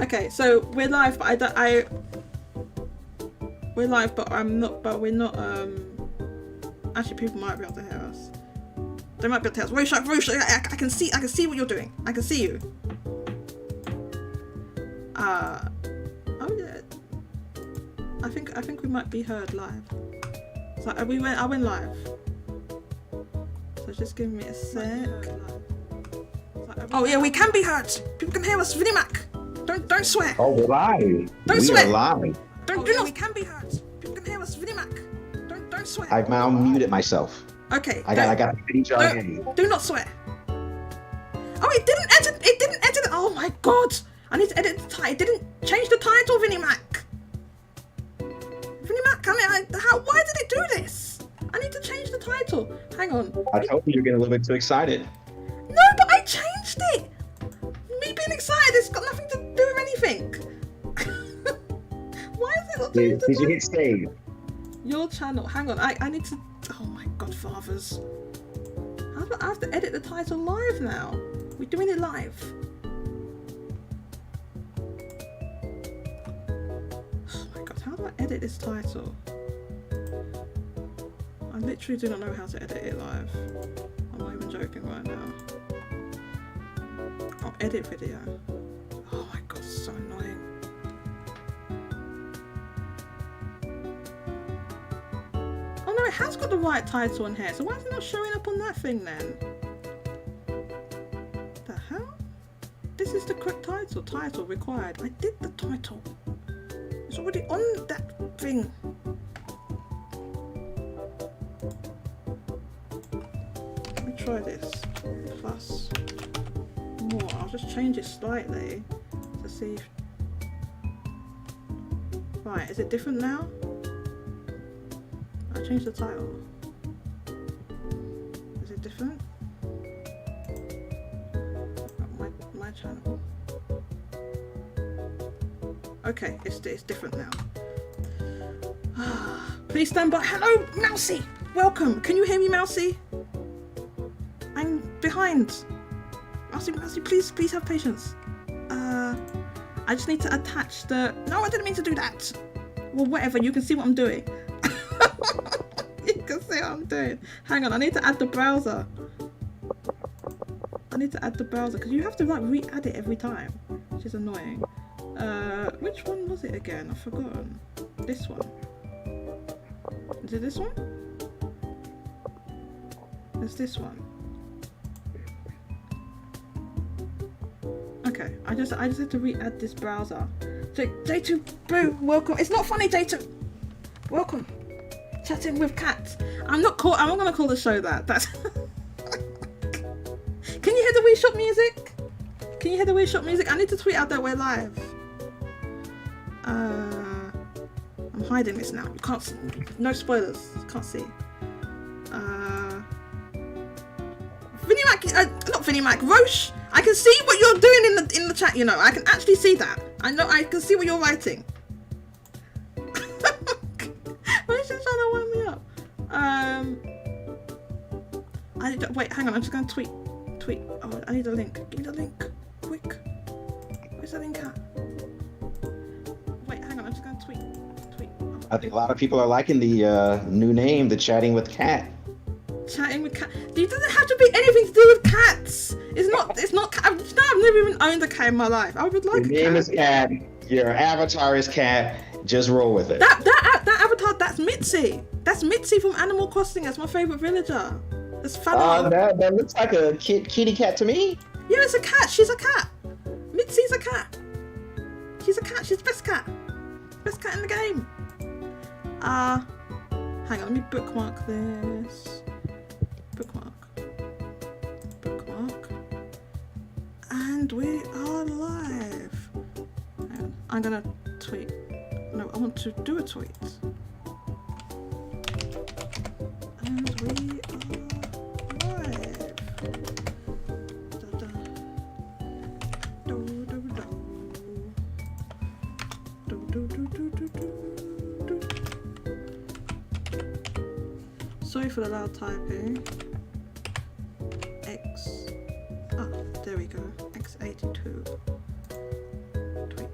Okay, so we're live, but we're live, but we're not. Actually, people might be able to hear us. They might be able to hear us. Rosh, I can see what you're doing. I can see you. Oh yeah. I think we might be heard live. So I went live. So just give me a sec. Oh yeah, we can be heard. People can hear us. Vinnymac. Don't swear. Oh, we're live. Don't swear. We are live. Do not. We can be heard. People can hear us. Vinnymac. Don't swear. I've now muted myself. Okay. I got a pretty Do not swear. Oh, it didn't edit. Oh my god. I need to edit the title. It didn't change the title, Vinnymac. Vinnymac, why did it do this? I need to change the title. Hang on. I told you you're getting a little bit too excited. No, but I changed it. Me being excited, it's got nothing to do with anything. Why is it not doing Did you hit save? Your channel. Hang on. I need to. Oh my godfathers. How do I have to edit the title live now? We're doing it live. Oh my god. How do I edit this title? I literally do not know how to edit it live. I'm not even joking right now. Oh, edit video. Oh my god, so annoying. Oh no, it has got the right title in here, so why is it not showing up on that thing then? The hell? This is the correct title. Title required. I did the title. It's already on that thing. Let me try this. Plus more. I'll just change it slightly to see if... Right, is it different now? I changed the title. Is it different? My channel. Okay, it's different now. Please stand by. Hello, Mousy! Welcome! Can you hear me, Mousy? I'm behind. Mousy, please have patience. I just need to attach the... No, I didn't mean to do that. Well, whatever, you can see what I'm doing. You can see what I'm doing. Hang on, I need to add the browser. Because you have to like re-add it every time, which is annoying. Which one was it again? I've forgotten. This one. Is it this one? It's this one. Okay, I just have to re-add this browser. J2 Boo, welcome. It's not funny, J2. Welcome. Chatting with cats. I'm not gonna call the show that. That's. Can you hear the Wii Shop music? I need to tweet out that we're live. I'm hiding this now. You can't see. No spoilers. Can't see. Vinnymac, not Vinnymac, Rosh. I can see what you're doing in the chat. You know, I can actually see that. I know. I can see what you're writing. Rosh is trying to wind me up. Wait, hang on. I'm just gonna tweet. Oh, I need a link. Give me the link, quick. Where's the link at? Wait, hang on. I'm just gonna tweet. Oh. I think a lot of people are liking the new name, the Chatting with Cat. Chatting with cat. It doesn't have to be anything to do with cats. It's not. I've never even owned a cat in my life. I would like. Your name is Cat. Your avatar is Cat. Just roll with it. That avatar. That's Mitzi. That's Mitzi from Animal Crossing. That's my favorite villager. That's funny. That looks like a kitty cat to me. Yeah, it's a cat. She's a cat. Mitzi's a cat. She's a cat. She's the best cat. Best cat in the game. Hang on. Let me bookmark this. Bookmark. And we are live. Hang on. I'm gonna tweet. No, I want to do a tweet. And we are live. Sorry for the loud typing. There we go. X82. Tweet.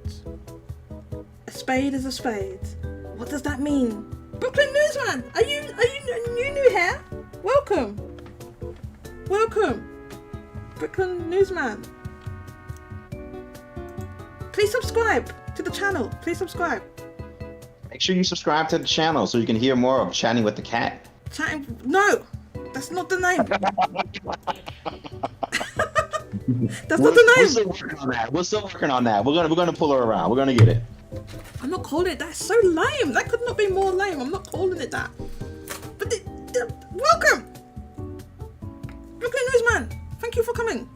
spade is a spade. What does that mean? Brooklyn Newsman, are you new here? Welcome. Brooklyn Newsman. Please subscribe to the channel. Please subscribe. Make sure you subscribe to the channel so you can hear more of Chatting with the Cat. No, that's not the name. That's not the name. We're still working on that. We're gonna pull her around. We're gonna get it. I'm not calling it that. It's so lame. That could not be more lame. I'm not calling it that. But welcome, Brooklyn Newsman. Thank you for coming.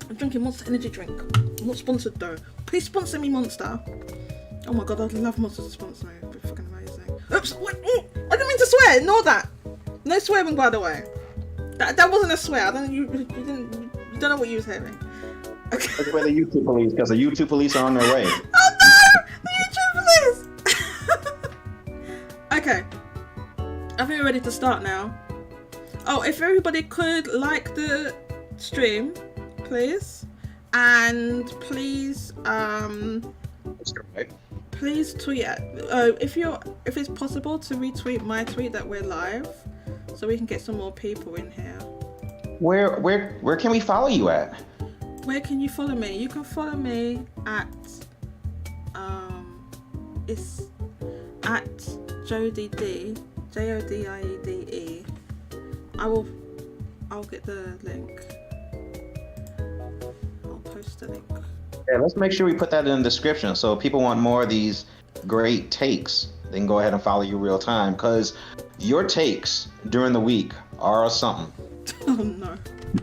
I'm drinking Monster Energy drink. I'm not sponsored though. Please sponsor me, Monster. Oh my god, I'd love Monster to sponsor me. It'd be fucking amazing. Oops! What? I didn't mean to swear. Ignore that. No swearing, by the way. That wasn't a swear. I don't. You don't know what you was hearing. Okay. That's where the YouTube police, because the YouTube police are on their way. Oh no! The YouTube police! Okay. I think we're ready to start now. Oh, if everybody could like the stream, please. And please, please tweet if it's possible to retweet my tweet that we're live, so we can get some more people in here. Where can we follow you at? Where can you follow me? You can follow me at it's at JODIEDE. I'll get the link. I'll post the link. Yeah, let's make sure we put that in the description so if people want more of these great takes, they can go ahead and follow you real time, because your takes during the week are something. Oh no.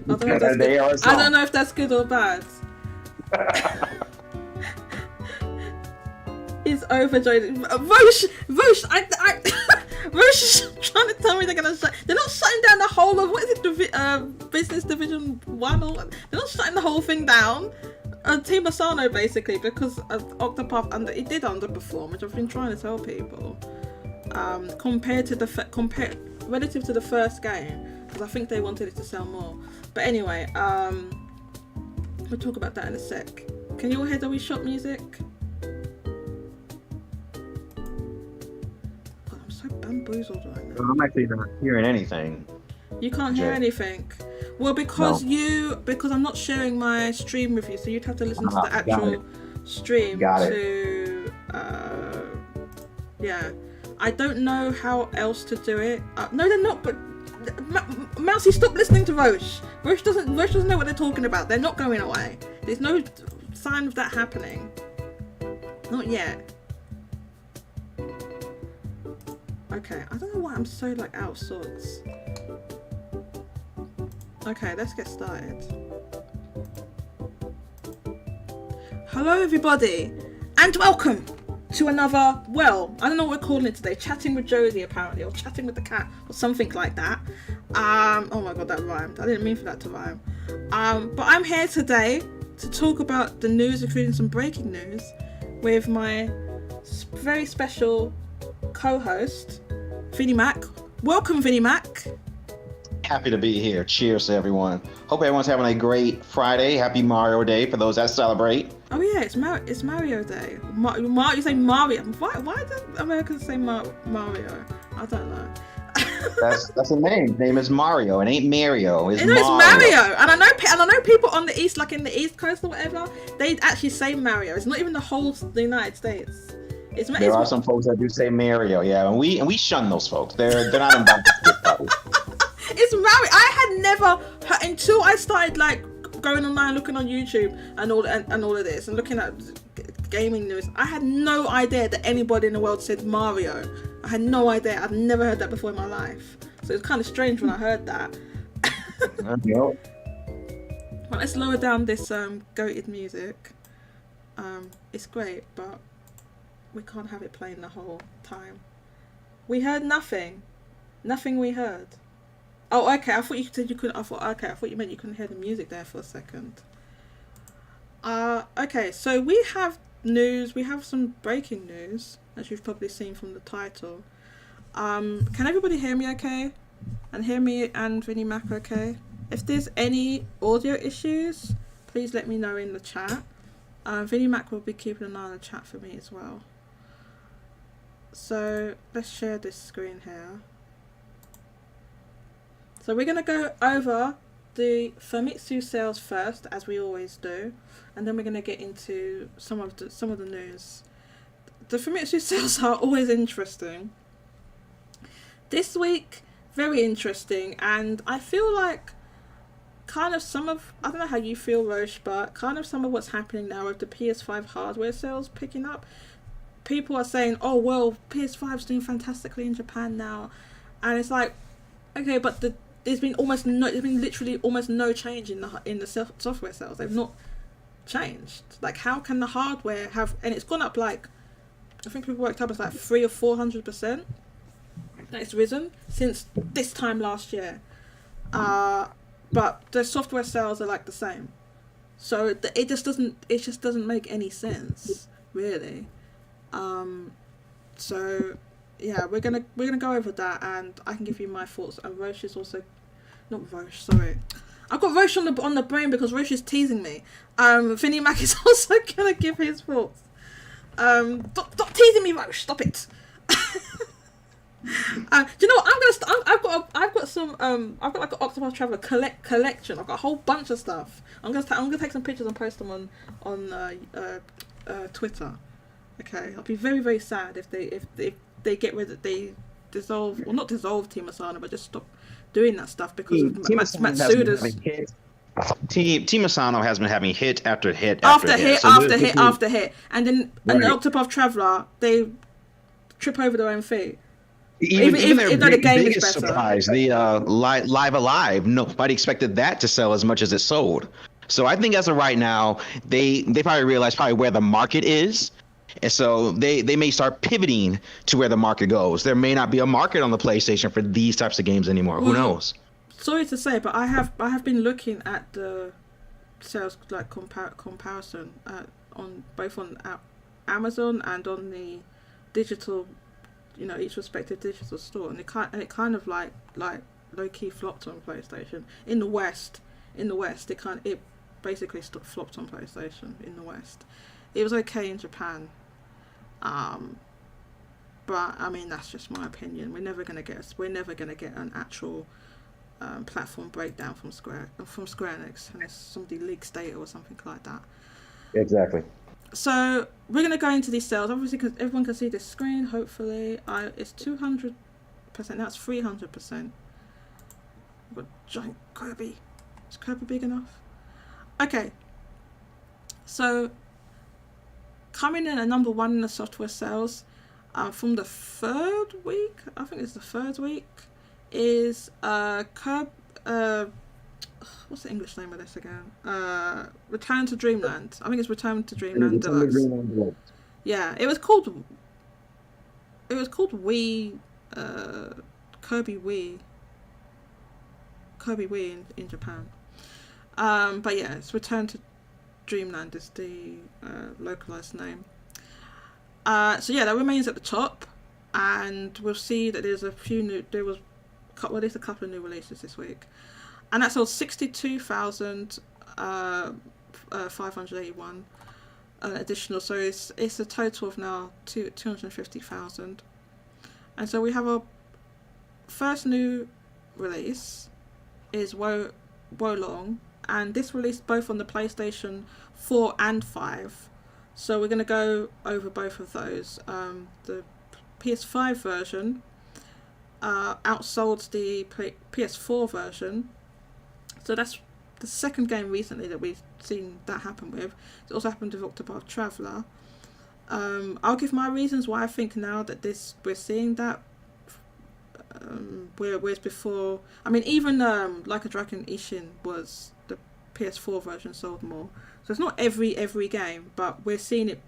I don't know if that's good or bad. It's overjoyed. Roche, Roche is trying to tell me they're not shutting down the whole of, what is it, Business Division 1 or what? They're not shutting the whole thing down. Team Asano basically, because of Octopath, it did underperform, which I've been trying to tell people. Relative to the first game, because I think they wanted it to sell more. But anyway, we'll talk about that in a sec. Can you all hear the Wii Shop music? God, I'm so bamboozled right now. I'm actually not hearing anything. You can't hear anything. Well, because I'm not sharing my stream with you, so you'd have to listen to the actual stream to. Yeah, I don't know how else to do it. No, they're not. But Mousy, stop listening to Roche. Roche doesn't know what they're talking about. They're not going away. There's no sign of that happening. Not yet. Okay, I don't know why I'm so out of sorts. Okay, let's get started. Hello everybody, and welcome to another, well, I don't know what we're calling it today, Chatting with Josie apparently, or Chatting with the Cat, or something like that. Oh my god, that rhymed. I didn't mean for that to rhyme. But I'm here today to talk about the news, including some breaking news, with my very special co-host, Vinnymac. Welcome, Vinnymac. Happy to be here. Cheers to everyone. Hope everyone's having a great Friday. Happy Mario Day for those that celebrate. Oh yeah, it's Mario Day. You say Mario. Why do Americans say Mario? I don't know. That's a name. His name is Mario. It ain't Mario. It's Mario. It's Mario. And I know people on the east, like in the East Coast or whatever, they actually say Mario. It's not even the United States. There are some folks that do say Mario, yeah, and we shun those folks. They're not invited to this party. It's Mario. I had never heard, until I started going online, looking on YouTube and all of this, and looking at gaming news. I had no idea that anybody in the world said Mario. I had no idea. I've never heard that before in my life. So it's kind of strange when I heard that. Well, let's lower down this goated music. It's great, but we can't have it playing the whole time. We heard nothing. Nothing we heard. Oh, okay. I thought you said you couldn't. I thought you meant you couldn't hear the music there for a second. Okay. So we have news. We have some breaking news, as you've probably seen from the title. Can everybody hear me okay? And hear me and Vinnymac okay? If there's any audio issues, please let me know in the chat. Vinnymac will be keeping an eye on the chat for me as well. So let's share this screen here. So we're going to go over the Famitsu sales first, as we always do, and then we're going to get into some of the news. The Famitsu sales are always interesting. This week, very interesting, and I feel like kind of some of, I don't know how you feel, Roche, but kind of some of what's happening now with the PS5 hardware sales picking up. People are saying, oh, well, PS5's doing fantastically in Japan now. And it's like, okay, but there's been literally almost no change in the software sales. They've not changed. Like, how can the hardware have, and it's gone up like, I think people worked up as like 300 or 400% that it's risen since this time last year. But the software sales are like the same. So it just doesn't make any sense, really. So yeah, we're gonna go over that, and I can give you my thoughts. And Roche is also, not Roche, sorry, I've got Roche on the brain because Roche is teasing me. Vinnymac is also gonna give his thoughts. Stop teasing me, Roche. Stop it. Do you know what? I've got some I've got like an Octopath Traveler collection. I've got a whole bunch of stuff. I'm gonna take some pictures and post them on Twitter. Okay, I'll be very, very sad if they get rid of, they dissolve, or not dissolve Team Asana, but just stop doing that stuff because of Matsuda's. Team Asano has been having hit after hit after hit, and then right. And the Octopath Traveler, they trip over their own feet. Even their the biggest surprise, the Live Alive, nobody expected that to sell as much as it sold. So I think as of right now, they probably realize where the market is. And so they may start pivoting to where the market goes. There may not be a market on the PlayStation for these types of games anymore. Who knows? Sorry to say, but I have been looking at the sales like comparison on both on Amazon and on the digital, each respective digital store, and it kind of like low key flopped on PlayStation in the West. It basically flopped on PlayStation in the West. It was okay in Japan. But I mean, that's just my opinion. We're never gonna get an actual platform breakdown from Square Enix unless somebody leaks data or something like that. Exactly. So we're gonna go into these sales. Obviously, because everyone can see this screen. Hopefully, it's 200%. Now it's 300%. We've got giant Kirby. Is Kirby big enough? Okay. So, coming in at number 1 in the software sales from the third week, I think it's the third week, is what's the English name of this again? Return to Dreamland. I think it's Return to Dreamland Deluxe. Yeah, it was called Wii, Kirby Wii in Japan. But yeah, it's Return to Dreamland is the localized name. So yeah, that remains at the top, and we'll see that there's a couple of new releases this week, and that sold 62,581 additional. So it's a total of now 250,000, and so we have our first new release is Wolong. And this released both on the PlayStation 4 and 5. So we're going to go over both of those. The PS5 version outsold the PS4 version. So that's the second game recently that we've seen that happen with. It also happened with Octopath Traveler. I'll give my reasons why I think now that we're seeing that. Whereas before, I mean, even Like a Dragon Ishin was the PS4 version sold more. So it's not every game, but we're seeing it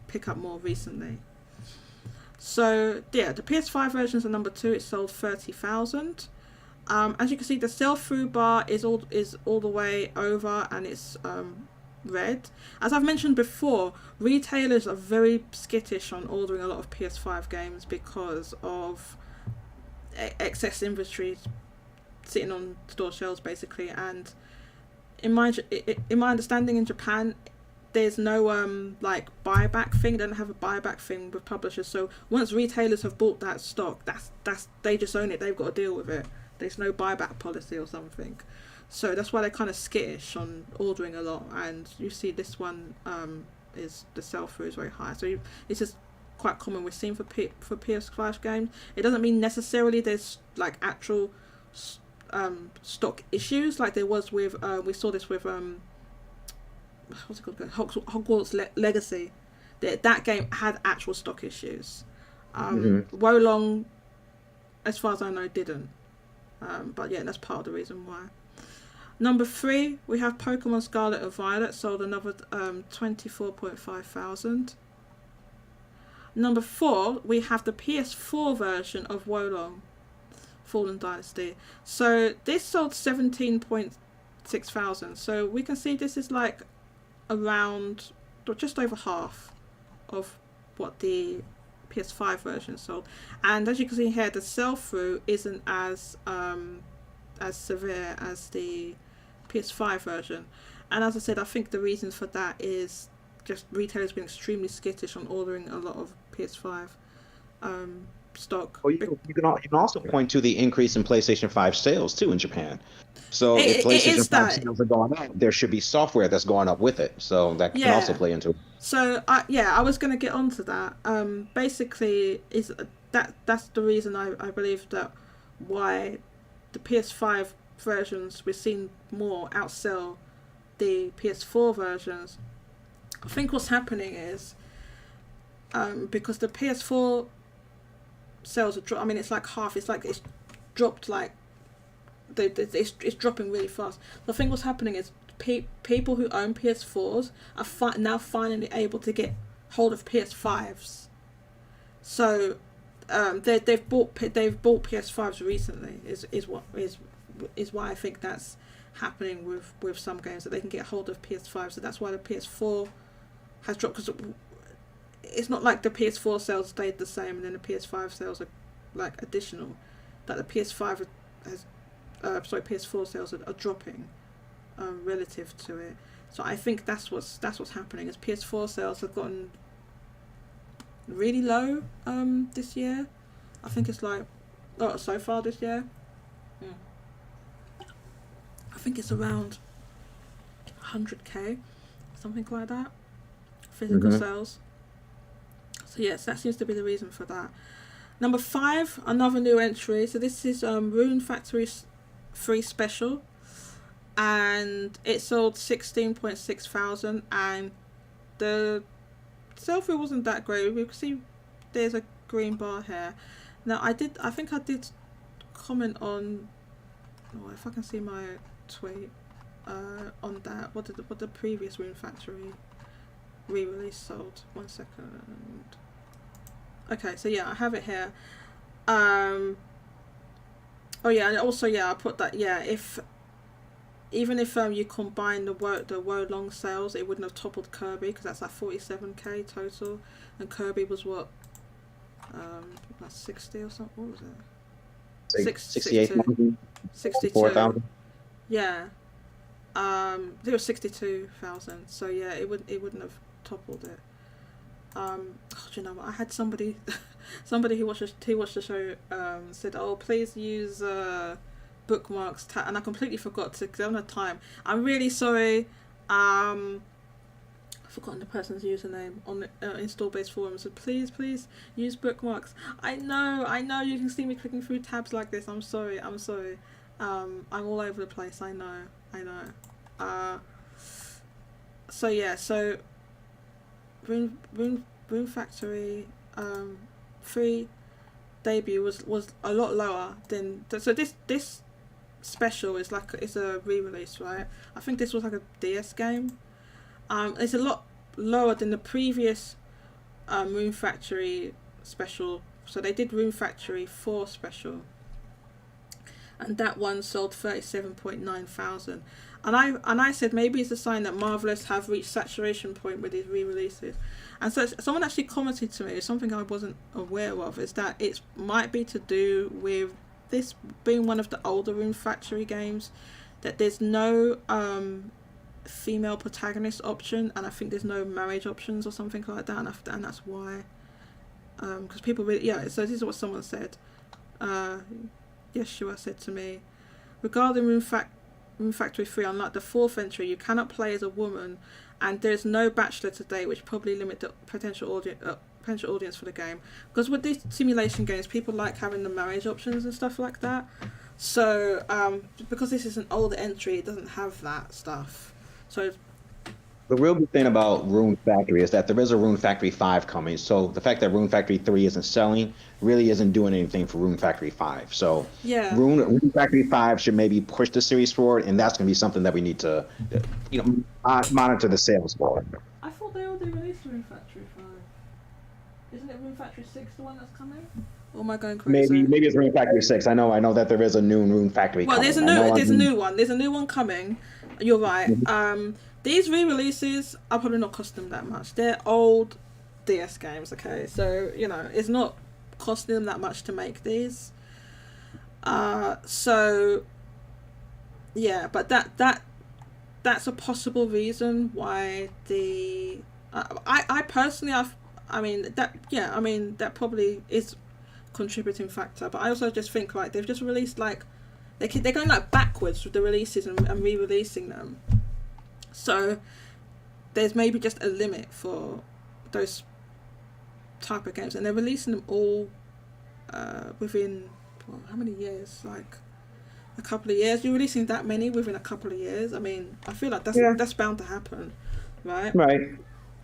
pick up more recently. So yeah, the PS5 versions are number 2. It sold 30,000. As you can see, the sell-through bar is all the way over, and it's red. As I've mentioned before, retailers are very skittish on ordering a lot of PS5 games because of excess inventory sitting on store shelves basically, and in my understanding in Japan, there's no like buyback thing. They don't have a buyback thing with publishers. So once retailers have bought that stock, that's they just own it. They've got to deal with it. There's no buyback policy or something. So that's why they're kind of skittish on ordering a lot. And you see this one is the sell through is very high. So it's just quite common. We're seeing for PS5 games. It doesn't mean necessarily there's like actual stock issues like there was with we saw this with what's it called? Hogwarts Legacy. That game had actual stock issues. Wolong, as far as I know, didn't. But yeah, that's part of the reason why. Number 3, we have Pokemon Scarlet and Violet, sold another 24.5 thousand. Number 4, we have the PS4 version of Wolong Fallen Dynasty. So this sold 17.6 thousand. So we can see this is like around just over half of what the PS5 version sold. And as you can see here, the sell-through isn't as severe as the PS5 version. And as I said, I think the reason for that is just retailers being extremely skittish on ordering a lot of PS5 stock. Well, you can also point to the increase in PlayStation 5 sales too in Japan. So if PlayStation 5 sales are going up, there should be software that's going up with it. So that can also play into it. So I was going to get onto that. Basically, is that's the reason I believe that why the PS5 versions we're seeing more outsell the PS4 versions. I think what's happening is because the PS4 sales are I mean, it's like half. It's like it's dropped like it's dropping really fast. So I think what's happening is people who own PS4s are now finally able to get hold of PS5s. So they've bought PS5s recently. Is why I think that's happening with some games, that they can get hold of PS5. So that's why the PS4 has dropped, because it's not like the PS4 sales stayed the same and then the PS5 sales are like additional. That the PS5 PS4 sales are dropping relative to it. So I think that's what's happening, is PS4 sales have gotten really low this year. I think it's like so far this year. I think it's around 100k, something like that, physical sales. So yes, that seems to be the reason for that. Number 5, another new entry. So this is Rune Factory 3 Special, and it sold 16.6 thousand, and the sell-through wasn't that great. We can see there's a green bar here. Now I think I did comment on, if I can see my tweet on that, what the previous Rune Factory re-release sold. 1 second. Okay, so yeah, I have it here. Oh yeah, and also I put that even if you combine the Wolong sales, it wouldn't have toppled Kirby, because that's like 47k total, and Kirby was what, like 60 or something. What was it? 68,000. 62. Yeah. I think it was 62,000. So yeah, it wouldn't have toppled it. Do you know what? I had somebody who watched the show said, "Oh, please use bookmarks," and I completely forgot to, because I don't have time. I'm really sorry. I've forgotten the person's username on the install-based forums. So please use bookmarks. I know you can see me clicking through tabs like this. I'm sorry. I'm all over the place. I know. So yeah, so Rune Factory 3 debut was a lot lower than so this special is like, it's a re-release, right? I think this was like a DS game. It's a lot lower than the previous Rune Factory special. So they did Rune Factory 4 special, and that one sold 37.9 thousand. And I said maybe it's a sign that Marvelous have reached saturation point with these re-releases. And so someone actually commented to me, something I wasn't aware of, is that it might be to do with this being one of the older Rune Factory games. that there's no female protagonist option, and I think there's no marriage options or something like that, and that's why. Because people really, so this is what someone said. Yeshua said to me, regarding Rune Factory 3, unlike the 4th entry, you cannot play as a woman, and there's no bachelor today, which probably limit the potential audience for the game. Because with these simulation games, people like having the marriage options and stuff like that. So, because this is an older entry, it doesn't have that stuff. So the real good thing about Rune Factory is that there is a Rune Factory 5 coming. So the fact that Rune Factory 3 isn't selling really isn't doing anything for Rune Factory 5. So yeah, Rune Factory 5 should maybe push the series forward, and that's going to be something that we need to, monitor the sales for. I thought they already released Rune Factory 5. Isn't it Rune Factory 6 the one that's coming? Or am I going crazy? Maybe it's Rune Factory 6. I know that there is a new Rune Factory coming. There's a new one. There's a new one coming. You're right. Mm-hmm. These re-releases are probably not costing them that much. They're old DS games, okay? So, it's not costing them that much to make these. So, yeah, but that's a possible reason why the... I personally, that probably is contributing factor. But I also just think, like, they've just released, like... They're going, like, backwards with the releases and re-releasing them. So there's maybe just a limit for those type of games, and they're releasing them all within how many years? Like a couple of years. You're releasing that many within a couple of years. I mean, I feel like that's bound to happen, right?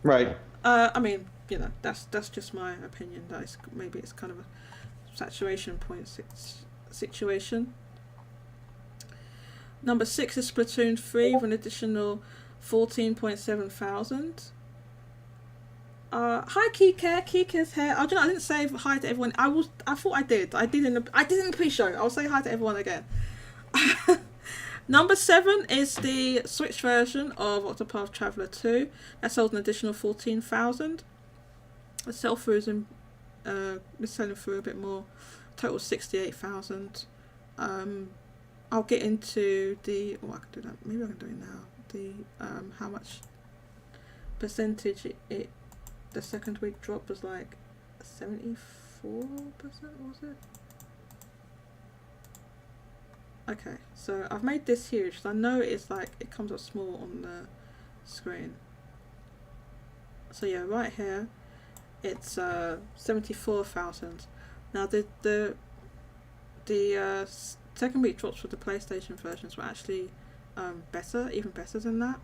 Right. That's just my opinion. That maybe it's kind of a saturation point situation. Number 6 is Splatoon 3 with an additional 14.7 thousand. Hi Kika. Kika's here. I didn't say hi to everyone. I thought I did. I did in the pre-show. I'll say hi to everyone again. Number 7 is the Switch version of Octopath Traveler 2. That sold an additional 14,000. The sell-throughs is selling through a bit more. Total 68,000. I'll get into the... I can do that. Maybe I can do it now. The how much percentage the second week drop was, like 74%, was it? Okay, so I've made this huge. So I know it's like it comes up small on the screen. So yeah, right here, it's 74,000. Now the second week drops for the PlayStation versions were actually even better than that.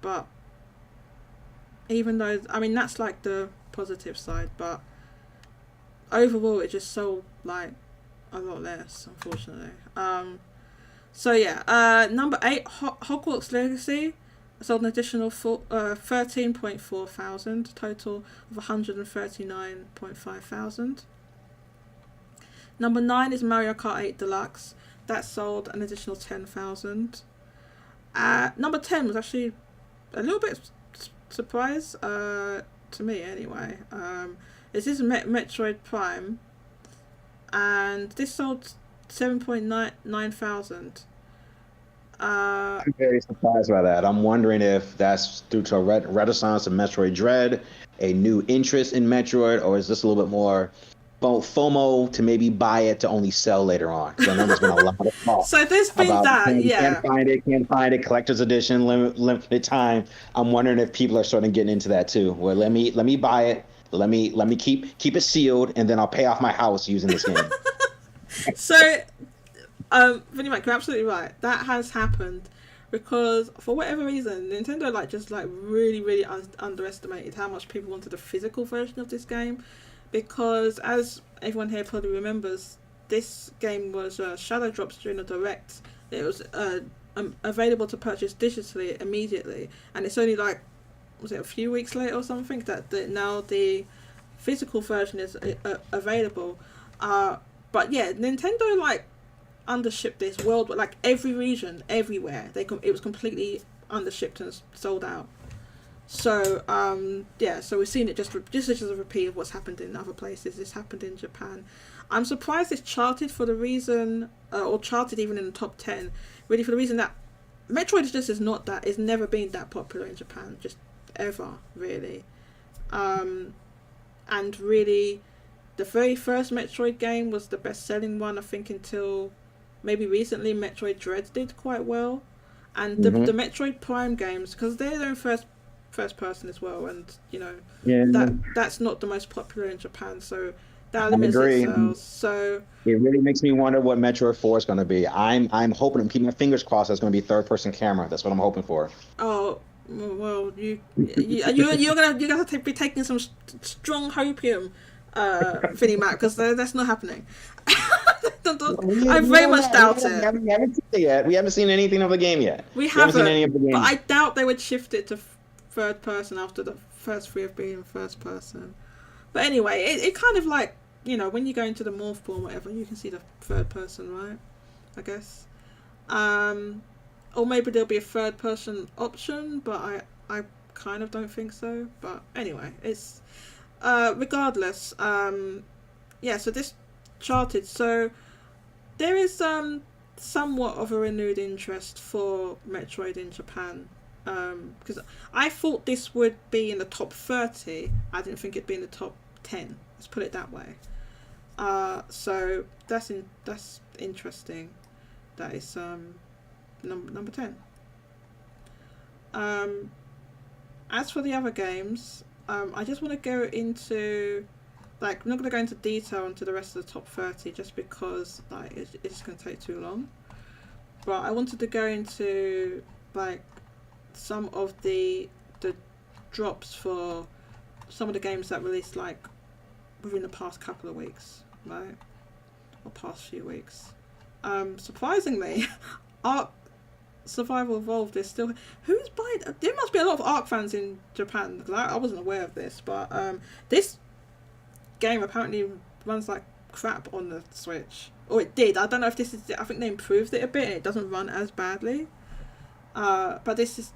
But even though, that's like the positive side, but overall it just sold like a lot less, unfortunately. So yeah, number 8, Hogwarts Legacy sold an additional 13.4 thousand, total of 139.5 thousand. Number 9 is Mario Kart 8 Deluxe. That sold an additional 10,000. Number 10 was actually a little bit surprise to me anyway. This is Metroid Prime, and this sold 7.9 thousand. I'm very surprised by that. I'm wondering if that's due to a renaissance of Metroid Dread, a new interest in Metroid, or is this a little bit more FOMO to maybe buy it to only sell later on? Because I know there's been a lot of talk. So there's been that, Can't find it, collector's edition, limited time. I'm wondering if people are starting getting into that too. Well, let me buy it. Let me keep it sealed, and then I'll pay off my house using this game. So, Vinnymac, you're absolutely right. That has happened because for whatever reason, Nintendo really underestimated how much people wanted a physical version of this game. Because, as everyone here probably remembers, this game was shadow drops during the Direct. It was available to purchase digitally immediately, and it's only was it a few weeks later or something that now the physical version is available. But yeah, Nintendo undershipped this every region, everywhere. It was completely undershipped and sold out. So yeah, so we've seen it just as a repeat of what's happened in other places. This happened in Japan. I'm surprised it's charted for the reason, or charted even in the top 10, really for the reason that Metroid is never been that popular in Japan, just ever, really. And really, the very first Metroid game was the best-selling one, I think, until maybe recently. Metroid Dread did quite well. And the Metroid Prime games, because they're their first person as well, and that's not the most popular in Japan, so that limits its sales. So it really makes me wonder what Metroid 4 is going to be. I'm hoping, keep my fingers crossed, it's going to be third person camera. That's what I'm hoping for. Oh well, you're gonna be taking some strong hopium, Vinnymac, because that's not happening. I very much doubt it. We haven't seen it yet. We haven't seen anything of the game yet. We haven't seen any of the game. But I doubt they would shift it to third person after the first three have been first person. But anyway, it kind of like, when you go into the morph pool or whatever, you can see the third person, right? I guess. Or maybe there'll be a third person option, but I kind of don't think so. But anyway, it's regardless. Yeah, so this charted. So there is somewhat of a renewed interest for Metroid in Japan. Because I thought this would be in the top 30. I didn't think it'd be in the top 10. Let's put it that way. So that's interesting. That is number 10. As for the other games, I just want to go into, like, I'm not going to go into detail into the rest of the top 30 just because it's going to take too long. But I wanted to go into like some of the drops for some of the games that released like within the past couple of weeks, right? Or past few weeks. Surprisingly, Ark Survival Evolved is still... Who's buying... There must be a lot of Ark fans in Japan, because I wasn't aware of this, but this game apparently runs like crap on the Switch. Or it did. I don't know if this is... I think they improved it a bit and it doesn't run as badly. But this is...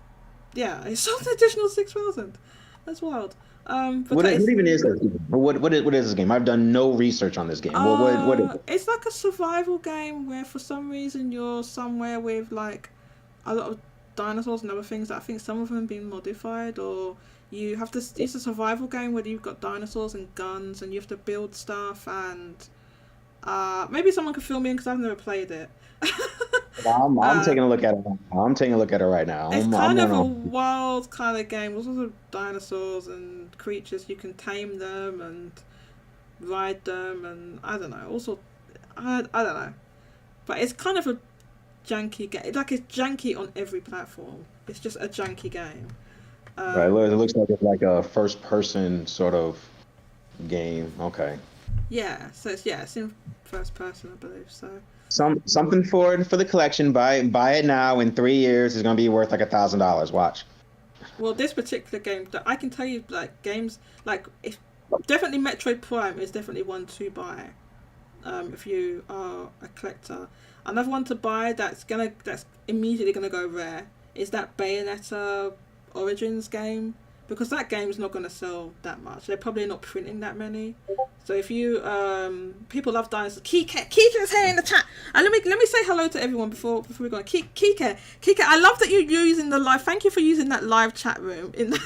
Yeah, it's sold an additional 6,000. That's wild. What even is this? What is this game? I've done no research on this game. What is it? It's like a survival game where for some reason you're somewhere with like a lot of dinosaurs and other things that I think some of them have been modified, or you have to... It's a survival game where you've got dinosaurs and guns and you have to build stuff, and maybe someone could fill me in because I've never played it. I'm taking a look at it. I'm taking a look at it right now. It's kind of a wild kind of game. There's lots of dinosaurs and creatures. You can tame them and ride them, and I don't know. Also, I don't know. But it's kind of a janky game. Like, it's janky on every platform. It's just a janky game. Right. It looks like it's like a first-person sort of game. Okay. Yeah. So it's in first person, I believe. So. Something for the collection. Buy it now. In 3 years, it's gonna be worth like $1,000. Watch. Well, this particular game, I can tell you, like games like definitely Metroid Prime is definitely one to buy, if you are a collector. Another one to buy that's immediately gonna go rare is that Bayonetta Origins game, because that game's not gonna sell that much. They're probably not printing that many. So if you people love dinosaurs. Kike is here in the chat. And let me say hello to everyone before we go on. Kike, I love that you're using the live. Thank you for using that live chat room in the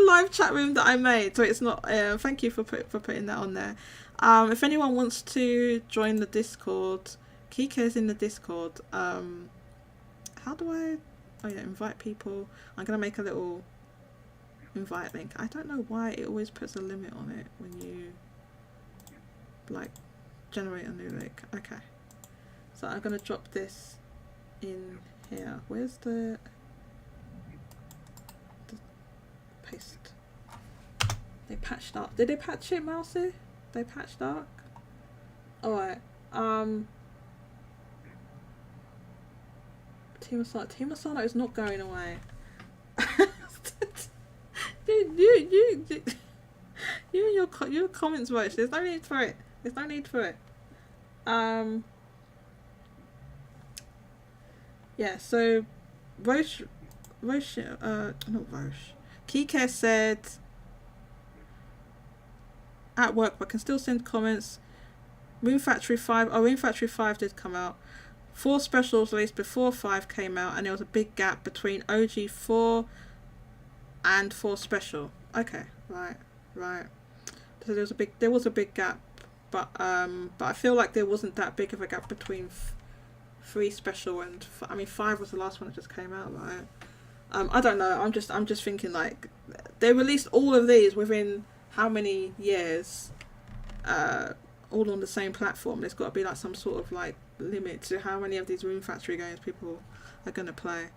live chat room that I made. So it's not. Thank you for putting that on there. If anyone wants to join the Discord, Kike is in the Discord. How do I? Oh yeah, invite people. I'm gonna make a little invite link. I don't know why it always puts a limit on it when you like generate a new link. Okay, so I'm gonna drop this in here. Where's the paste? They patched Ark. Did they patch it, Mousy? They patched Ark. Alright. Team Asano is not going away. You and your comments, watch. There's no need for it. Yeah. So Roche Roche, not Roche. Keycare said at work, but can still send comments. Rune Factory 5. Oh, Rune Factory 5 did come out. 4 specials released before 5 came out, and there was a big gap between OG 4 and 4 special. Okay, right. So there was a big gap, but I feel like there wasn't that big of a gap between 3 special and 5 was the last one that just came out, right? I don't know. I'm just thinking like they released all of these within how many years, all on the same platform. There's got to be like some sort of like limit to how many of these Rune Factory games people are gonna play.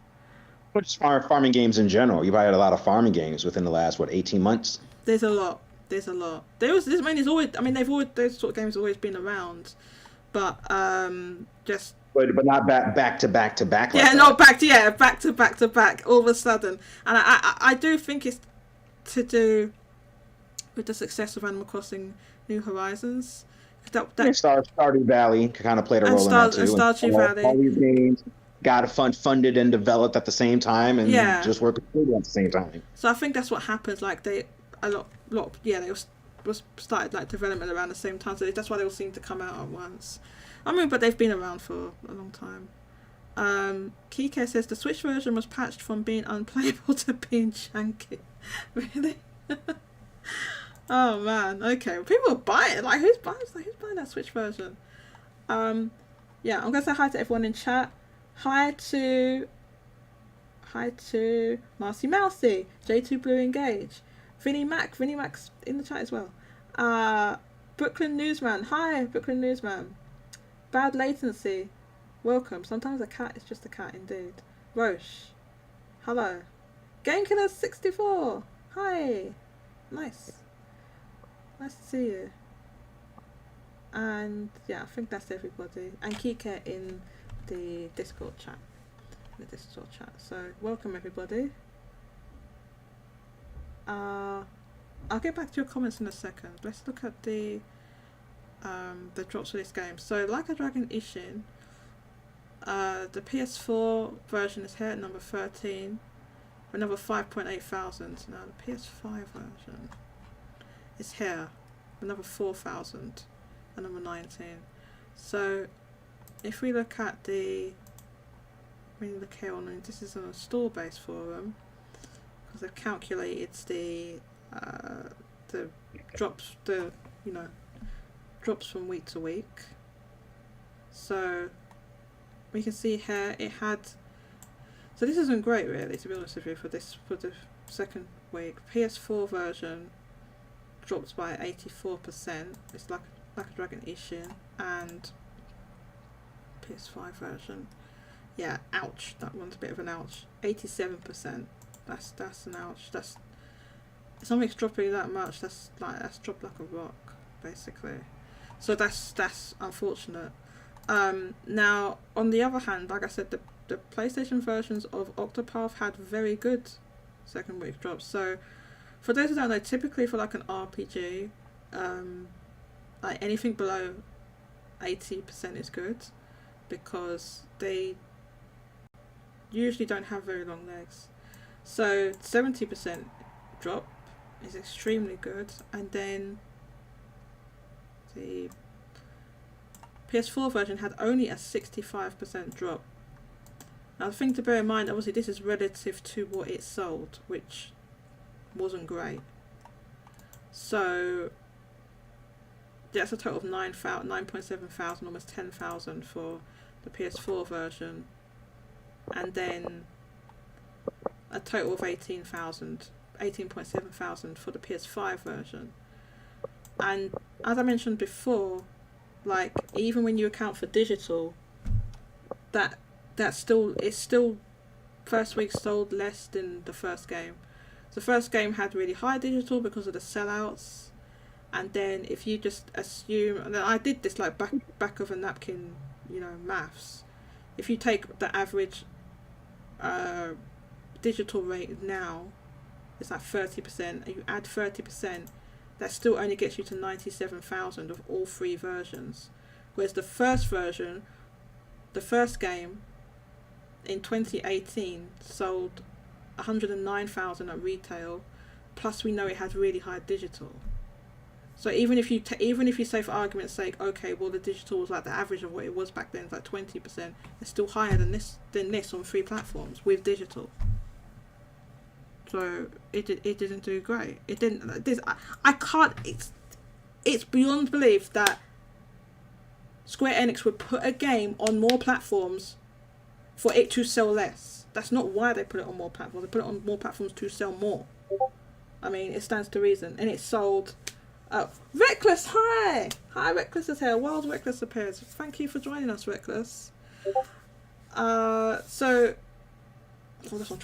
But just farming games in general. You probably had a lot of farming games within the last 18 months. There's a lot. There was this. I mean, there's always. I mean, those sort of games have always been around, but just. But not back to back. Like yeah, not back to back all of a sudden. And I do think it's to do with the success of Animal Crossing New Horizons. Stardew Valley kind of played a role in that too. And Stardew Valley. All these games got funded and developed at the same time, and just worked at the same time. So I think that's what happens. Like they was started like development around the same time. So that's why they all seem to come out at once. I mean, but they've been around for a long time. Kike says the Switch version was patched from being unplayable to being janky. Really? Oh man. Okay. People are buying it. Like who's buying that Switch version? I'm gonna say hi to everyone in chat. Hi to Marcy Mousy, J2 Blue Engage, Vinnymac's in the chat as well. Brooklyn Newsman. Hi, Brooklyn Newsman. Bad latency. Welcome. Sometimes a cat is just a cat indeed. Roche. Hello. Gamekiller 64. Hi. Nice to see you. And I think that's everybody. And Kike in the Discord chat. So welcome everybody. I'll get back to your comments in a second. Let's look at the drops for this game. So Like a Dragon Ishin, the PS4 version is here at number 13 for another 5.8 thousand. Now the PS5 version is here for another 4,000 and number 19. So if we look at this is on a store-based forum because they've calculated the drops, drops from week to week. So we can see here it had. So this isn't great, really, to be honest with you. For the second week, PS4 version dropped by 84%. It's like a Dragon Ishin, and PS5 version. Yeah, ouch. That one's a bit of an ouch. 87%. That's an ouch. That's something's dropping that much. That's dropped like a rock, basically. So that's unfortunate. Now on the other hand, like I said, the PlayStation versions of Octopath had very good second week drops. So for those who don't know, typically for like an RPG, like anything below 80% is good because they usually don't have very long legs. So 70% drop is extremely good, and then the PS4 version had only a 65% drop. Now the thing to bear in mind, obviously this is relative to what it sold, which wasn't great. So that's a total of 9.7 thousand, almost 10,000 for the PS4 version, and then a total of 18.7 thousand for the PS5 version. And as I mentioned before, like even when you account for digital, it's still first week sold less than the first game. The first game had really high digital because of the sellouts, and then if you just assume, and I did this like back of a napkin, maths. If you take the average digital rate now, it's like 30%, and you add 30%, that still only gets you to 97,000 of all 3 versions. Whereas the first game in 2018 sold 109,000 at retail, plus we know it had really high digital. So even if you say, for argument's sake, okay, well the digital was like the average of what it was back then, it's like 20%. It's still higher than this on 3 platforms with digital. So it didn't do great. It didn't. I can't. It's beyond belief that Square Enix would put a game on more platforms for it to sell less. That's not why they put it on more platforms. They put it on more platforms to sell more. I mean, it stands to reason. And it sold... Reckless, hi! Hi, Reckless is here. Wild Reckless appears. Thank you for joining us, Reckless. So...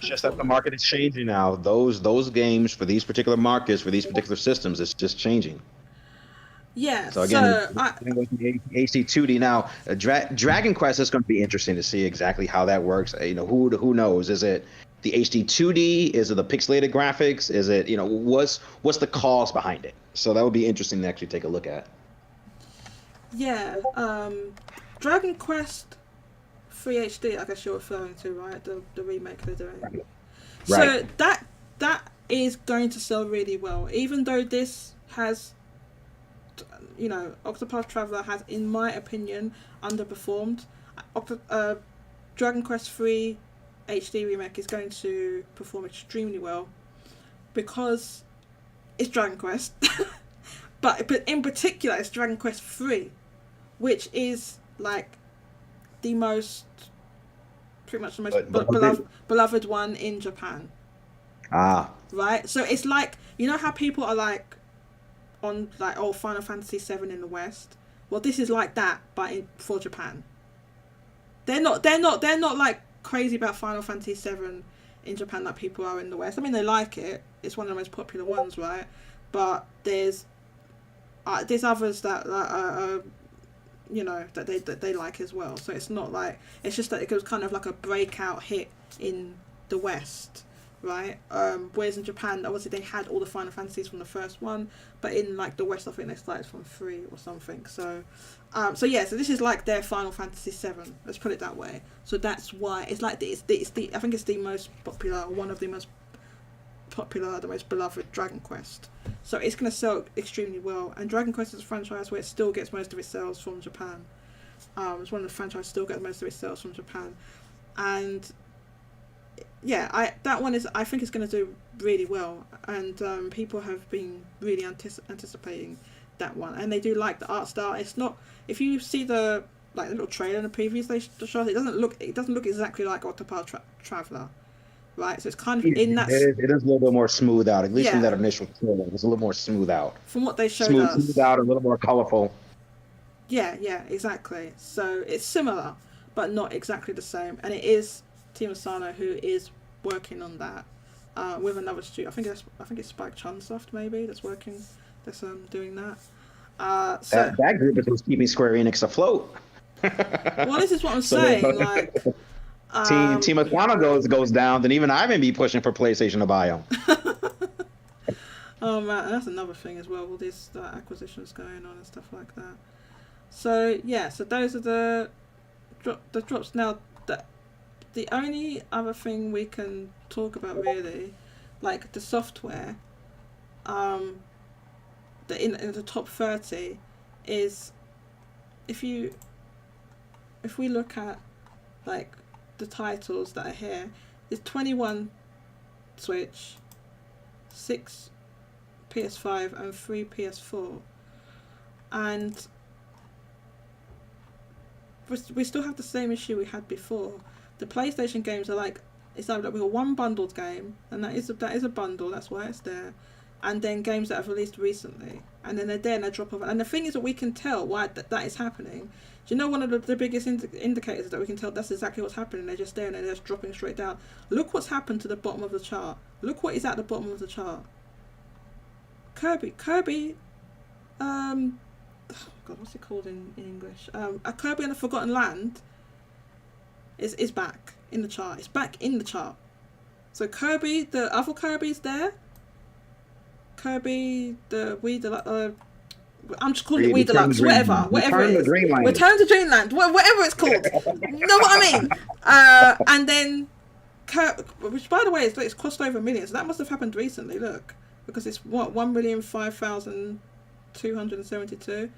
Just that the market is changing now. Those games for these particular markets, for these particular systems, it's just changing. Yeah. So again, AC2D now. Dragon Quest is going to be interesting to see exactly how that works. Who knows? Is it the HD 2D? Is it the pixelated graphics? Is it what's the cause behind it? So that would be interesting to actually take a look at. Yeah. Dragon Quest 3 HD, I guess you're referring to, right? The remake they're doing. Right. So that is going to sell really well, even though this has, Octopath Traveler has, in my opinion, underperformed. Dragon Quest 3 HD remake is going to perform extremely well because it's Dragon Quest, but in particular it's Dragon Quest 3, which is like pretty much the most beloved one in Japan. Right? So it's like, how people are like on like, oh, Final Fantasy 7 in the West. Well, this is like that, but for Japan. They're not like crazy about Final Fantasy 7 in Japan like people are in the West. I mean, they like it. It's one of the most popular ones, right? But there's others that that they like as well. So it's not like, it's just that it was kind of like a breakout hit in the West, right? Whereas in Japan, obviously they had all the Final Fantasies from the first one, but in like the West, I think they started from 3 or something. So this is like their Final Fantasy 7. Let's put it that way. So that's why it's like I think it's the most popular, one of the most popular, the most beloved Dragon Quest. So it's going to sell extremely well. And Dragon Quest is a franchise where it still gets most of its sales from Japan. It's one of the franchises still gets most of its sales from Japan. And yeah, that one I think it's going to do really well. And people have been really anticipating that one. And they do like the art style. It's not, if you see the little trailer in the previews they showed, it doesn't look exactly like Octopath Traveler. Right, so it's kind of in that. It is a little bit more smooth out, at least in that initial trailer. It's a little more smooth out. From what they showed us. Smooth out, a little more colorful. Yeah, exactly. So it's similar, but not exactly the same. And it is Team Asano who is working on that with another studio. I think it's Spike Chunsoft maybe that's doing that. That group is what's keeping Square Enix afloat. Well, this is what I'm saying. Like. Team Asano goes down, then even I may be pushing for PlayStation to buy them. Oh man, that's another thing as well. All these acquisitions going on and stuff like that. So yeah, so those are the drops. Now, the only other thing we can talk about really, like the software, in the top 30, is if we look at like the titles that are here, is 21 Switch, 6 PS5 and 3 PS4, and we still have the same issue we had before. The PlayStation games are like, it's either we got one bundled game, and that is a bundle, that's why it's there, and then games that have released recently, and then they're there and they drop off. And the thing is that we can tell why that is happening. Do you know one of the biggest indicators that we can tell that's exactly what's happening? They're just there and they're just dropping straight down. Look what's happened to the bottom of the chart. Look what is at the bottom of the chart. Kirby, oh God, what's it called in English? A Kirby and the Forgotten Land is back in the chart. It's back in the chart. So Kirby, the other Kirby's there. Kirby, I'm just calling it Wii Deluxe, whatever it is. Return to Dreamland, whatever it's called. You know what I mean? And then which by the way, it's cost over 1 million, so that must have happened recently. Look, because it's what 1,005,272,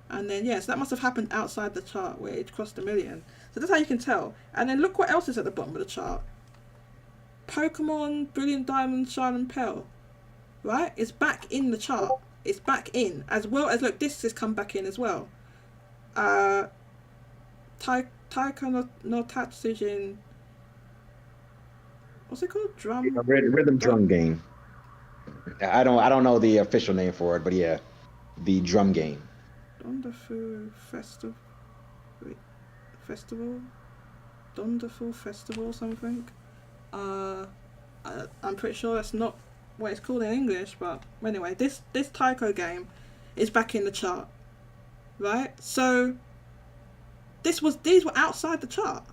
and then so that must have happened outside the chart where it crossed 1 million. So that's how you can tell. And then look what else is at the bottom of the chart. Pokemon Brilliant Diamond, Shining Pearl, right? It's back in the chart. It's back in, as well as look, this has come back in as well. Taika no Tatsujin. What's it called? Rhythm drum game. I don't know the official name for it, but yeah, the drum game. Wonderful Festival. Wonderful Festival something. I'm pretty sure that's not what it's called in English, but anyway, this Taiko game is back in the chart, right? So these were outside the chart.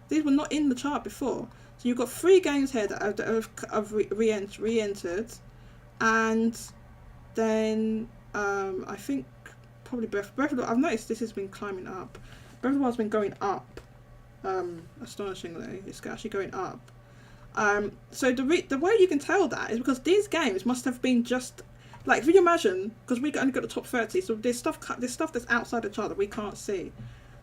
These were not in the chart before. So you've got 3 games here that have re-entered, and then I think probably Breath of the Wild. I've noticed this has been climbing up. Breath of the Wild's been going up, astonishingly. It's actually going up. So the way you can tell that is because these games must have been just like, if you imagine, because we only got the top 30, so there's stuff that's outside the chart that we can't see.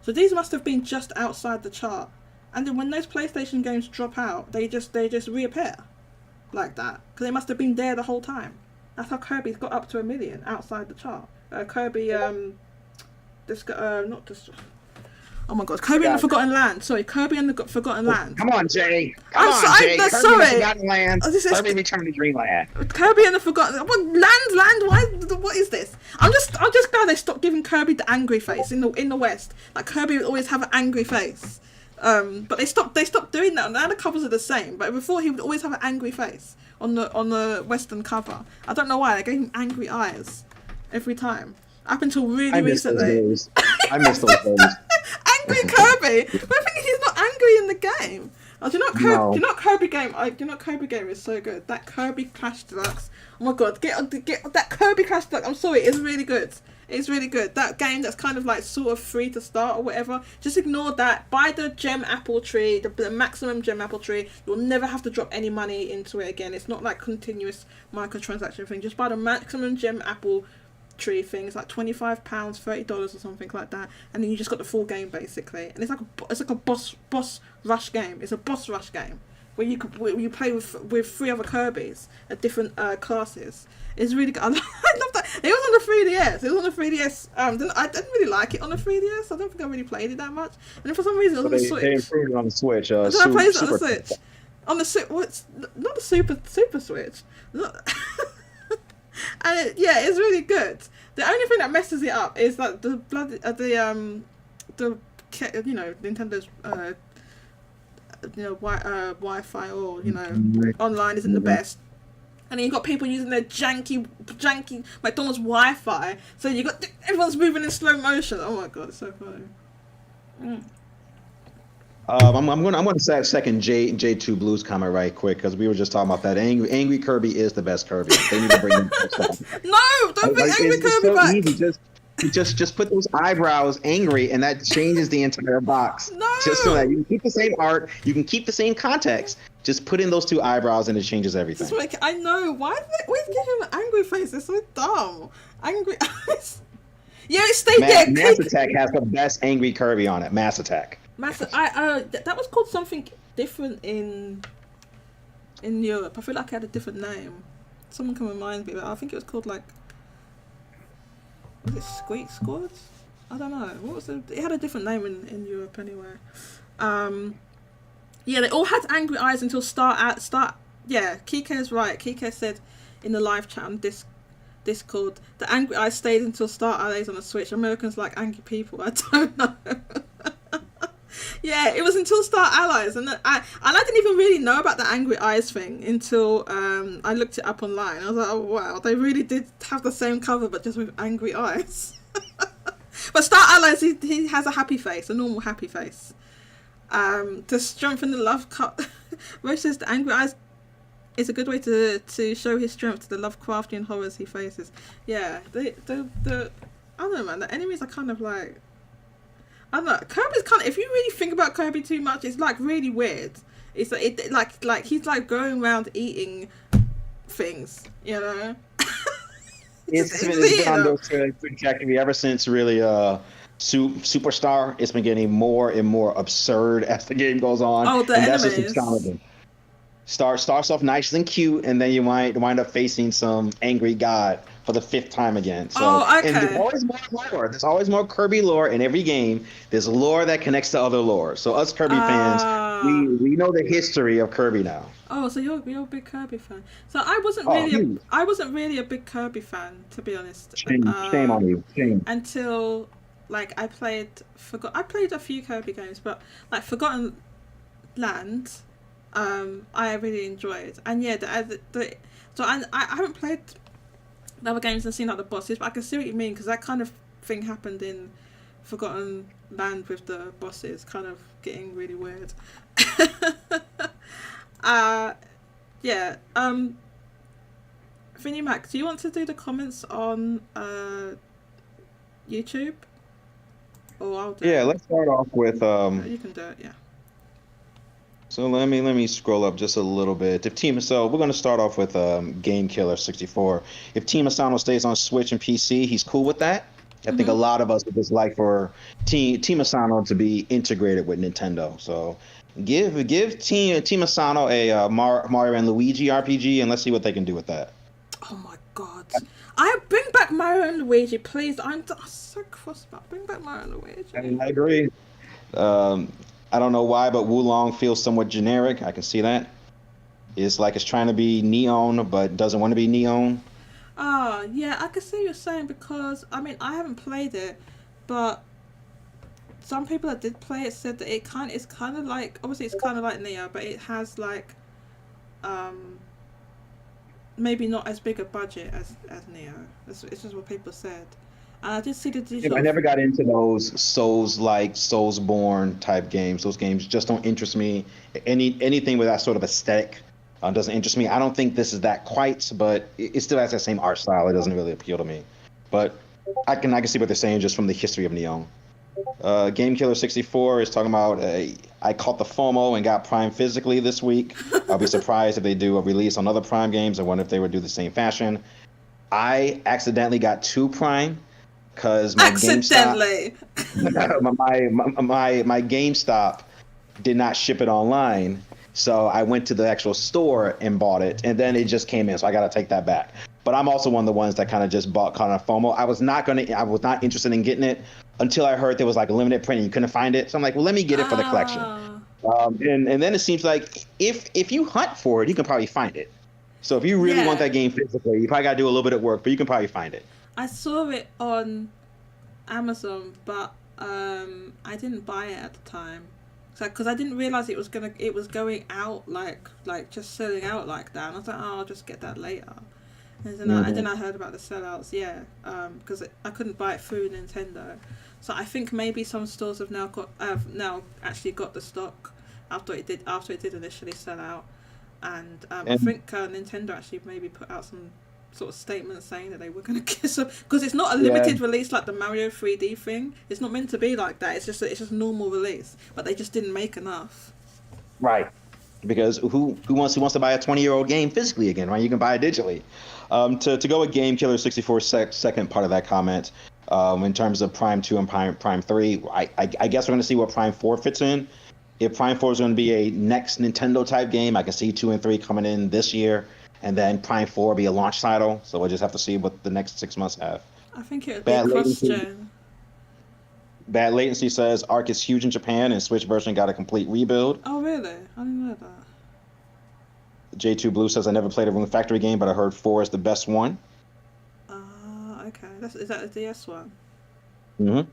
So these must have been just outside the chart, and then when those PlayStation games drop out, they just reappear like that, because they must have been there the whole time. That's how Kirby's got up to 1 million outside the chart. Kirby, not this. Oh my God, Kirby and the Forgotten Land. Sorry, Kirby and the Forgotten Land. Come on, Jay. Come on, Jay. Kirby sorry. And the Forgotten Land. Kirby Return to Dreamland. Kirby and the Forgotten Land. Why? What is this? I'm just glad they stopped giving Kirby the angry face in the West. Like, Kirby would always have an angry face. But they stopped doing that. Now the covers are the same, but before he would always have an angry face on the Western cover. I don't know why. They gave him angry eyes every time. Up until really recently. I miss those days. Angry Kirby. But I think he's not angry in the game. Oh, do you know what Kirby game? Kirby game is so good. That Kirby Clash Deluxe. Oh my God, get that Kirby Clash Deluxe. I'm sorry, it's really good. It's really good. That game that's kind of like sort of free to start or whatever. Just ignore that. Buy the gem apple tree, the maximum gem apple tree. You'll never have to drop any money into it again. It's not like continuous microtransaction thing. Just buy the maximum gem apple tree thing. It's like £25, $30 or something like that, and then you just got the full game basically. And it's like a boss rush game. It's a boss rush game where you play with 3 other Kirbys at different classes. It's really good. I love that. It was on the 3DS. I didn't really like it on the 3DS. I don't think I really played it that much. And then for some reason it was on the Switch. They improved it on the Switch. I played it on the Switch. On the Switch. What's not the Super Switch? And it's really good. The only thing that messes it up is that the Nintendo's Wi-Fi or online isn't the best. And then you've got people using their janky McDonald's Wi-Fi, so you got everyone's moving in slow motion. Oh my God, it's so funny. I'm going to second J2 Blues comment right quick, because we were just talking about that. Angry Kirby is the best Kirby. They need to bring him back. No, don't bring Angry Kirby back. Easy. Just put those eyebrows angry, and that changes the entire box. No. Just so that you can keep the same art, you can keep the same context. Just put in those 2 eyebrows, and it changes everything. I know. Why do they always give him an angry face? It's so dumb. Angry eyes. Yeah, it stayed there. Mass Attack has the best Angry Kirby on it. Mass Attack. That was called something different in Europe. I feel like it had a different name. Someone can remind me, but I think it was called like, was it Squeak Squad? I don't know. It had a different name in Europe anyway. They all had angry eyes until start. Yeah, Kike is right. Kike said in the live chat on Discord, the angry eyes stayed until Star Allies on the Switch. Americans like angry people. I don't know. Yeah, it was until Star Allies, and I didn't even really know about the angry eyes thing until I looked it up online. I was like, oh wow, they really did have the same cover but just with angry eyes. But Star Allies, he has a happy face, a normal happy face. To strengthen the love cut, Rose says the angry eyes is a good way to show his strength to the Lovecraftian horrors he faces. Yeah, the I don't know, man. The enemies are kind of like, I don't know. Kirby's kind of, if you really think about Kirby too much, it's like really weird. It's like he's like going around eating things, you know. It's been on those trajectory ever since really Superstar. It's been getting more and more absurd as the game goes on. Oh, the and enemies. That's just exciting. Starts off nice and cute, and then you wind up facing some angry god for the 5th time again. So, okay. And there's always more lore. There's always more Kirby lore in every game. There's lore that connects to other lore. So us Kirby fans, we know the history of Kirby now. Oh, so you're a big Kirby fan. So I wasn't really a big Kirby fan, to be honest. Shame on you. Shame. Until like I played a few Kirby games, but like Forgotten Land, I really enjoyed. And yeah, so I haven't played the other games and seen like the bosses, but I can see what you mean, because that kind of thing happened in Forgotten Land with the bosses, kind of getting really weird. Yeah. Vinnymac, do you want to do the comments on YouTube? Or I'll do it. Let's start off with You can do it, yeah. So let me scroll up just a little bit. So we're going to start off with Game Killer 64. If Team Asano stays on Switch and PC, he's cool with that. I think a lot of us would just like for Team Asano to be integrated with Nintendo. So give Team Asano a Mario and Luigi RPG, and let's see what they can do with that. Oh my god! I bring back Mario and Luigi, please. I'm so cross about bring back Mario and Luigi. I agree. I don't know why, but Wulong feels somewhat generic. I can see that. It's like it's trying to be Neon, but doesn't want to be Neon. Oh, yeah, I can see what you're saying, because, I mean, I haven't played it, but some people that did play it said that it's kind of like, obviously it's kind of like Neo, but it has, like, maybe not as big a budget as Neo. It's just what people said. And I did see the digital... I never got into those Soulsborne type games. Those games just don't interest me. Anything with that sort of aesthetic doesn't interest me. I don't think this is that quite, but it still has that same art style. It doesn't really appeal to me. But I can see what they're saying just from the history of Neon. Game Killer 64 is talking about I caught the FOMO and got Prime physically this week. I'll be surprised if they do a release on other Prime games. I wonder if they would do the same fashion. I accidentally got 2 Prime because my accidentally my GameStop did not ship it online. So I went to the actual store and bought it, and then it just came in. So I got to take that back. But I'm also one of the ones that kind of just bought kind of FOMO. I was not interested in getting it until I heard there was like a limited print and you couldn't find it. So I'm like, well, let me get it for the collection. And then it seems like if you hunt for it, you can probably find it. So if you really want that game physically, you probably got to do a little bit of work, but you can probably find it. I saw it on Amazon, but I didn't buy it at the time. Because I didn't realize it was going out like just selling out like that. And I was like, oh, I'll just get that later. And then I heard about the sellouts, because I couldn't buy it through Nintendo. So I think maybe some stores have now actually got the stock after it did initially sell out. And I think Nintendo actually maybe put out some sort of statement saying that they were going to get some, because it's not a limited release like the Mario 3D thing. It's not meant to be like that. It's just a normal release, but they just didn't make enough. Right, because who wants to buy a 20-year-old game physically again? Right, you can buy it digitally. To go with Game Killer 64's second part of that comment, in terms of Prime 2 and Prime 3, I guess we're going to see what Prime 4 fits in. If Prime 4 is going to be a next Nintendo type game, I can see 2 and 3 coming in this year. And then Prime 4 will be a launch title, so we'll just have to see what the next 6 months have. I think it would be cross-gen. Bad Latency says Arc is huge in Japan and Switch version got a complete rebuild. Oh, really? I didn't know that. J2 Blue says I never played a Rune Factory game, but I heard 4 is the best one. Okay. Is that a DS one? Mm-hmm.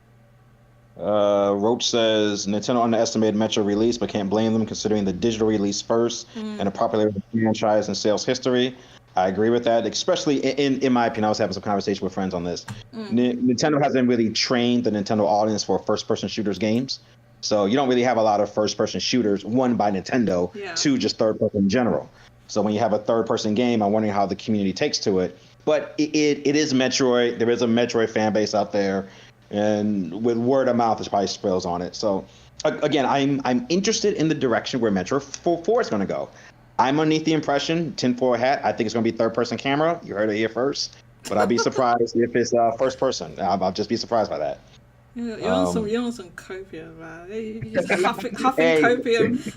Roach says Nintendo underestimated Metro release, but can't blame them considering the digital release first and the popularity of the franchise and sales history. I agree with that, especially in my opinion. I was having some conversation with friends on this. Nintendo hasn't really trained the Nintendo audience for first-person shooters games. So you don't really have a lot of first-person shooters, one by Nintendo, two just third-person in general. So when you have a third-person game, I'm wondering how the community takes to it. But it is Metroid. There is a Metroid fan base out there. And with word of mouth, there's probably spills on it. So again, I'm interested in the direction where Metro 4 is going to go. I'm underneath the impression, tinfoil hat, I think it's going to be third-person camera. You heard it here first. But I'll be surprised if it's first person. I'll just be surprised by that. You're on some copium, man. You're just huffing copium.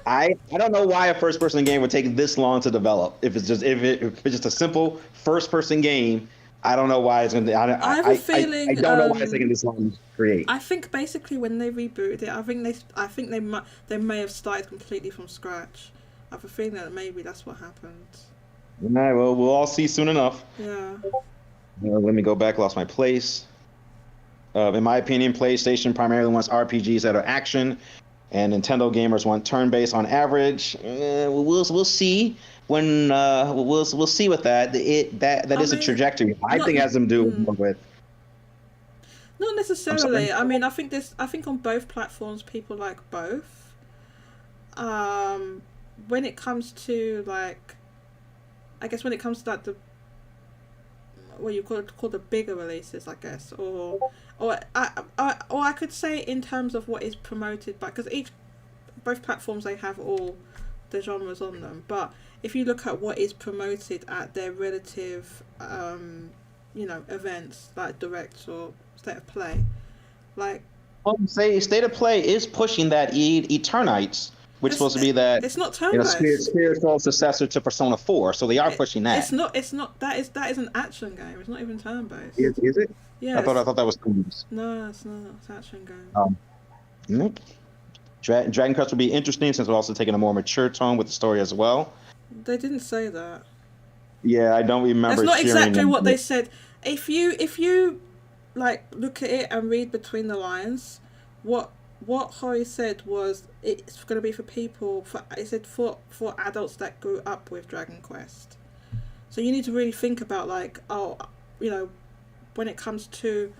I don't know why a first-person game would take this long to develop. If it's just a simple first-person game, I don't know why it's going to. I have a feeling. I don't know why it's taking this long to create. I think basically when they rebooted it, I think they may have started completely from scratch. I have a feeling that maybe that's what happened. All right, well, we'll all see soon enough. Yeah. Let me go back. Lost my place. In my opinion, PlayStation primarily wants RPGs that are action, and Nintendo gamers want turn-based on average. We'll see when we'll see with that. That is a trajectory. I think it has to do with. Not necessarily. I mean, I think on both platforms, people like both. When it comes to like, I guess when it comes to like the, what you call the bigger releases, I guess, or I could say in terms of what is promoted, because both platforms, they have all the genres on them. But if you look at what is promoted at their relative, events like Direct or State of Play, like. Say State of Play is pushing that Eternites. Which is supposed to be that it's not turn-based. Spiritual successor to Persona 4, so they are pushing that. It's not that is an action game. It's not even turn-based. Is it? Yeah. I thought that was turn-based. No, it's not. It's an action game. Nope. Dragon Quest will be interesting since we're also taking a more mature tone with the story as well. They didn't say that. Yeah, I don't remember. That's not exactly what they said. If you like look at it and read between the lines, what Hori said was it's going to be for people, for adults that grew up with Dragon Quest. So you need to really think about like, when it comes to,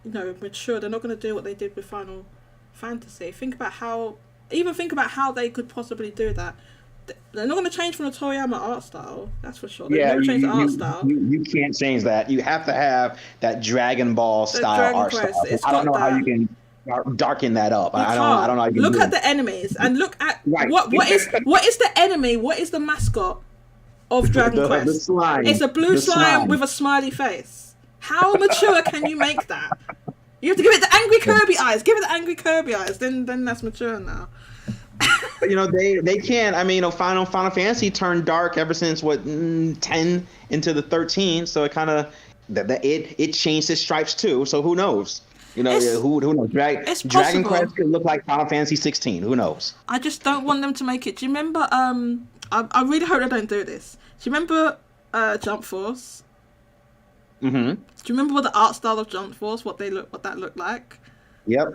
mature, they're not going to do what they did with Final Fantasy. Think about how they could possibly do that. They're not going to change from the Toriyama art style, that's for sure. They're never change the art style. You can't change that. You have to have that Dragon Ball style art style. I don't know how you can darken that up. I don't know how you can look at the enemies and look at what is the enemy, what is the mascot of Dragon Quest? The slime. It's a blue slime with a smiley face. How mature can you make that? You have to give it the angry Kirby eyes. Give it the angry Kirby eyes. Then that's mature now. But they can. I mean, Final Fantasy turned dark ever since 10 into the 13. So it kind of it changed its stripes too. So who knows? Who knows? Dragon Quest could look like Final Fantasy 16. Who knows? I just don't want them to make it. Do you remember? I really hope they don't do this. Do you remember Jump Force? Mm-hmm. Do you remember what the art style of Jump Force? What that looked like? Yep.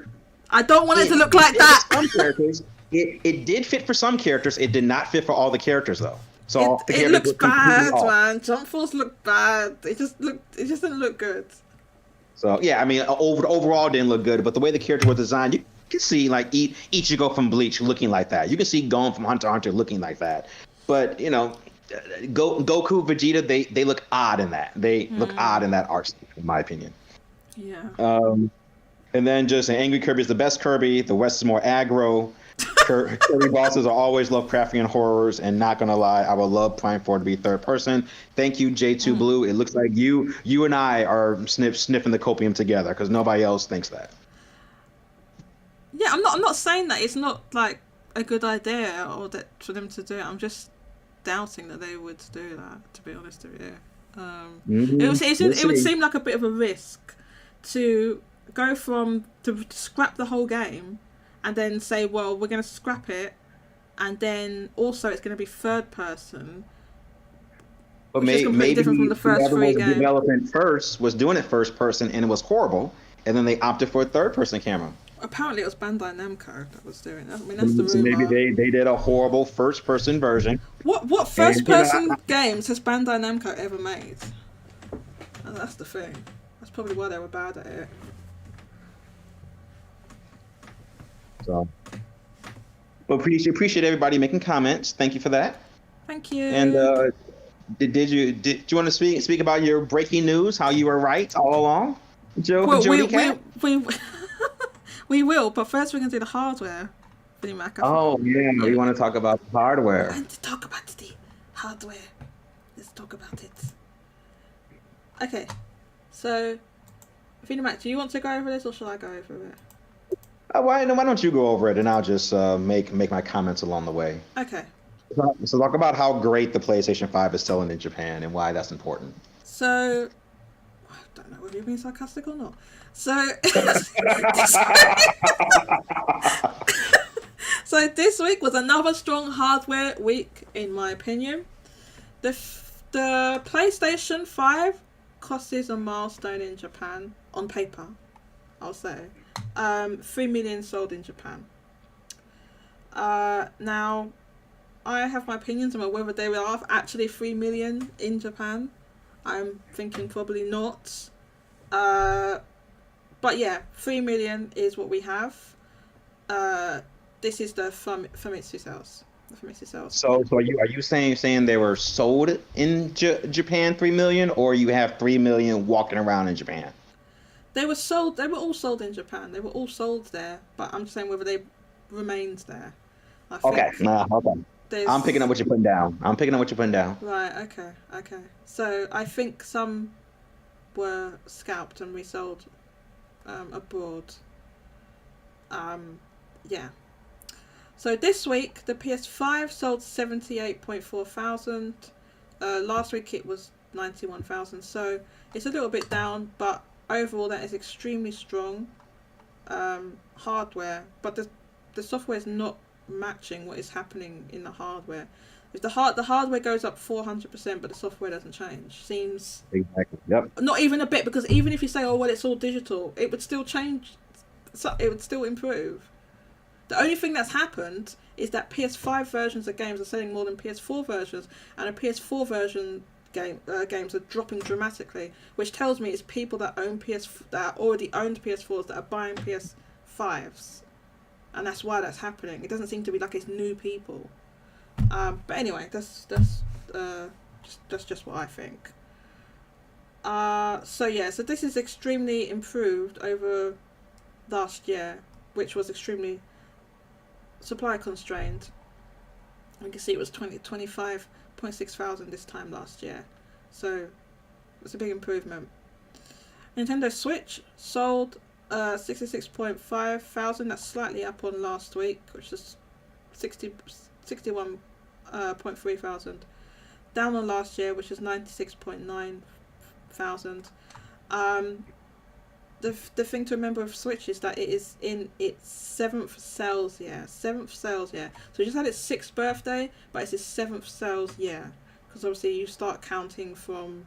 I don't want it to look like that. Some characters, it did fit for some characters. It did not fit for all the characters though. So it looks bad, man. Jump Force looked bad. It just didn't look good. So yeah, I mean, overall didn't look good, but the way the character was designed, you can see like Ichigo from Bleach looking like that. You can see Gon from Hunter x Hunter looking like that. But Goku, Vegeta, they look odd in that. They look odd in that art, in my opinion. Yeah. And then just Angry Kirby is the best Kirby. The West is more aggro. Kirby bosses are always Lovecraftian horrors, and not gonna lie, I would love Prime 4 to be third person. Thank you, J2 Blue. It looks like you and I are sniffing the copium together because nobody else thinks that. Yeah, I'm not saying that it's not like a good idea or that for them to do it. I'm just doubting that they would do that. To be honest with you, it would seem like a bit of a risk to go to scrap the whole game. And then say, well, we're going to scrap it, and then also it's going to be third person. But maybe different from the first free game. Development first was doing it first person, and it was horrible, and then they opted for a third person camera. Apparently, it was Bandai Namco that was doing that. I mean, that's the rumor. Maybe they did a horrible first person version. What first person games has Bandai Namco ever made? And that's the thing. That's probably why they were bad at it. So, well, appreciate everybody making comments. Thank you for that. Thank you. And did you want to speak about your breaking news? How you were right all along, Joe? Well, We will, but first we're going to do the hardware. Vinnymac. Oh, yeah. We want to talk about the hardware. I want to talk about the hardware. Let's talk about it. Okay. So, Vinnymac, do you want to go over this or shall I go over it? Why don't you go over it and I'll just make my comments along the way. Okay. So talk about how great the PlayStation 5 is selling in Japan and why that's important. So, I don't know whether you're being sarcastic or not. So, so this week was another strong hardware week, in my opinion. The PlayStation 5 crosses a milestone in Japan, on paper, I'll say. 3 million sold in Japan. Now, I have my opinions on whether they are actually 3 million in Japan. I'm thinking probably not. But yeah, 3 million is what we have. This is the Famitsu sales. The Famitsu sales. So are you saying they were sold in Japan 3 million, or you have 3 million walking around in Japan? They were sold. They were all sold in Japan. They were all sold there. But I'm just saying whether they remained there. Okay. I'm picking up what you're putting down. Right. Okay. So I think some were scalped and resold abroad. Yeah. So this week the PS5 sold 78.4 thousand. Last week it was 91,000. So it's a little bit down, but overall that is extremely strong hardware. But the software is not matching what is happening in the hardware. If the hardware goes up 400%, but the software doesn't change, seems exactly. Yep. Not even a bit, because even if you say, oh well, it's all digital, it would still change. So it would still improve. The only thing that's happened is that PS5 versions of games are selling more than PS4 versions, and the PS4 version games are dropping dramatically, which tells me it's people that already owned PS4s that are buying PS5s, and that's why that's happening. It doesn't seem to be like it's new people. But anyway, that's just what I think. So this is extremely improved over last year, which was extremely supply constrained. You can see it was 25.6 thousand this time last year, so it's a big improvement. Nintendo Switch sold 66.5 thousand. That's slightly up on last week, which is 61.3 thousand, down on last year, which is 96.9 thousand. The thing to remember of Switch is that it is in its 7th sales year. So it just had its 6th birthday, but it's its 7th sales year, because obviously you start counting from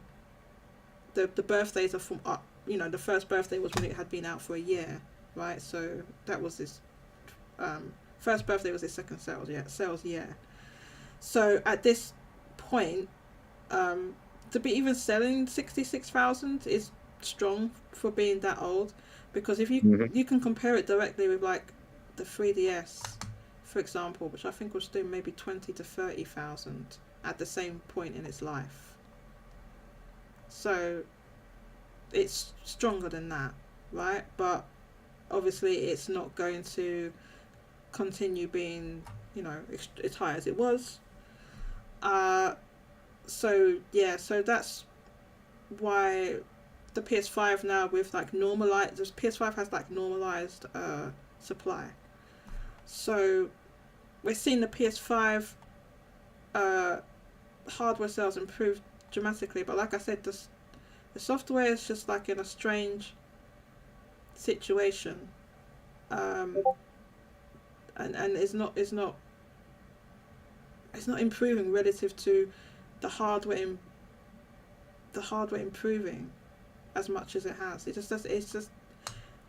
the birthdays are from the first birthday was when it had been out for a year, right? So that was this first birthday was its 2nd sales year. So at this point, to be even selling 66,000 is strong for being that old, because if you can compare it directly with like the 3DS, for example, which I think was doing maybe 20 to 30,000 at the same point in its life. So it's stronger than that, right? But obviously it's not going to continue being, as high as it was. So that's why the PS5 now with like normalized, the PS5 has like normalized supply. So we're seeing the PS5 hardware sales improve dramatically, but like I said, the software is just like in a strange situation, and it's not improving relative to the hardware improving as much as it has. It's just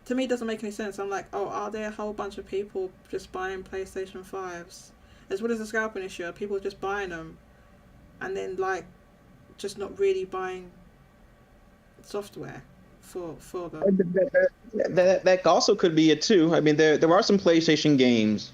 to me, it doesn't make any sense. I'm like, oh, are there a whole bunch of people just buying PlayStation 5s? As well as the scalping issue, people are just buying them and then like just not really buying software for them. That also could be it too. I mean, there are some PlayStation games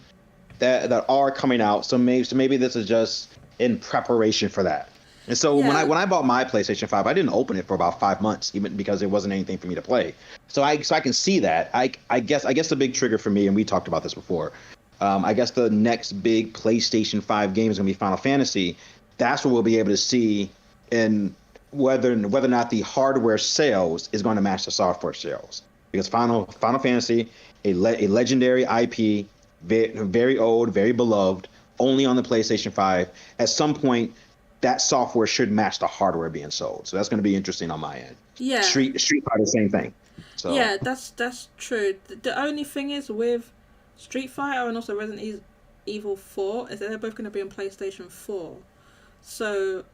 that are coming out, so maybe this is just in preparation for that. And so when I bought my PlayStation 5, I didn't open it for about 5 months, even because there wasn't anything for me to play. So I can see that. I guess the big trigger for me, and we talked about this before. I guess the next big PlayStation 5 game is going to be Final Fantasy. That's what we'll be able to see in whether or not the hardware sales is going to match the software sales. Because Final Fantasy, a legendary IP, very old, very beloved, only on the PlayStation 5. At some point, that software should match the hardware being sold. So that's going to be interesting on my end. Yeah. Street Fighter, same thing. So yeah, that's true. The only thing is with Street Fighter and also Resident Evil 4 is that they're both going to be on PlayStation 4. So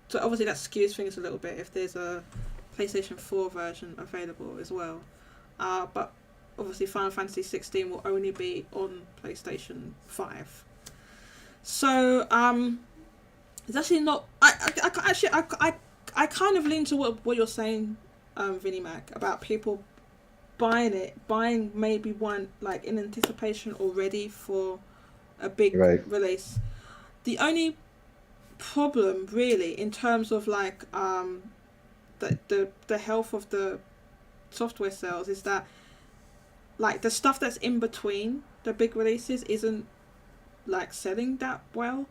so obviously that skews things a little bit if there's a PlayStation 4 version available as well. But obviously Final Fantasy 16 will only be on PlayStation 5. So it's actually not. I kind of lean to what you're saying, Vinnymac, about people buying maybe one like in anticipation already for a big release. The only problem really in terms of like the health of the software sales is that like the stuff that's in between the big releases isn't like selling that well.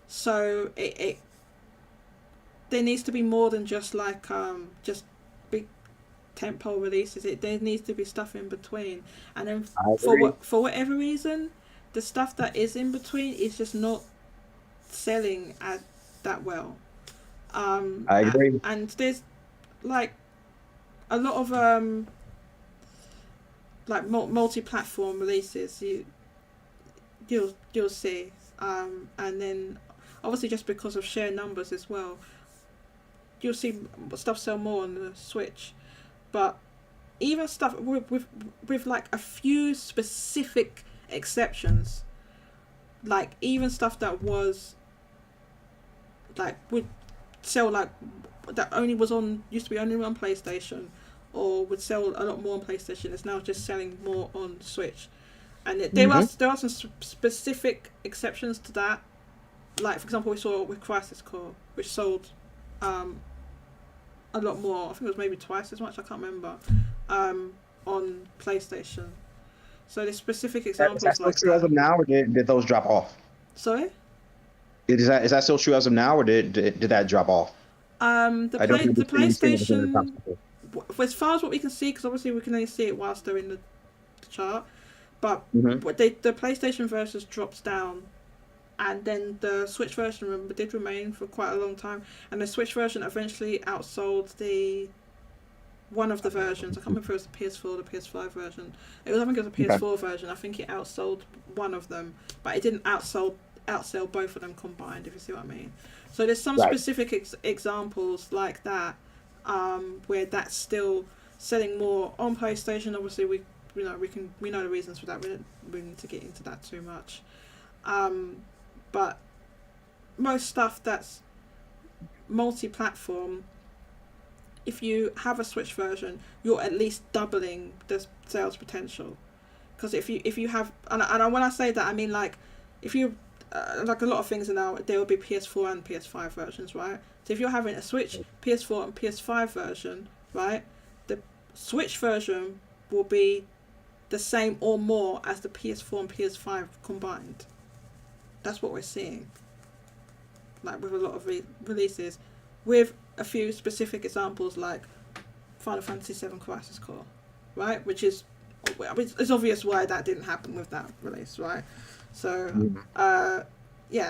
So it there needs to be more than just like just big tentpole releases. There needs to be stuff in between, and then for whatever reason, the stuff that is in between is just not selling that well. I agree. And there's like a lot of like multi-platform releases you'll see, and then obviously just because of sheer numbers as well, you'll see stuff sell more on the Switch. But even stuff with like a few specific exceptions, like even stuff that was like would sell like that only was on used to be only on PlayStation or would sell a lot more on PlayStation is now just selling more on Switch. And there are some specific exceptions to that. Like for example, we saw with Crisis Core, which sold a lot more. I think it was maybe twice as much. I can't remember. On PlayStation. So there's specific examples. Is that still true as of now, or did those drop off? Sorry. Is that still true as of now, or did that drop off? The PlayStation, as far as what we can see, because obviously we can only see it whilst they're in the chart, but the PlayStation version drops down, and then the Switch version did remain for quite a long time, and the Switch version eventually outsold one of the versions. I can't remember if it was the PS4 or the PS5 version. I think it was a PS4 version. I think it outsold one of them, but it didn't outsell both of them combined, if you see what I mean. So there's some specific examples like that, where that's still selling more on PlayStation. Obviously, we know the reasons for that. We don't need to get into that too much. But most stuff that's multi-platform, if you have a Switch version, you're at least doubling the sales potential. Because if you have, and when I say that, I mean like if you like a lot of things now, there will be PS4 and PS5 versions, right? So if you're having a Switch, PS4 and PS5 version, right, the Switch version will be the same or more as the PS4 and PS5 combined. That's what we're seeing, like with a lot of releases, with a few specific examples like Final Fantasy VII Crisis Core, right? Which is, it's obvious why that didn't happen with that release, right? So,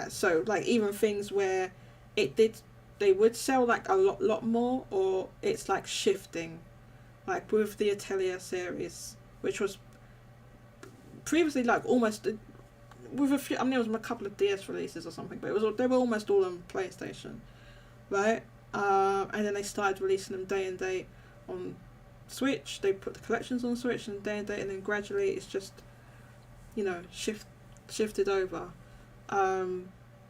so like even things where they would sell like a lot more, or it's like shifting, like with the Atelier series, which was previously like almost with a few. I mean, there was a couple of DS releases or something, but they were almost all on PlayStation, right? And then they started releasing them day and date on Switch. They put the collections on Switch and day and date, and then gradually it's just, shifted over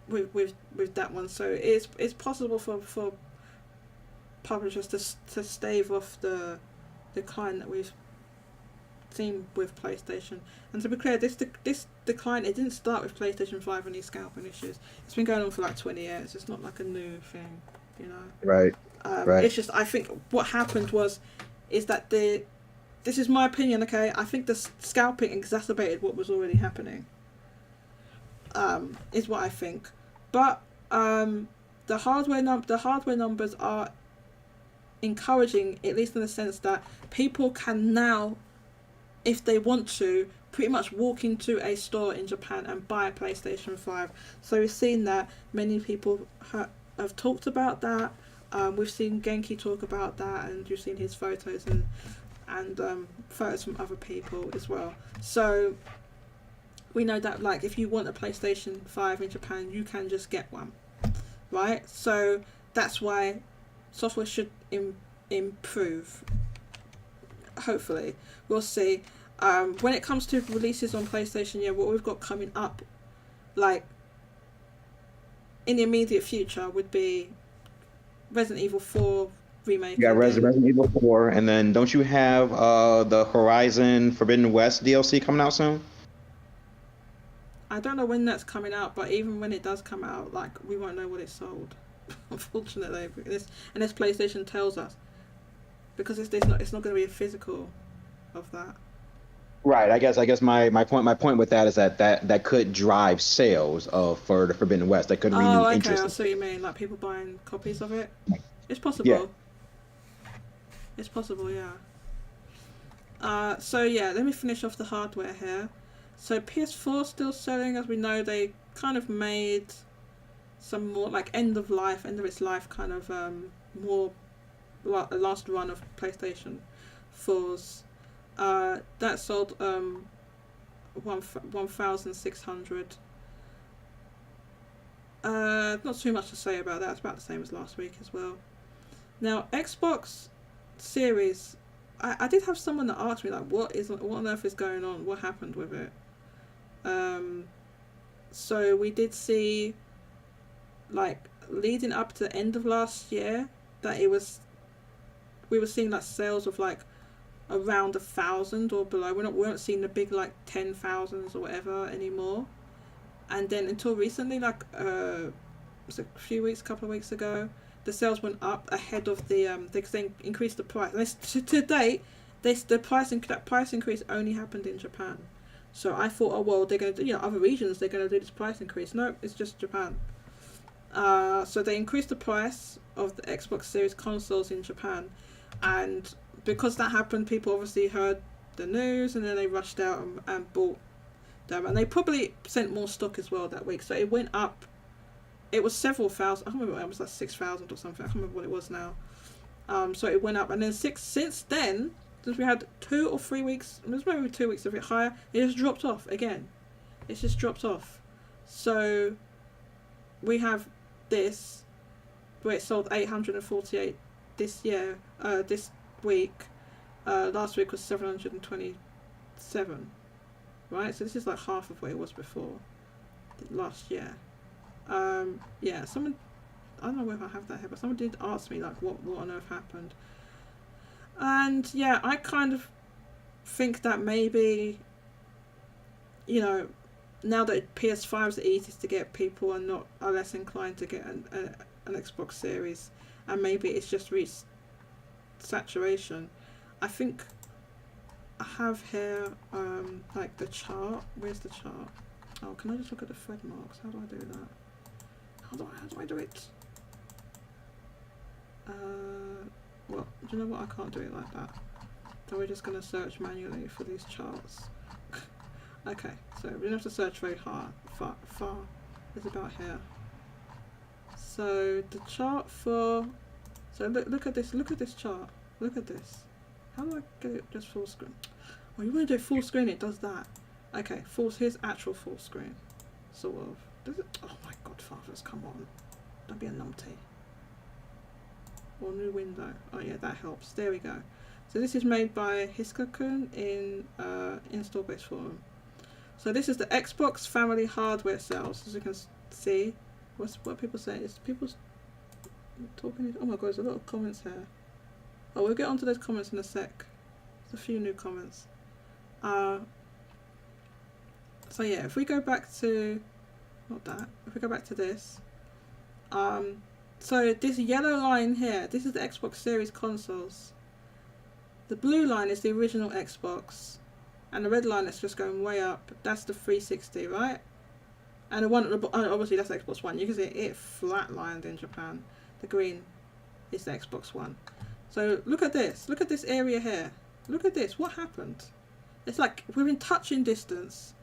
with that one. So it's possible for publishers to stave off the decline that we've seen with PlayStation. And to be clear, this decline, it didn't start with PlayStation 5 and these scalping issues. It's been going on for like 20 years. It's not like a new thing, you know. Right. Right. It's just, I think what happened is that this is my opinion, okay? I think the scalping exacerbated what was already happening. Is what I think. But the hardware numbers are encouraging, at least in the sense that people can now, if they want to, pretty much walk into a store in Japan and buy a PlayStation 5. So we've seen that many people have talked about that. We've seen Genki talk about that, and you've seen his photos and photos from other people as well. So we know that, like, if you want a PlayStation 5 in Japan, you can just get one, right? So that's why software should improve. Hopefully, we'll see. When it comes to releases on PlayStation, yeah, what we've got coming up, like in the immediate future, would be Resident Evil 4 remake. You got Resident Evil 4, and then don't you have the Horizon Forbidden West DLC coming out soon? I don't know when that's coming out, but even when it does come out, like, we won't know what it sold, unfortunately. This PlayStation tells us, because it's not going to be a physical of that. Right. I guess my point with that is that could drive sales for the Forbidden West. That could renew interest. I see what you mean. Like people buying copies of it. It's possible. Yeah. It's possible, yeah. So yeah, let me finish off the hardware here. So PS4 still selling, as we know. They kind of made some more like end of its life kind of more last run of PlayStation 4s. That sold 1,600. Not too much to say about that. It's about the same as last week as well. Now, Xbox Series, I did have someone that asked me, like, what on earth is going on? What happened with it? So we did see, like, leading up to the end of last year, that we were seeing like sales of like around 1,000 or below. We weren't seeing the big like 10,000s or whatever anymore. And then until recently, like was it a couple of weeks ago, the sales went up ahead of the they increased the price. And to date, that price increase only happened in Japan. So I thought, oh well, they're going to, other regions, they're going to do this price increase. No, it's just Japan. So they increased the price of the Xbox Series consoles in Japan, and because that happened, people obviously heard the news, and then they rushed out and bought them, and they probably sent more stock as well that week. So it went up. It was several thousand. I can't remember. It was like 6,000 or something. I can't remember what it was now. So it went up, and then since then, since we had 2 or 3 weeks, it was maybe 2 weeks of it higher, it just dropped off again. It's just dropped off. So we have this where it sold 848 this week. Last week was 727, right? So this is like half of what it was before last year. Yeah, someone, I don't know whether I have that here, but someone did ask me like what on earth happened. And yeah, I kind of think that maybe, now that PS5s are easiest to get, people are less inclined to get an Xbox Series, and maybe it's just reached saturation. I think I have here like the chart. Where's the chart? Oh, can I just look at the thread marks? How do I do that? How do I do it? Well, do you know what? I can't do it like that. So we're just going to search manually for these charts. Okay, so we don't have to search very far. It's about here. So the chart for, so look at this chart. Look at this. How do I get it just full screen? Oh, you want to do full screen? It does that. Okay, here's actual full screen. Sort of. Does it? Oh my God, fathers, come on! Don't be a numpty. Or new window. Oh yeah, that helps. There we go. So this is made by Hiska-kun in Install-Based Forum. So this is the Xbox Family Hardware sales. As you can see, what people say is people talking. Oh my God, there's a lot of comments here. Oh, we'll get onto those comments in a sec. There's a few new comments. So yeah, if we go back to, not that, if we go back to this, so this yellow line here, this is the Xbox Series consoles. The blue line is the original Xbox, and the red line that's just going way up, that's the 360, right? And the one at the obviously that's Xbox One. You can see it flatlined in Japan. The green is the Xbox One. So look at this. Look at this area here. Look at this. What happened? It's like we're in touching distance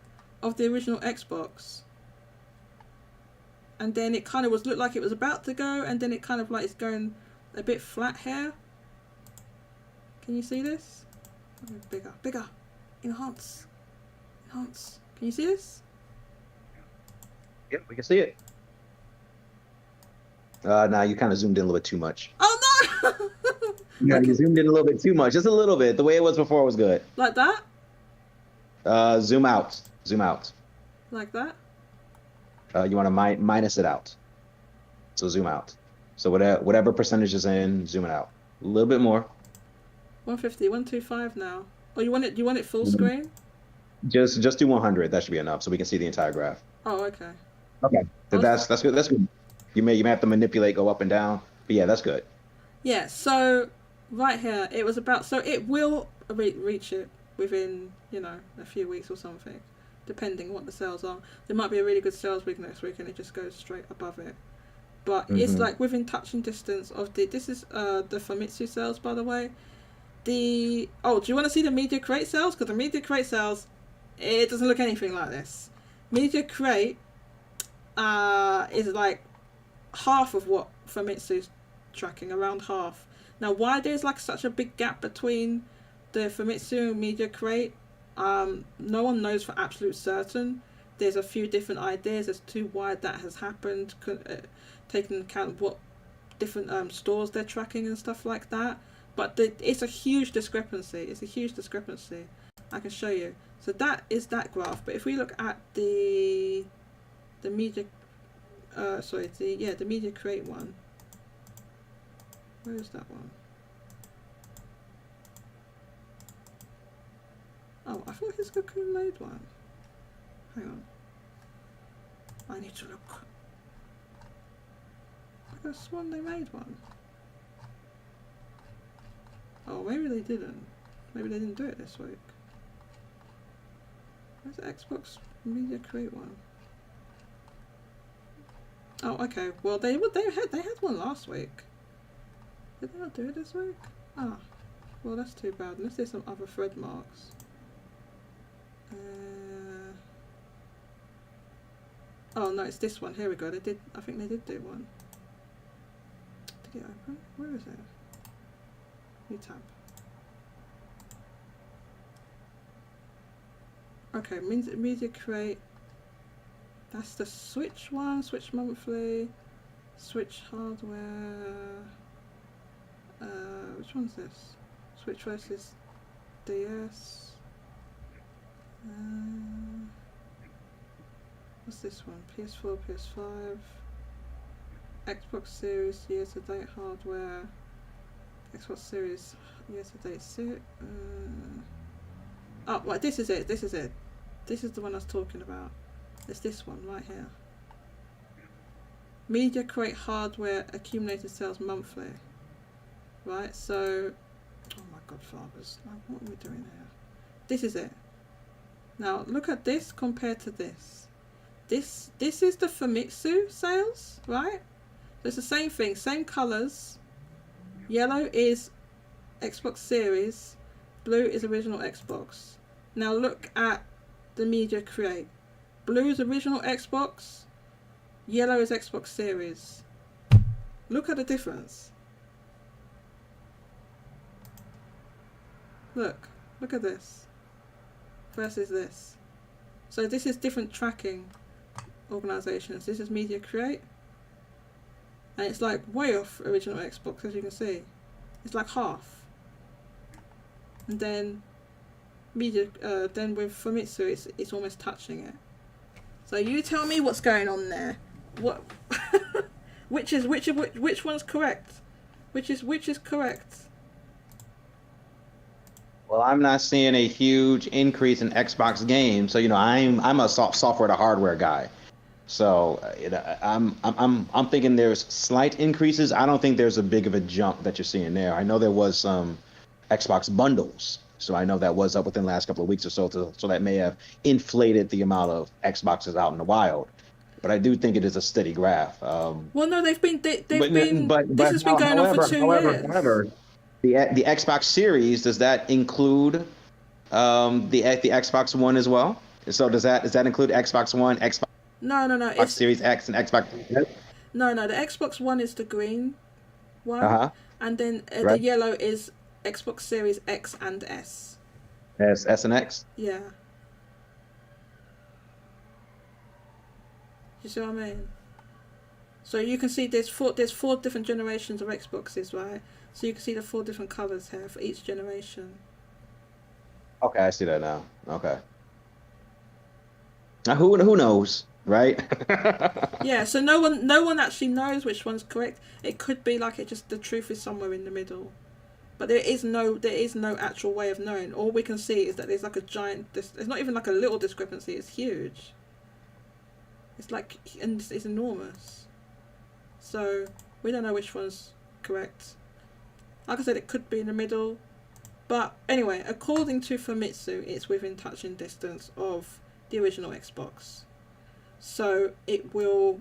of the original Xbox. And then it kind of looked like it was about to go, and then it kind of like it's going a bit flat here. Can you see this? Bigger, bigger. Enhance. Enhance. Can you see this? Yep, we can see it. Now you kind of zoomed in a little bit too much. Oh no! Yeah, you zoomed in a little bit too much. Just a little bit. The way it was before was good. Like that? Zoom out. Zoom out. Like that? You want to minus it out. So zoom out. So whatever percentage is in, zoom it out. A little bit more. 150, 125 now. Oh, you want it full screen? Just do 100. That should be enough, so we can see the entire graph. Oh, okay. Okay. So that's good. That's good. You may have to manipulate, go up and down, but yeah, that's good. Yeah. So right here, it was about. So it will reach it within a few weeks or something, depending what the sales are. There might be a really good sales week next week, and it just goes straight above it. But it's like within touching distance of the. This is the Famitsu sales, by the way. Do you want to see the Media Crate sales? Because the Media Crate sales, it doesn't look anything like this. Media Crate is like half of what Famitsu's tracking, around half. Now, why there's like such a big gap between the Famitsu and Media Crate, no one knows for absolute certain. There's a few different ideas as to why that has happened, taking into account what different stores they're tracking and stuff like that. But it's a huge discrepancy. It's a huge discrepancy. I can show you. So that is that graph. But if we look at the Media, the Media Crate one. Where is that one? Oh, I thought his Goku made one. Hang on. I need to look. I could have sworn they made one. Oh, maybe they didn't. Maybe they didn't do it this week. Where's the Xbox Media Crate one? Oh, okay. Well, they had one last week. Did they not do it this week? Ah, well, that's too bad. Unless there's some other thread marks. Oh no, it's this one. Here we go. I think they did do one. Did it open? Where is it? New tab. Okay, Media Crate. That's the Switch one, Switch Monthly, Switch Hardware. Which one's this? Switch versus DS. What's this one? PS4, PS5. Xbox Series year-to-date hardware. Xbox Series year-to-date oh, right, this is it. This is it. This is the one I was talking about. It's this one right here. Media Crate hardware accumulated sales monthly. Right, so... Oh my god, fathers. Like, what are we doing here? This is it. Now, look at this compared to this. This is the Famitsu sales, right? So it's the same thing, same colours. Yellow is Xbox Series, blue is original Xbox. Now look at the Media Crate. Blue is original Xbox, yellow is Xbox Series. Look at the difference. Look at this versus this. So this is different tracking organisations. This is Media Crate, and it's like way off original Xbox, as you can see. It's like half. And then then with Famitsu, it's almost touching it. So you tell me what's going on there. What? which one's correct? Which is correct? Well, I'm not seeing a huge increase in Xbox games, so I'm a software to hardware guy. So I'm thinking there's slight increases. I don't think there's a big of a jump that you're seeing there. I know there was some Xbox bundles, so I know that was up within the last couple of weeks or so. So that may have inflated the amount of Xboxes out in the wild. But I do think it is a steady graph. Well, no, they've been this has been going on for 2 years. However, the Xbox Series, does that include the Xbox One as well? So does that include Xbox One, Xbox No. Series X and Xbox? No. The Xbox One is the green one, and then the Right. yellow is Xbox Series X and S. S and X. Yeah. You see what I mean? So you can see there's four different generations of Xboxes, right? So you can see the 4 different colors here for each generation. Okay, I see that now. Okay. Now who knows, right? Yeah, so no one actually knows which one's correct. It could be like the truth is somewhere in the middle. But there is no actual way of knowing. All we can see is that there's like a giant it's not even like a little discrepancy, it's huge. It's like, and it's enormous. So we don't know which one's correct. Like I said, it could be in the middle. But anyway, according to Famitsu, it's within touching distance of the original Xbox. So it will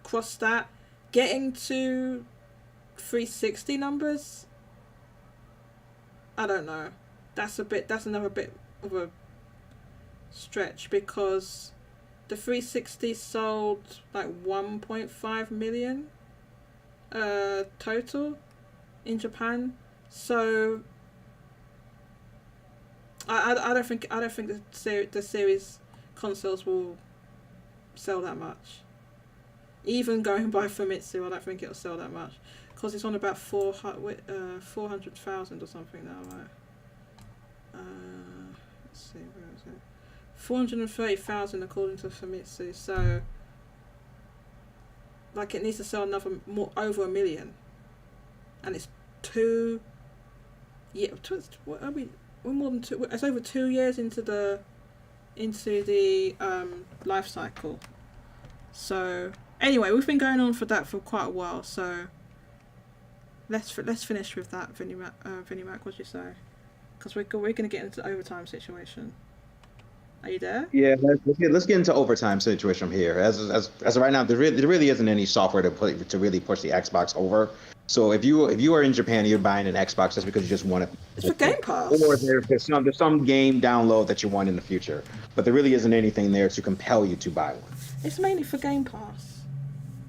cross that. Getting to 360 numbers, I don't know. That's another bit of a stretch, because the 360 sold like 1.5 million total in Japan. So I don't think the series consoles will sell that much. Even going by Famitsu, I don't think it'll sell that much, because it's on about 400,000 or something now, right? Let's see, where is it? 430,000 according to Famitsu. So like it needs to sell over 1 million, and it's we're more than 2. It's over 2 years into the life cycle. So anyway, we've been going on for that for quite a while. So let's finish with that, Vinnymac. Vinnymac, what do you say? Because we're going to get into the overtime situation. Are you there? Yeah, let's get into overtime situation from here. As of right now, there really isn't any software to really push the Xbox over. So if you are in Japan, you're buying an Xbox just because you just want it. It's for Game Pass. Or there's some game download that you want in the future, but there really isn't anything there to compel you to buy one. It's mainly for Game Pass,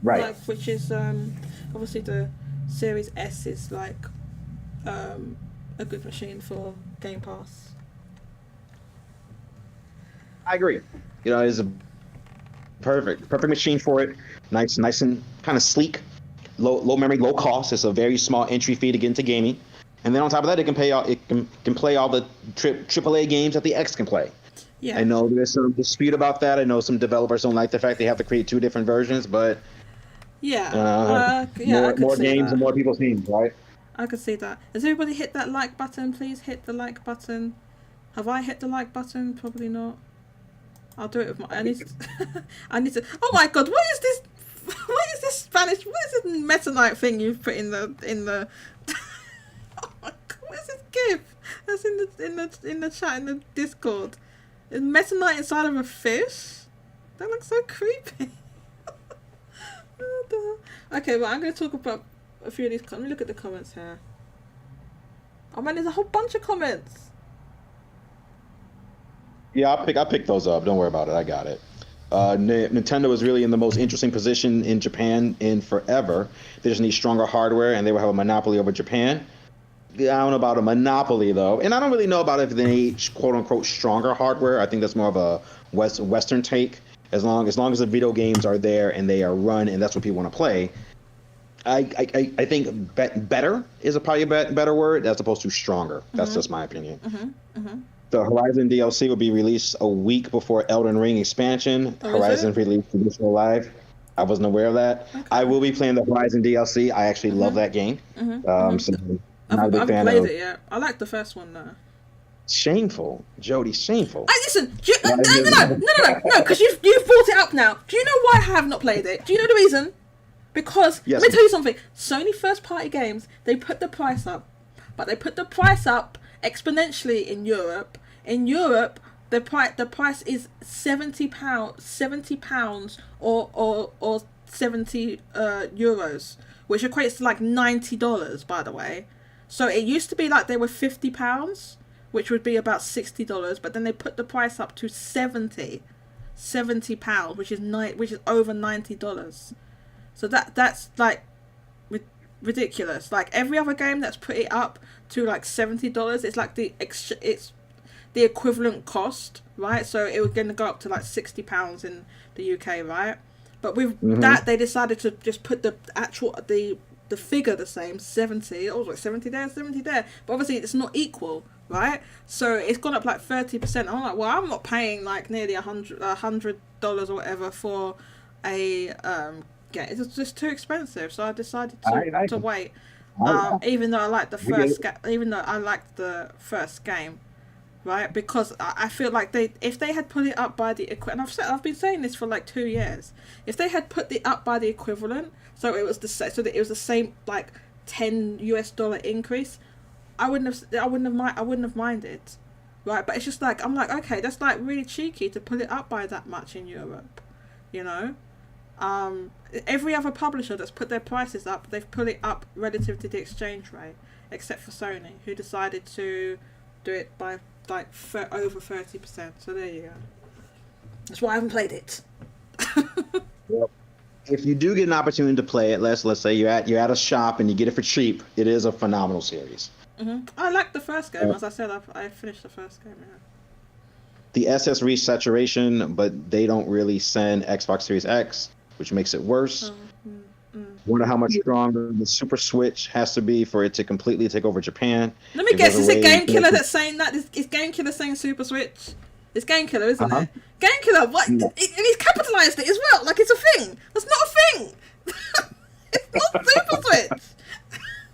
right? Like, which is obviously the Series S is like a good machine for Game Pass. I agree. It's a perfect machine for it. Nice and kind of sleek. Low memory, low cost. It's a very small entry fee to get into gaming, and then on top of that, it can play all the AAA games that the X can play. Yeah. I know there's some dispute about that. I know some developers don't like the fact they have to create 2 different versions, but more games that. and more people's teams, right? I could see that. Has everybody hit that like button? Please hit the like button. Have I hit the like button? Probably not. I'll do it with my. I need to. Oh my God! What is this? What is this Spanish? What is this Meta Knight thing you've put in the? Oh my God! What is this GIF? That's in the chat in the Discord. Is Meta Knight inside of a fish? That looks so creepy. Okay, well, I'm going to talk about a few of these. Let me look at the comments here. Oh man, there's a whole bunch of comments. Yeah, I'll pick those up. Don't worry about it. I got it. Nintendo is really in the most interesting position in Japan in forever. They just need stronger hardware, and they will have a monopoly over Japan. I don't know about a monopoly, though. And I don't really know about if they need, quote-unquote, stronger hardware. I think that's more of a Western take. As long as the video games are there and they are run and that's what people want to play. I think better is probably a better word as opposed to stronger. That's just my opinion. The Horizon DLC will be released a week before Elden Ring expansion. Horizon released traditional live. I wasn't aware of that. Okay. I will be playing the Horizon DLC. I actually love that game. So I'm not a big fan of it. Yeah, I like the first one though. Shameful, Jody. Shameful. Listen. No, because you've brought it up now. Do you know why I have not played it? Do you know the reason? Because let me tell you something. Sony first party games, they put the price up, but they put the price up exponentially in Europe. In Europe, the price is £70 or 70 euros, which equates to like $90, by the way. So it used to be like they were £50, which would be about $60, but then they put the price up to £70, which is over $90. So that's like ridiculous. Like every other game that's put it up to like $70, it's like it's the equivalent cost, right? So it was going to go up to like £60 in the UK, right? But with that, they decided to just put the figure the same, 70. I was like 70 there, 70 there. But obviously it's not equal, right? So it's gone up like 30%. I'm like, well, I'm not paying like nearly $100 or whatever for a it's just too expensive. So I decided to wait. Even though I liked the first game, right? Because I feel like if they had put it up by the equivalent, and I've been saying this for like 2 years, if they had put it up by the equivalent, so that it was the same like $10 increase, I wouldn't have minded, right? But it's just like I'm like, okay, that's like really cheeky to put it up by that much in Europe, you know. Every other publisher that's put their prices up, they've put it up relative to the exchange rate, except for Sony, who decided to do it by like over 30%. So there you go. That's why I haven't played it. Well, if you do get an opportunity to play it, let's say you're at a shop and you get it for cheap, it is a phenomenal series. I liked the first game. As I said, I finished the first game. Yeah. The SS reached saturation, but they don't really send Xbox Series X, which makes it worse. Wonder how much stronger the Super Switch has to be for it to completely take over Japan. Let me guess, is it Game Killer that's saying that? Is Game Killer saying Super Switch? It's Game Killer, isn't it? Game Killer, what? And he's capitalised it as well, like it's a thing. That's not a thing. It's not Super Switch.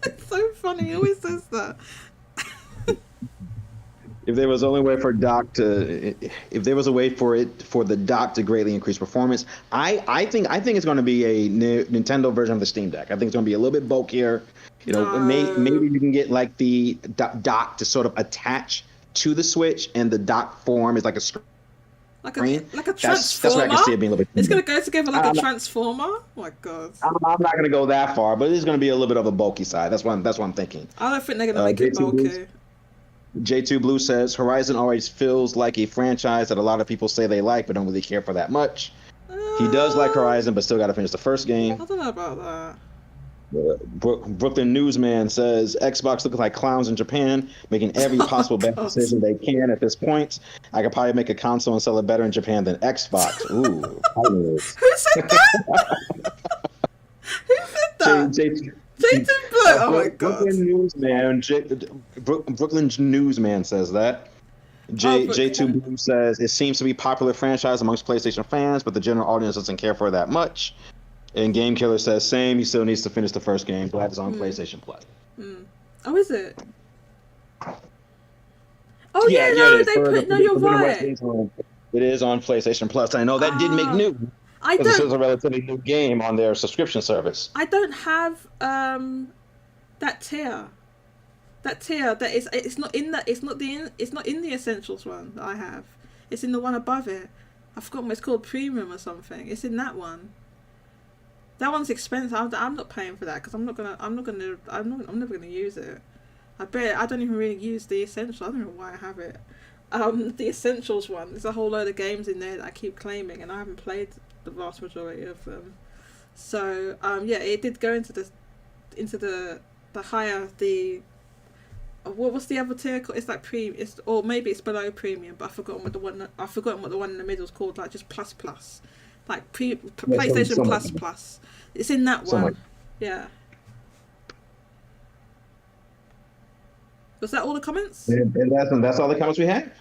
It's so funny, he always says that. If there was only way for the dock to greatly increase performance, I think it's going to be a Nintendo version of the Steam Deck. I think it's going to be a little bit bulkier. You know, maybe you can get like the dock to sort of attach to the Switch, and the dock form is like a screen. Like a transformer. That's where I can see it being a little bit. It's going to go together like a transformer. Oh my god. I'm not going to go that far, but it's going to be a little bit of a bulky side. That's what I'm thinking. I don't think they're going to make it bulky. J2 Blue says Horizon always feels like a franchise that a lot of people say they like but don't really care for that much. He does like Horizon but still got to finish the first game. I don't know about that. Brooklyn Newsman says Xbox looks like clowns in Japan, making every possible bad decision they can at this point. I could probably make a console and sell it better in Japan than Xbox. Ooh. Who said that? Who said that? J2 Blue. Oh my god. Brooklyn Newsman says that. J2 Blue says it seems to be a popular franchise amongst PlayStation fans, but the general audience doesn't care for it that much. And Game Killer says same. He still needs to finish the first game. Glad it's on PlayStation Plus. Oh, is it? Oh yeah, no, they put. No, you're right. It is on PlayStation Plus. I know that did make news. This is a relatively new game on their subscription service. I don't have that tier. That is, it's not in that. It's not in the Essentials one that I have. It's in the one above it. I forgot what it's called, Premium or something. It's in that one. That one's expensive. I'm not paying for that because I'm never gonna use it. I don't even really use the Essentials. I don't know why I have it. The Essentials one. There's a whole load of games in there that I keep claiming, and I haven't played the vast majority of them. So yeah, it did go into the higher the. What's the other tier called? It's like premium. Or maybe it's below premium, but I've forgotten what the one in the middle is called. Like just plus. Like PlayStation Plus. It's in that one. Yeah. Was that all the comments? And that's all the comments we have.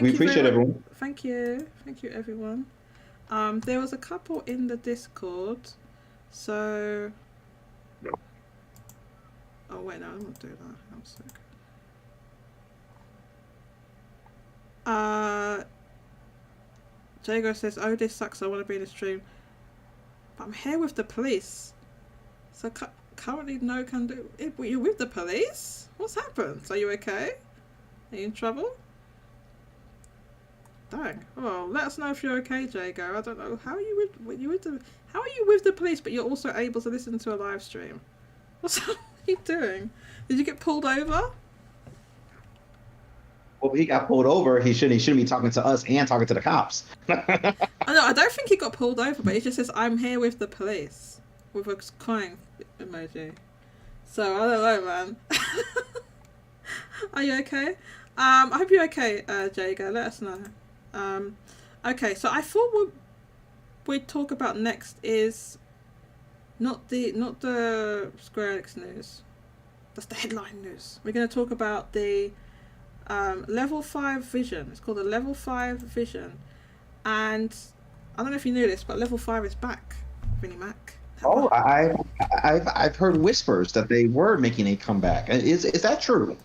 We appreciate everyone. Thank you, everyone. There was a couple in the Discord, so. Oh wait, no, I'm not doing that. I'm sick. Jago says, "Oh, this sucks. I want to be in the stream, but I'm here with the police. So currently, no can do. You're with the police? What's happened? Are you okay? Are you in trouble? Dang. Well, let us know if you're okay, Jago. I don't know. How are you with the police, but you're also able to listen to a live stream? What are you doing? Did you get pulled over? Well, he got pulled over. He shouldn't be talking to us and talking to the cops. I don't think he got pulled over, but he just says, "I'm here with the police," with a crying emoji. So I don't know, man. Are you okay? I hope you're okay, Jago. Let us know. Okay, so I thought what we'd talk about next is not the Square Enix news. That's the headline news. We're going to talk about the level 5 vision. It's called a level 5 vision, and I don't know if you knew this, but level 5 is back. Vinnymac. Oh, I've heard whispers that they were making a comeback. Is that true?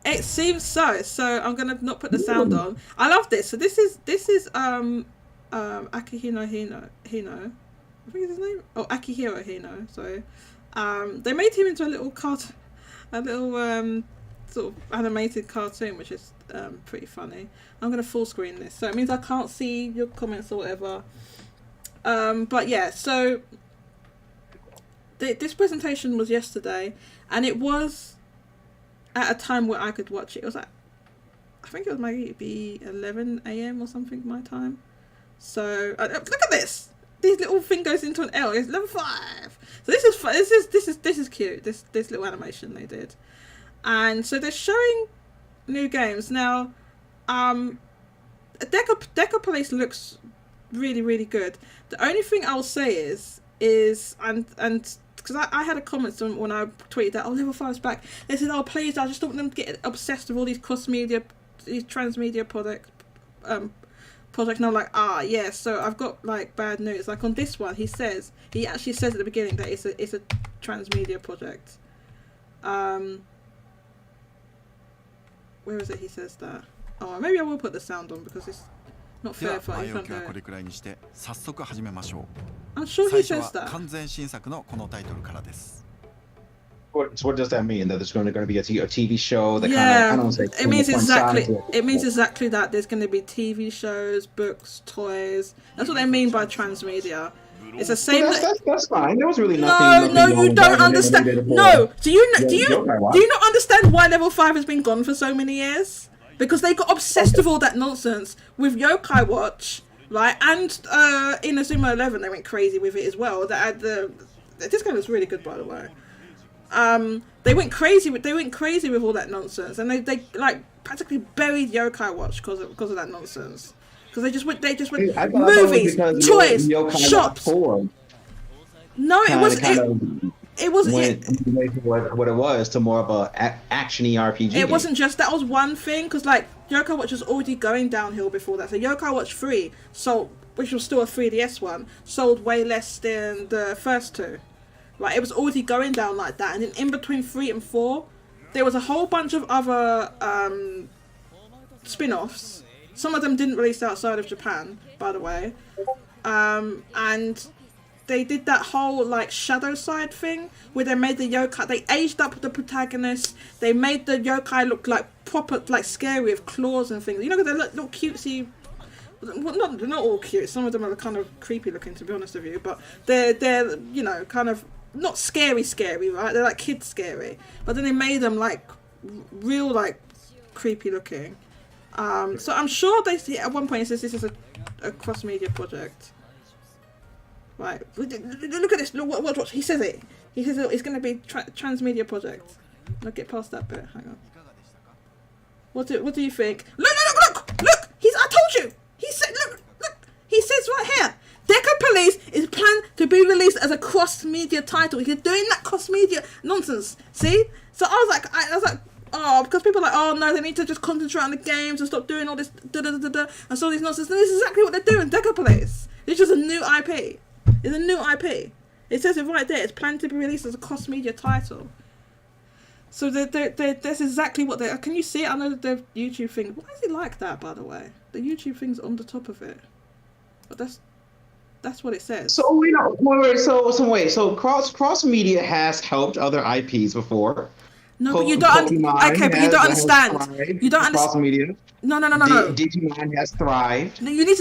It seems so. So I'm gonna not put the sound on. I love this. So this is Akihiro Hino. I think is his name. Oh, Akihiro Hino. Sorry. They made him into a little sort of animated cartoon, which is pretty funny. I'm gonna full screen this, so it means I can't see your comments or whatever. But yeah, so this presentation was yesterday, and it was at a time where I could watch it. It was I think it was maybe 11 a.m. or something my time. So look at this. This little thing goes into an L. It's level 5. So this is fun. This is cute. This little animation they did, and so they're showing new games now. Deca Police looks really, really good. The only thing I'll say is and because I had a comment when I tweeted that, "Oh, level 5's back." They said, "Oh, please, I just don't want them to get obsessed with all these these transmedia projects." And I'm like, yeah. So I've got like bad news. Like on this one, he actually says at the beginning that it's a transmedia project. Where is it? He says that. Oh, maybe I will put the sound on because it's not fair for you. I'm sure he says that. So what does that mean? That there's going to be a TV show? That yeah, kind of, I don't say it means exactly that. There's going to be TV shows, books, toys. That's what they mean by transmedia. It's the same. Well, that's fine. There was really nothing. No, you don't understand. No, do you not understand why level 5 has been gone for so many years? Because they got obsessed with all that nonsense with Yokai Watch, right? And Inazuma 11, they went crazy with it as well. This game was really good, by the way. They went crazy with all that nonsense, and they like practically buried Yokai Watch because of that nonsense. Because they just went movies, toys, shops. No, it wasn't. It wasn't what it was to more of a action-y RPG. It wasn't just that. Was one thing, because like Yokai Watch was already going downhill before that. So Yokai Watch 3 sold, which was still a 3DS one, sold way less than the first two. Like it was already going down like that, and then in between 3 and 4, there was a whole bunch of other spin-offs. Some of them didn't release outside of Japan, by the way, and they did that whole like shadow side thing where they made the yokai. They aged up the protagonist. They made the yokai look like proper, like scary with claws and things. You know, because they look cutesy. Well, not all cute. Some of them are kind of creepy looking, to be honest with you. But they're you know, kind of not scary, right? They're like kids scary. But then they made them like real, like creepy looking. So I'm sure they at one point it says this is a cross media project. Right, look at this. Look, what he says it. He says it's going to be transmedia project. I'll get past that bit. Hang on. What do you think? Look! I told you. He said, look. He says right here, Deca Police is planned to be released as a cross-media title. He's doing that cross-media nonsense. See? So I was like, oh, because people are like, oh no, they need to just concentrate on the games and stop doing all this and all these nonsense. And this is exactly what they're doing. Deca Police. It's just a new IP. It's a new IP. It says it right there. It's planned to be released as a cross-media title. So that's exactly what they. Can you see it under the YouTube thing? Why is it like that, by the way? The YouTube thing's on the top of it, but that's what it says. So we don't wait. So cross media has helped other IPs before. No, but you don't. Okay, but you don't understand. You don't understand. Cross media. No. Digimon has thrived. No, you need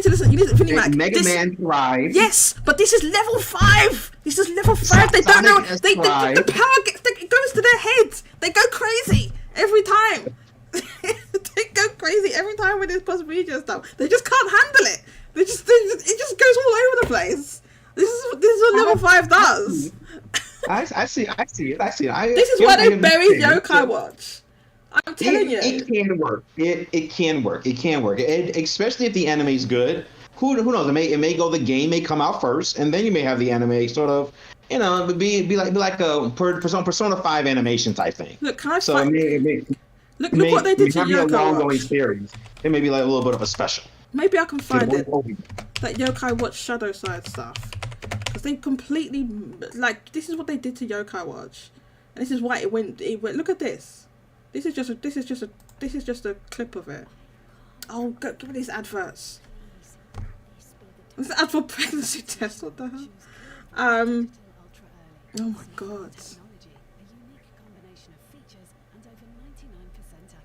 to listen. You need to Vinnymac. Mega Man thrived. Yes, but this is level 5. This is level 5. They don't know. The power it goes to their heads. They go crazy every time. They go crazy every time with this cross-media stuff. They just can't handle it. It just goes all over the place. This is what level 5 does. I see it. This is why they buried Yokai Watch. I'm telling you. It can work. It can work. Especially if the anime's good. Who knows? It may go. The game may come out first, and then you may have the anime sort of, be like a Persona 5 animation type thing. Look, can I so look what they did to Yokai Watch. Series. It may be like a little bit of a special. Maybe I can find it. That Yokai Watch Shadow Side stuff. Because they completely, this is what they did to Yokai Watch. And this is why it went, look at this. This is just a clip of it. Oh, give me these adverts. This is an ad for pregnancy test, what the hell? Oh my god.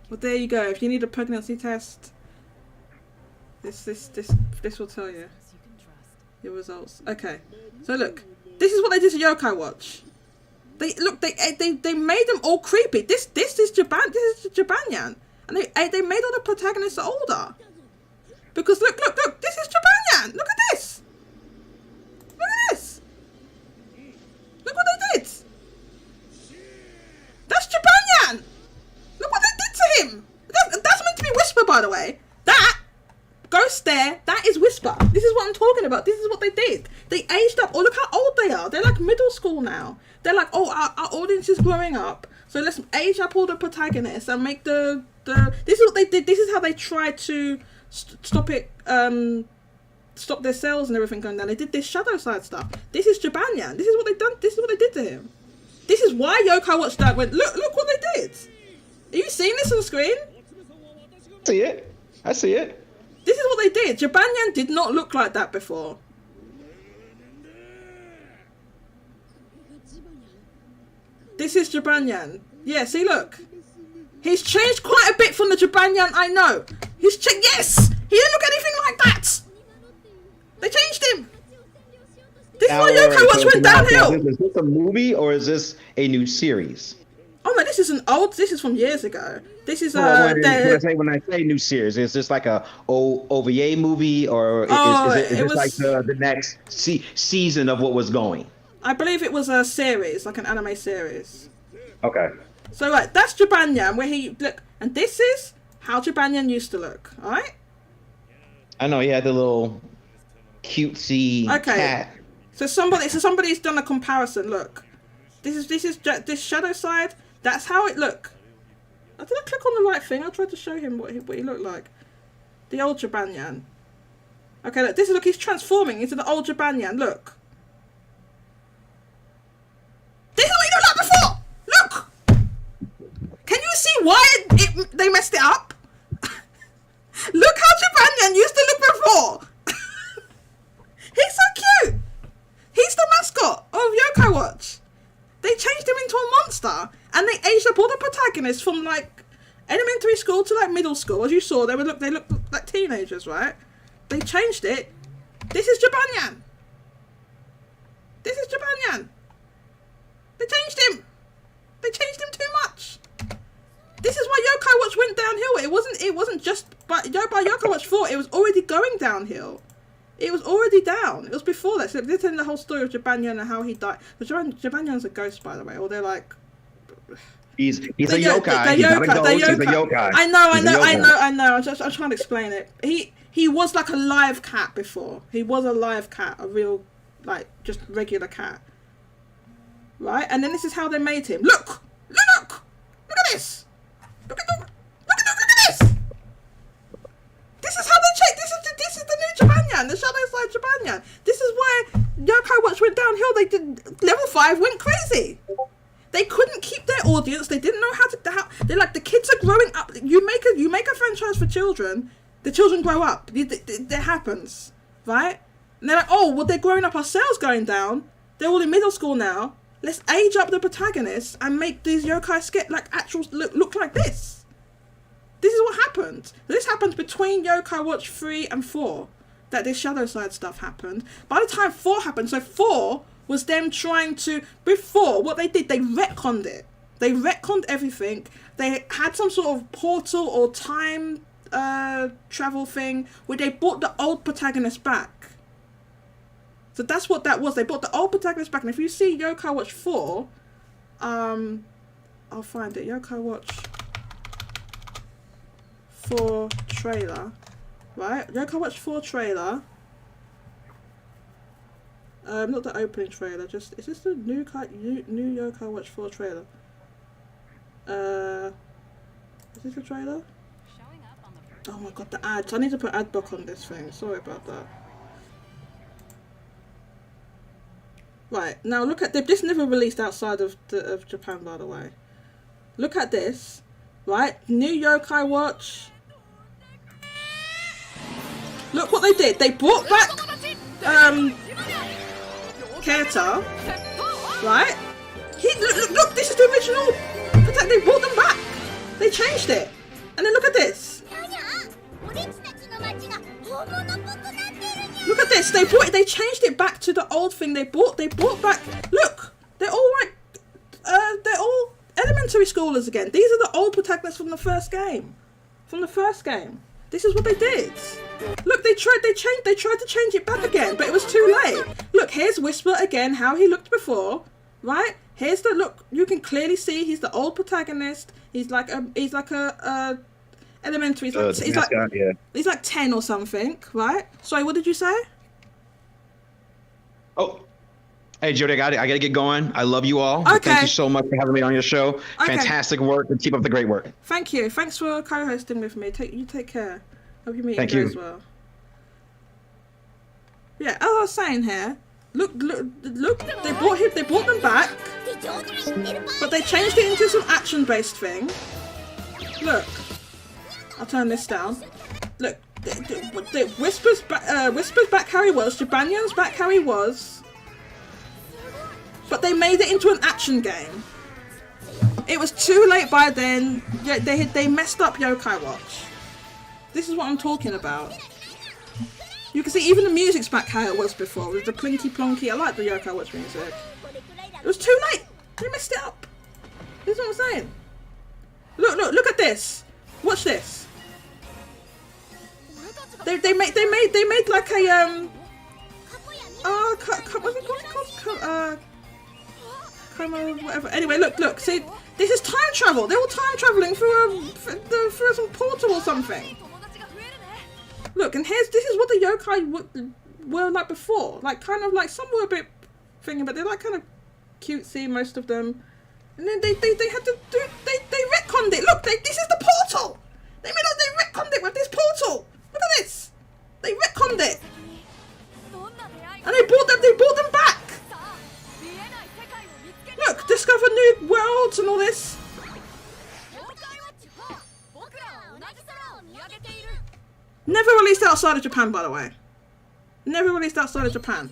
Well, there you go. If you need a pregnancy test, this will tell you your results. Okay, so look, this is what they did to Yokai Watch. They made them all creepy. This is Japanyan, and they made all the protagonists older. Because look, this is Japanyan. Look at this. Look at this. Look what they did. That's Japanyan. Look what they did to him. That's meant to be Whisper, by the way. That Ghost there, that is Whisper. This is what I'm talking about. This is what they did. They aged up. Oh, look how old they are. They're like middle school now. They're like, oh, our audience is growing up, so let's age up all the protagonists and make the. This is what they did. This is how they tried to stop their sales and everything going down. They did this shadow side stuff. This is Japanyan. This is what they done. This is what they did to him. This is why Yokai Watch that went. Look what they did. Are you seeing this on the screen? I see it. This is what they did. Japanyan did not look like that before. This is Japanyan. Yeah, see, look. He's changed quite a bit from the Japanyan I know. Yes! He didn't look anything like that! They changed him! This is why Yokai Watch went downhill! Is this a movie or is this a new series? Oh no, this is from years ago. This is when I say new series, is this like a OVA movie or is it like the next season of what was going? I believe it was a series, like an anime series. Okay. So right, that's Japanyan, where he look, and this is how Japanyan used to look. All right. I know he had the little cutesy cat. So somebody's done a comparison. Look, this shadow side. That's how it look. Did I click on the right thing? I tried to show him what he looked like. The old Japanyan. Okay, look. He's transforming into the old Japanyan. Look. This is what he looked like before. Look. Can you see why they messed it up? Look how Japanyan used to look before. He's so cute. He's the mascot of Yokai Watch. They changed him into a monster, and they aged up all the protagonists from like elementary school to like middle school. As you saw, they looked like teenagers, right? They changed it. This is Japanyan. This is Japanyan. They changed him. They changed him too much. This is why Yokai Watch went downhill. It wasn't just by Yokai Watch 4. It was already going downhill. It was already down. It was before that. So they're telling the whole story of Japanyan and how he died. But Japanyan's a ghost, by the way. Or they're like... He's a yokai. He's not a ghost, he's a yokai. I know. I'm trying to explain it. He was like a live cat before. He was a live cat. A real, like, just regular cat. Right? And then this is how they made him. Look at this! Look at this! This is how they check. This is the new Japanyan, the Shadow Side Japanyan. This is why Yokai Watch went downhill. They did level 5 went crazy. They couldn't keep their audience. They didn't know how to. They're like, the kids are growing up. You make a franchise for children. The children grow up. That happens, right? And they're like, oh, well, they're growing up. Our sales going down. They're all in middle school now. Let's age up the protagonists and make these yokai skit like actual look like this. This is what happened. This happened between Yokai Watch 3 and 4. That this shadow side stuff happened. By the time 4 happened, so 4 was them trying to, before, what they did, they retconned it. They retconned everything. They had some sort of portal or time travel thing where they brought the old protagonist back. So that's what that was. They brought the old protagonist back. And if you see Yokai Watch 4, I'll find it. Yokai Watch 4 trailer. Right? Yokai Watch 4 trailer. Not the opening trailer. Just, is this the new Yokai Watch 4 trailer? Is this the trailer? Oh my god, the ads. I need to put ad block on this thing. Sorry about that. Right, now look at this. Never released outside of Japan, by the way. Look at this. Right, new Yokai Watch. Look what they did. They brought back Keita. Right? Look, this is the original. They brought them back. They changed it. And then look at this. Look at this. They changed it back to the old thing. They brought back. Look, they're all like, they're all elementary schoolers again. These are the old protagonists from the first game. This is what they did. Look, they tried to change it back again, but it was too late. Look, here's Whisper again, how he looked before, right? Here's the look. You can clearly see he's the old protagonist. He's like a elementary. He's like 10 or something, right? Sorry, what did you say? Oh, hey Jody, I gotta get going. I love you all. Okay. Thank you so much for having me on your show. Okay. Fantastic work, and keep up the great work. Thank you. Thanks for co-hosting with me. Take care. Hope you meet you as well. Yeah, as I was saying here, look. They brought them back, but they changed it into some action-based thing. Look, I'll turn this down. Look, Whisper's back how he was. Jibanyan's back how he was. But they made it into an action game. It was too late by then. Yeah, they messed up Yokai Watch. This is what I'm talking about. You can see even the music's back how it was before, with the plinky plonky. I like the Yokai Watch music. It was too late. They messed it up. This is what I'm saying. Look at this. Watch this. They made like a whatever. Anyway, look. See, this is time travel. They're all time traveling through some portal or something. Look, and this is what the yokai were like before. Like, kind of like, some were a bit thingy, but they're like kind of cutesy, most of them. And then they had to do, they retconned it. Look, this is the portal. They retconned it with this portal. Look at this. They retconned it. And they brought them back. Look, discover new worlds and all this. Never released outside of Japan, by the way. Never released outside of Japan.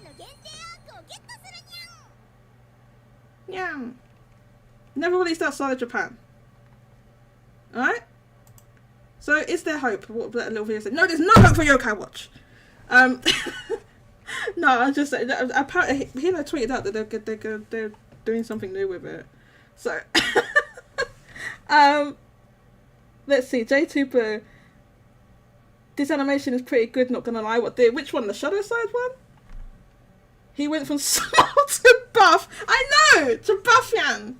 Yeah. Never released outside of Japan. Alright? So, is there hope? What that little video said? No, there's no hope for Yokai Watch. No, I just apparently he tweeted out that they're doing something new with it. So, let's see. J2 this animation is pretty good. Not gonna lie. Which one? The Shadow Side one? He went from small to buff. I know, to buff Yan.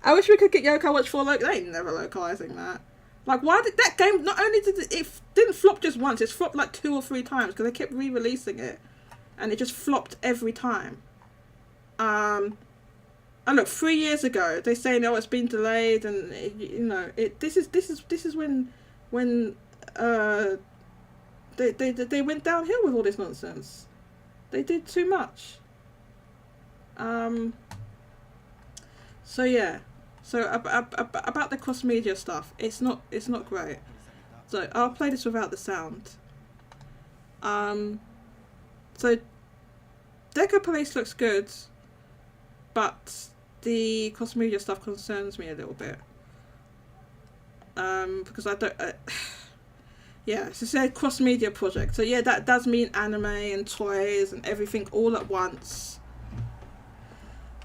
I wish we could get Yokai Watch 4 they ain't never localizing that. Like, why did that game, not only did it didn't flop just once, it's flopped like 2 or 3 times because they kept re-releasing it and it just flopped every time. And look, 3 years ago they say no, it's been delayed, and you know, this is when they went downhill with all this nonsense. They did too much. So yeah, so about the cross media stuff, it's not great. So I'll play this without the sound. So Deca Police looks good, but the cross media stuff concerns me a little bit. Because I don't. Yeah, it's a cross media project. So yeah, that does mean anime and toys and everything all at once.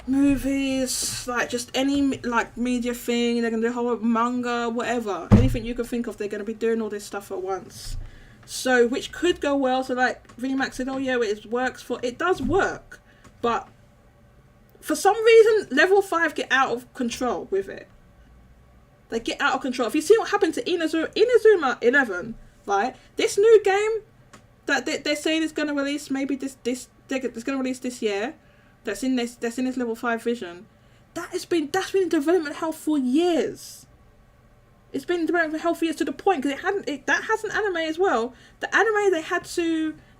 Movies, like just any like media thing. They're gonna do a whole manga, whatever, anything you can think of. They're gonna be doing all this stuff at once. So which could go well. So like Vinnymac said, oh yeah, it does work, but for some reason Level 5 get out of control with it. They get out of control. If you see what happened to Inazuma 11, right? This new game that they're saying is going to release, maybe it's going to release this year. That's in this Level 5 vision. That's been in development hell for years. It's been in development hell for years to the point because that has an anime as well. The anime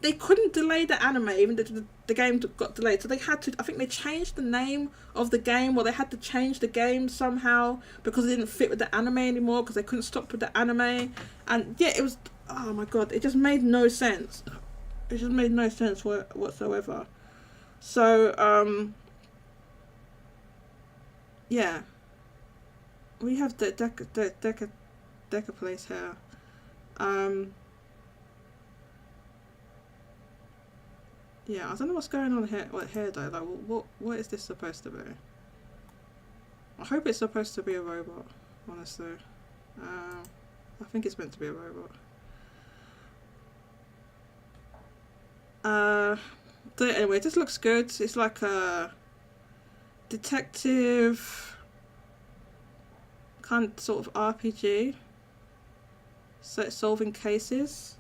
they couldn't delay the anime, even the game got delayed. So they had to, I think they changed the name of the game, or they had to change the game somehow because it didn't fit with the anime anymore because they couldn't stop with the anime. And yeah, it was, oh my god, it just made no sense. It just made no sense whatsoever. So, yeah. We have the Deca Place here. Yeah, I don't know what's going on here though. Like, what is this supposed to be? I hope it's supposed to be a robot, honestly. I think it's meant to be a robot. So anyway, this looks good. It's like a detective kind of sort of RPG. So it's solving cases.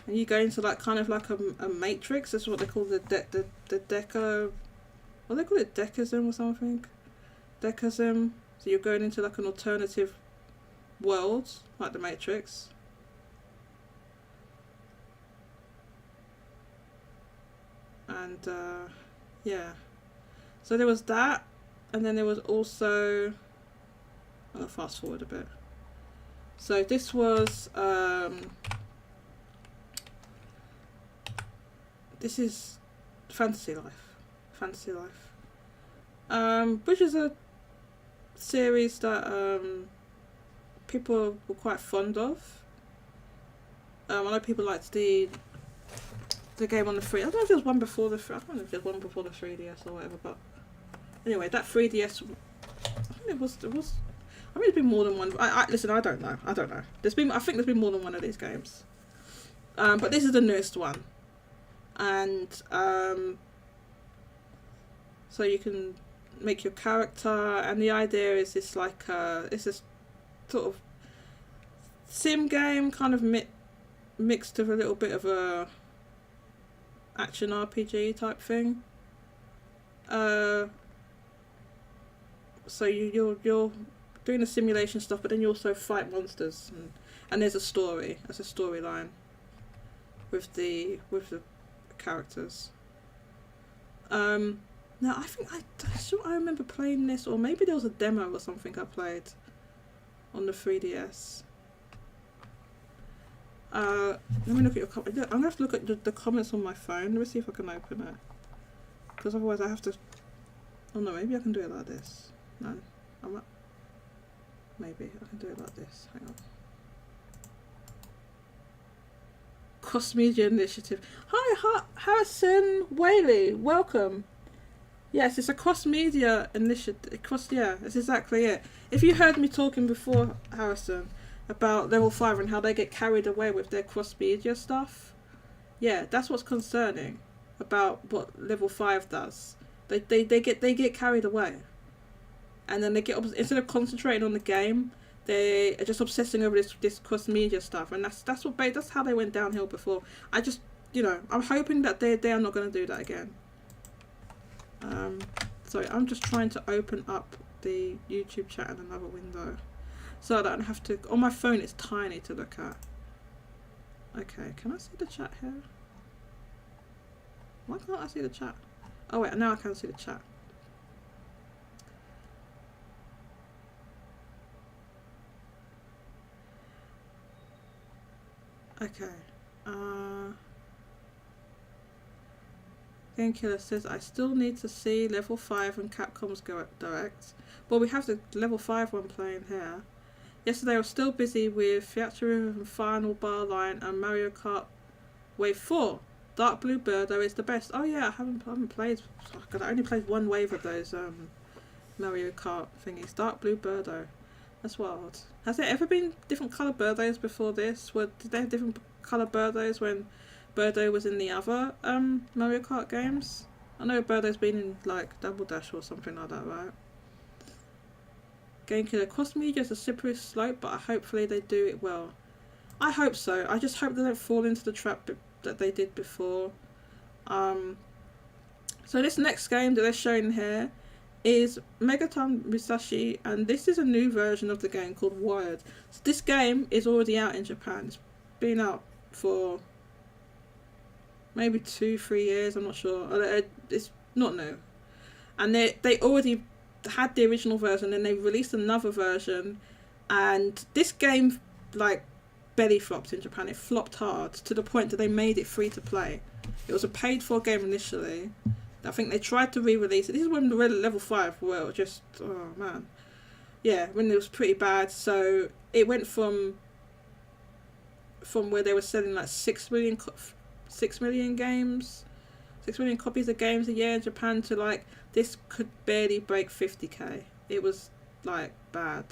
And you go into like kind of like a matrix. That's what they call the deca. What they call it, decasm or something. Decasm. So you're going into like an alternative world, like the Matrix. And yeah. So there was that, and then there was also. I'm gonna fast forward a bit. So this was. This is Fantasy Life, which is a series that people were quite fond of. I know people liked the game on the 3. I don't know if there was one before the 3. I don't know if there was one before the 3DS or whatever. But anyway, that 3DS. I think it was. I mean, there's been more than one. Listen. I don't know. I think there's been more than one of these games. But this is the newest one. And so you can make your character, and the idea is it's like it's a sort of sim game, kind of mixed with a little bit of a action RPG type thing. So you're doing the simulation stuff, but then you also fight monsters, and there's a story. There's a storyline with the characters. Now I think I remember playing this, or maybe there was a demo or something I played on the 3DS. Let me look at your comments. I'm gonna have to look at the comments on my phone. Let me see if I can open it, because otherwise I have to. Oh no, maybe I can do it like this. No, maybe I can do it like this. Hang on. Cross Media Initiative. Hi, Harrison Whaley. Welcome. Yes, it's a cross media initiative. Yeah, that's exactly it. If you heard me talking before, Harrison, about Level 5 and how they get carried away with their cross media stuff, yeah, that's what's concerning about what Level 5 does. They get carried away, and then they get, instead of concentrating on the game, they are just obsessing over this cross media stuff, and that's how they went downhill before. I'm hoping that they are not going to do that again. So I'm just trying to open up the YouTube chat in another window, so I don't have to. On my phone, it's tiny to look at. Okay, can I see the chat here? Why can't I see the chat? Oh wait, now I can see the chat. Okay. Game Killer says, I still need to see level 5 and Capcom's Direct. Well, we have the level 5 one playing here. Yesterday I was still busy with Theatre and Final Bar Line and Mario Kart Wave 4. Dark Blue Birdo is the best. Oh yeah, I haven't played. I only played one wave of those Mario Kart thingies. Dark Blue Birdo. That's wild. Has there ever been different colour Birdos before this? Did they have different colour Birdos when Birdo was in the other Mario Kart games? I know Birdo's been in like Double Dash or something like that, right? Game Killer, cross media is a slippery slope, but hopefully they do it well. I hope so. I just hope they don't fall into the trap that they did before. So this next game that they're showing here is Megaton Musashi, and this is a new version of the game called Wired. So this game is already out in Japan. It's been out for maybe 2-3 years, I'm not sure. It's not new. And they already had the original version, and they released another version, and this game like belly flopped in Japan. It flopped hard to the point that they made it free to play. It was a paid for game initially. I think they tried to re-release it. This is when the level 5 were just, oh man, yeah, when it was pretty bad. So it went from where they were selling like 6 million games, 6 million copies of games a year in Japan, to like this could barely break 50k. It was like bad.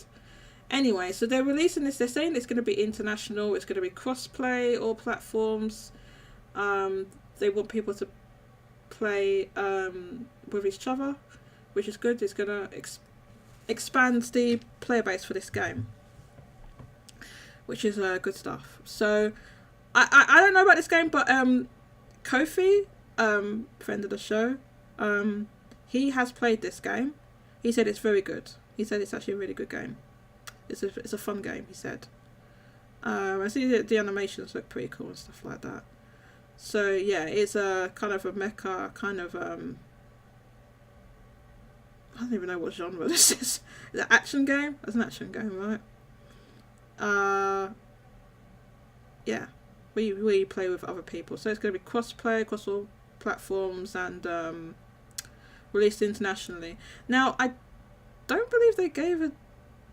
Anyway, so they're releasing this. They're saying it's going to be international. It's going to be cross-play, all platforms. They want people to play with each other, which is good. It's going to expand the player base for this game, which is good stuff. So I don't know about this game, but Kofi, friend of the show, he has played this game. He said it's very good. He said it's actually a really good game. It's a fun game, he said. I see the animations look pretty cool and stuff like that. So yeah, it's a kind of a mecha kind of I don't even know what genre this is. Is it an action game? It's an action game, right? Yeah, where you play with other people. So it's going to be cross-play across all platforms and released internationally. Now, I don't believe they gave a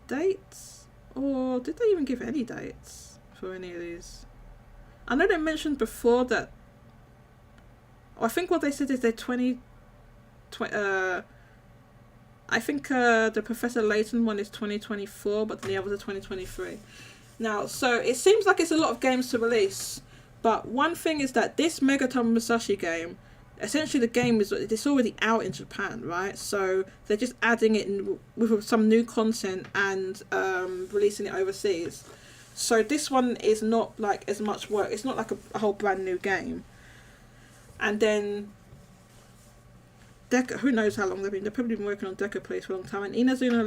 date, or did they even give any dates for any of these? I know they mentioned before that, I think what they said is they're 20 I think the Professor Layton one is 2024, but the others are 2023. Now, so it seems like it's a lot of games to release, but one thing is that this Megaton Musashi game, essentially the game it's already out in Japan, right? So they're just adding it in with some new content and releasing it overseas. So this one is not like as much work. It's not like a whole brand new game. And then who knows how long they've probably been working on Deca Police for a long time. And Inazuma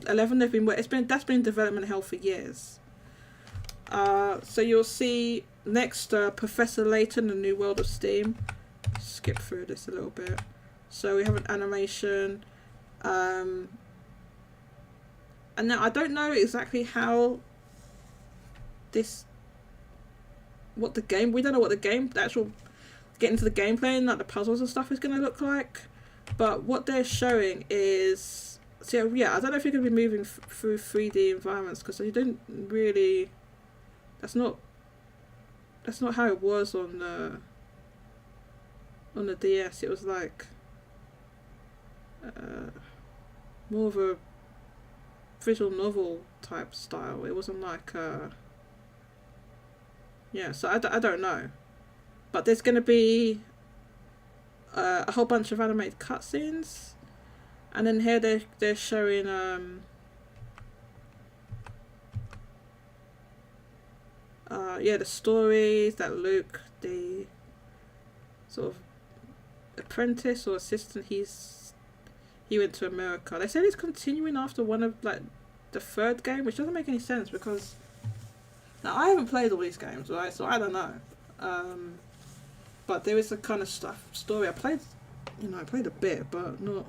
11 that's been in development hell for years. So you'll see next Professor Layton, The New World of Steam. Skip through this a little bit. So we have an animation, and now I don't know exactly how we don't know what the actual getting to the gameplay and like the puzzles and stuff is going to look like, but what they're showing is, so yeah, I don't know if you're going to be moving through 3D environments, because you didn't really, that's not how it was on the DS. It was like more of a visual novel type style. It wasn't like yeah, so I don't know, but there's going to be a whole bunch of animated cutscenes, and then here they're showing the stories that Luke, the sort of apprentice or assistant, he went to America. They said he's continuing after one of like the third game, which doesn't make any sense because now I haven't played all these games, right? So I don't know. But there is a kind of story. I played a bit, but not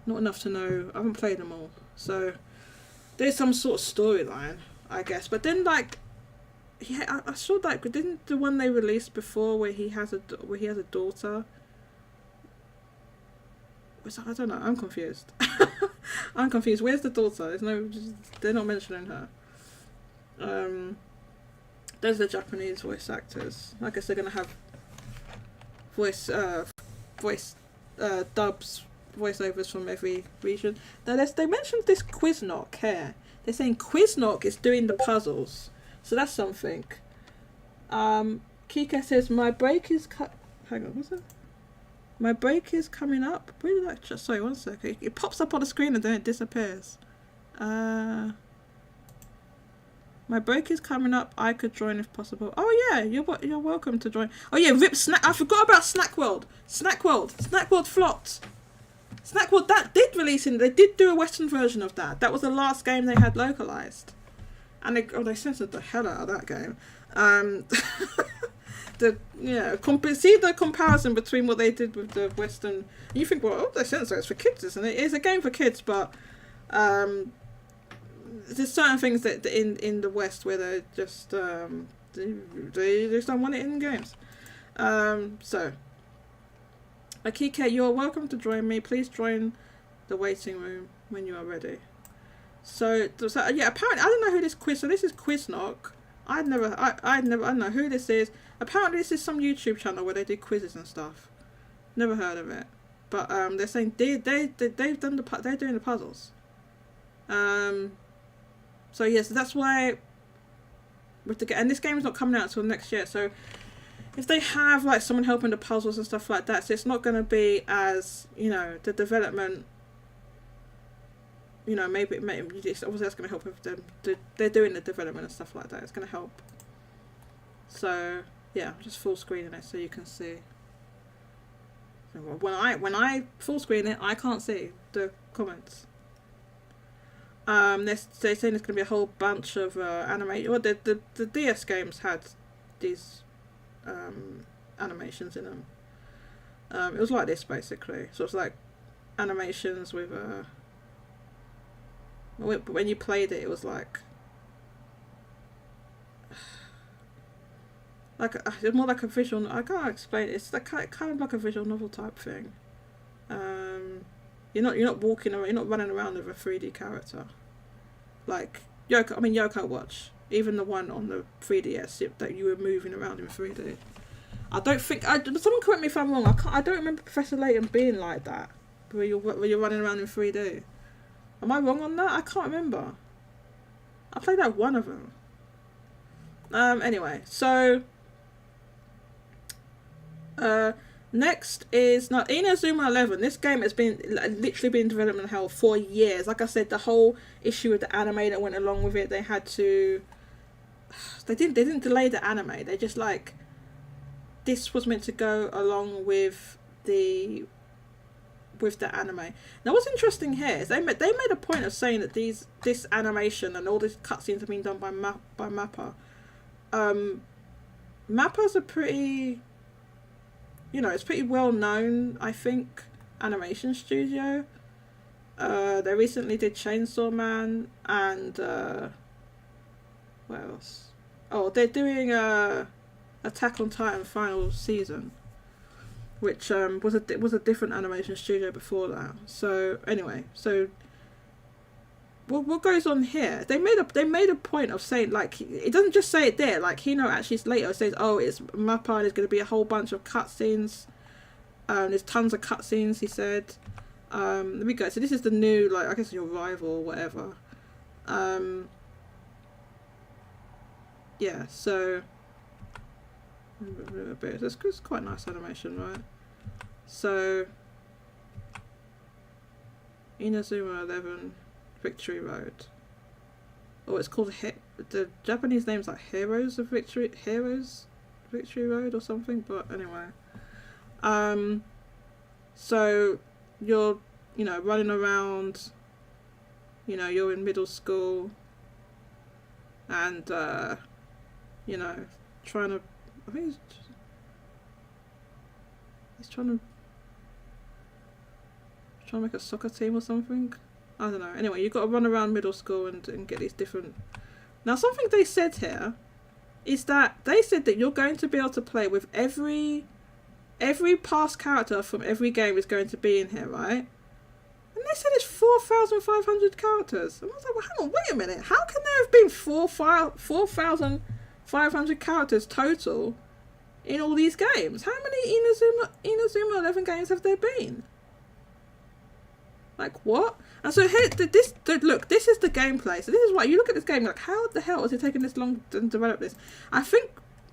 enough to know. I haven't played them all, so there's some sort of storyline, I guess. But then like yeah, I saw that. Didn't the one they released before where he has a daughter? I don't know. I'm confused. I'm confused. Where's the daughter? There's no. They're not mentioning her. Those are the Japanese voice actors. I guess they're gonna have voice dubs, voiceovers from every region. Now they mentioned this Quizknock here. They're saying Quizknock is doing the puzzles, so that's something. Kika says my break is hang on, what's that? My break is coming up. Where did that just? Sorry, 1 second. It pops up on the screen and then it disappears. My break is coming up. I could join if possible. Oh yeah, you're welcome to join. Oh yeah, Rip Snack. I forgot about Snack World. Snack World flopped. Snack World, that did release they did do a Western version of that. That was the last game they had localized, and they censored the hell out of that game. See the comparison between what they did with the Western. You think, well, they censor it's for kids, isn't it? It's a game for kids, but there's certain things that in the West where they just they just don't want it in games. So Akike, you're welcome to join me. Please join the waiting room when you are ready. So yeah, apparently I don't know who this quiz. So this is Quizknock. I don't know who this is. Apparently this is some YouTube channel where they do quizzes and stuff. Never heard of it, but they're saying they're doing the puzzles. So yes, that's why and this game's not coming out until next year. So if they have like someone helping the puzzles and stuff like that, so it's not going to be as, you know, the development. You know, maybe obviously that's going to help with them. They're doing the development and stuff like that. It's going to help. So yeah, I'm just full screening it so you can see. So when I full screen it, I can't see the comments. They're saying there's going to be a whole bunch of animation. Well, the DS games had these animations in them. It was like this basically. So it's like animations with but when you played it, it was like it's more like a visual. I can't explain it. It's like kind of like a visual novel type thing. You're not walking around. You're not running around with a 3D character like Yoko Watch. Even the one on the 3DS that you were moving around in 3D. I don't think. Someone correct me if I'm wrong. I don't remember Professor Layton being like that, where you're running around in 3D. Am I wrong on that? I can't remember. I played that one of them. Anyway, so next is Inazuma 11. This game has been literally been in development hell for years. Like I said, the whole issue with the anime that went along with it, they had to. They didn't delay the anime. They just like. This was meant to go along with the anime. Now, what's interesting here is they made a point of saying that this animation and all these cutscenes have been done by Mappa. Mappa's a pretty, it's pretty well known, I think, animation studio. They recently did Chainsaw Man and what else? Oh, they're doing Attack on Titan final season, which was a different animation studio before that. So anyway, what goes on here? They made a point of saying, like, it doesn't just say it there. Like, Hino actually later says, oh, it's Mappa and there's going to be a whole bunch of cutscenes. There's tons of cutscenes, he said. Let me go. So this is the new, like, I guess your rival or whatever. Yeah, so it's quite nice animation, right? So Inazuma 11 Victory Road. Oh, it's called the Japanese name's like Heroes Victory Road or something, but anyway. So you're running around, you're in middle school and trying to, I think he's trying to make a soccer team or something. I don't know. Anyway, you've got to run around middle school and get these different. Now, something they said here, is that they said that you're going to be able to play with every past character from every game is going to be in here, right? And they said it's 4,500 characters. And I was like, well, hang on, wait a minute. How can there have been 4,500 characters total in all these games? How many Inazuma 11 games have there been? Like, what? And so here, look, this is the gameplay. So this is why you look at this game, like, how the hell is it taking this long to develop this? I think,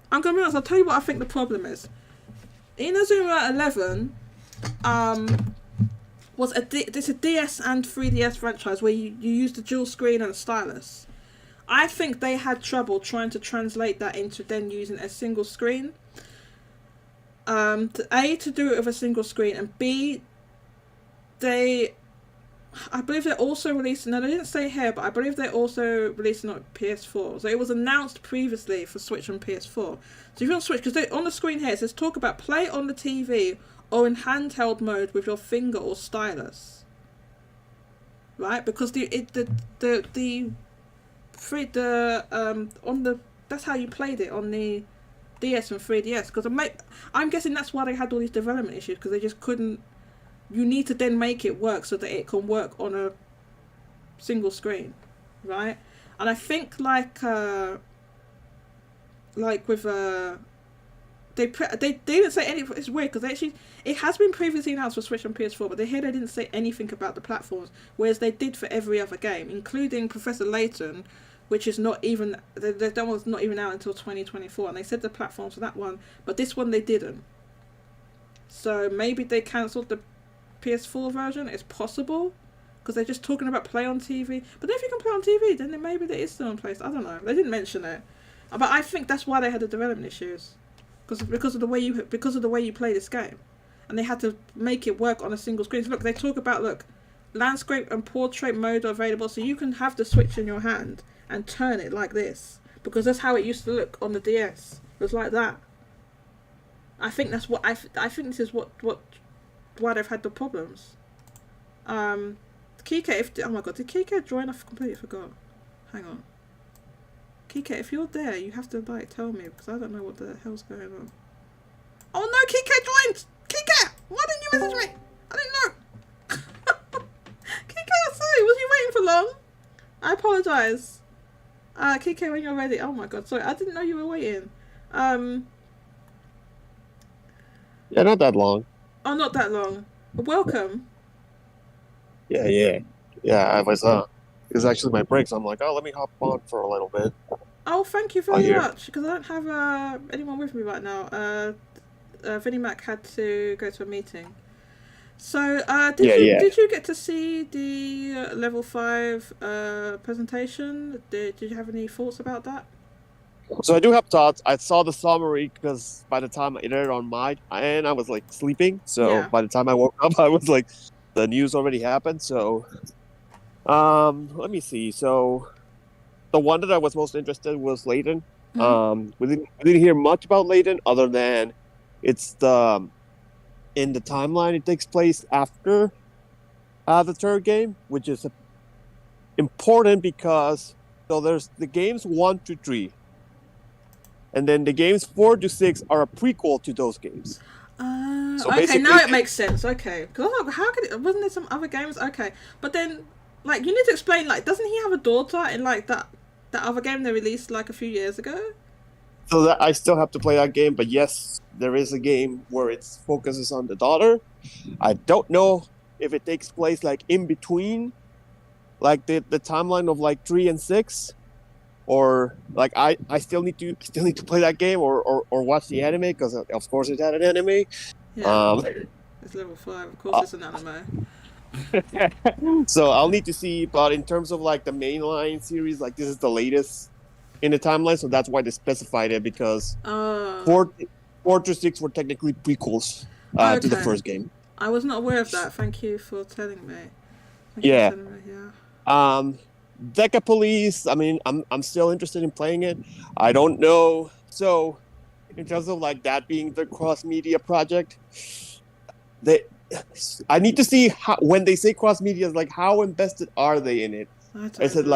I'm going to be honest, I'll tell you what I think the problem is. Inazuma 11 was this a DS and 3DS franchise where you use the dual screen and a stylus. I think they had trouble trying to translate that into then using a single screen. To do it with a single screen, and B, I believe they're also releasing, no, they didn't say here, but I believe they're also releasing on PS4. So it was announced previously for Switch and PS4. So if you're on Switch, because on the screen here it says talk about play on the TV or in handheld mode with your finger or stylus. Right? Because that's how you played it on the DS and 3DS. Because I'm guessing that's why they had all these development issues, because they just couldn't. You need to then make it work so that it can work on a single screen, right? And I think like with they didn't say anything. It's weird because it has been previously announced for Switch and PS4, but they didn't say anything about the platforms, whereas they did for every other game, including Professor Layton, which is not even that one's not even out until 2024, and they said the platforms for that one, but this one they didn't. So maybe they cancelled the PS4 version. It's possible, because they're just talking about play on TV. But if you can play on TV, then maybe there is still in place. I don't know. They didn't mention it, but I think that's why they had the development issues, because of the way you play this game, and they had to make it work on a single screen. So look, they talk about landscape and portrait mode are available, so you can have the Switch in your hand and turn it like this, because that's how it used to look on the DS. It was like that. I think that's what I think this is why they've had the problems. Kike, oh my god, did Kike join? I completely forgot. Hang on. Kike, if you're there, you have to tell me, because I don't know what the hell's going on. Oh no, Kike joined! Kike! Why didn't you message me? I didn't know. Kike, sorry, was you waiting for long? I apologise. Kike, when you're ready. Oh my god, sorry, I didn't know you were waiting. Yeah, not that long. Oh, not that long. Welcome. Yeah. I was it was actually my break, so I'm like, oh, let me hop on for a little bit. Oh, thank you very much, because I don't have anyone with me right now. Vinnymac had to go to a meeting. So, did you get to see the level 5 presentation? Did you have any thoughts about that? So I do have thoughts. I saw the summary because by the time it aired on my end, I was sleeping. So by the time I woke up, I was the news already happened. So, let me see. So, the one that I was most interested in was Layton. Mm-hmm. We didn't hear much about Layton other than it's in the timeline. It takes place after the third game, which is important because there's the games 1 to 3. And then the games 4 to 6 are a prequel to those games. Okay, now it makes sense. Okay, because I was like, wasn't there some other games? Okay, but then you need to explain. Doesn't he have a daughter in that other game they released a few years ago? So that I still have to play that game, but yes, there is a game where it focuses on the daughter. I don't know if it takes place in between, the timeline of 3 and 6. Or I still need to play that game or watch the anime, because of course it had an anime. Yeah, it's level 5. Of course, it's an anime. So I'll need to see. But in terms of the mainline series, this is the latest in the timeline, so that's why they specified it, because 4 to 6 were technically prequels to the first game. I was not aware of that. Thank you for telling me. Deca Police, I mean, I'm still interested in playing it. I don't know. So, in terms of that being the cross-media project, I need to see when they say cross-media, how invested are they in it? I said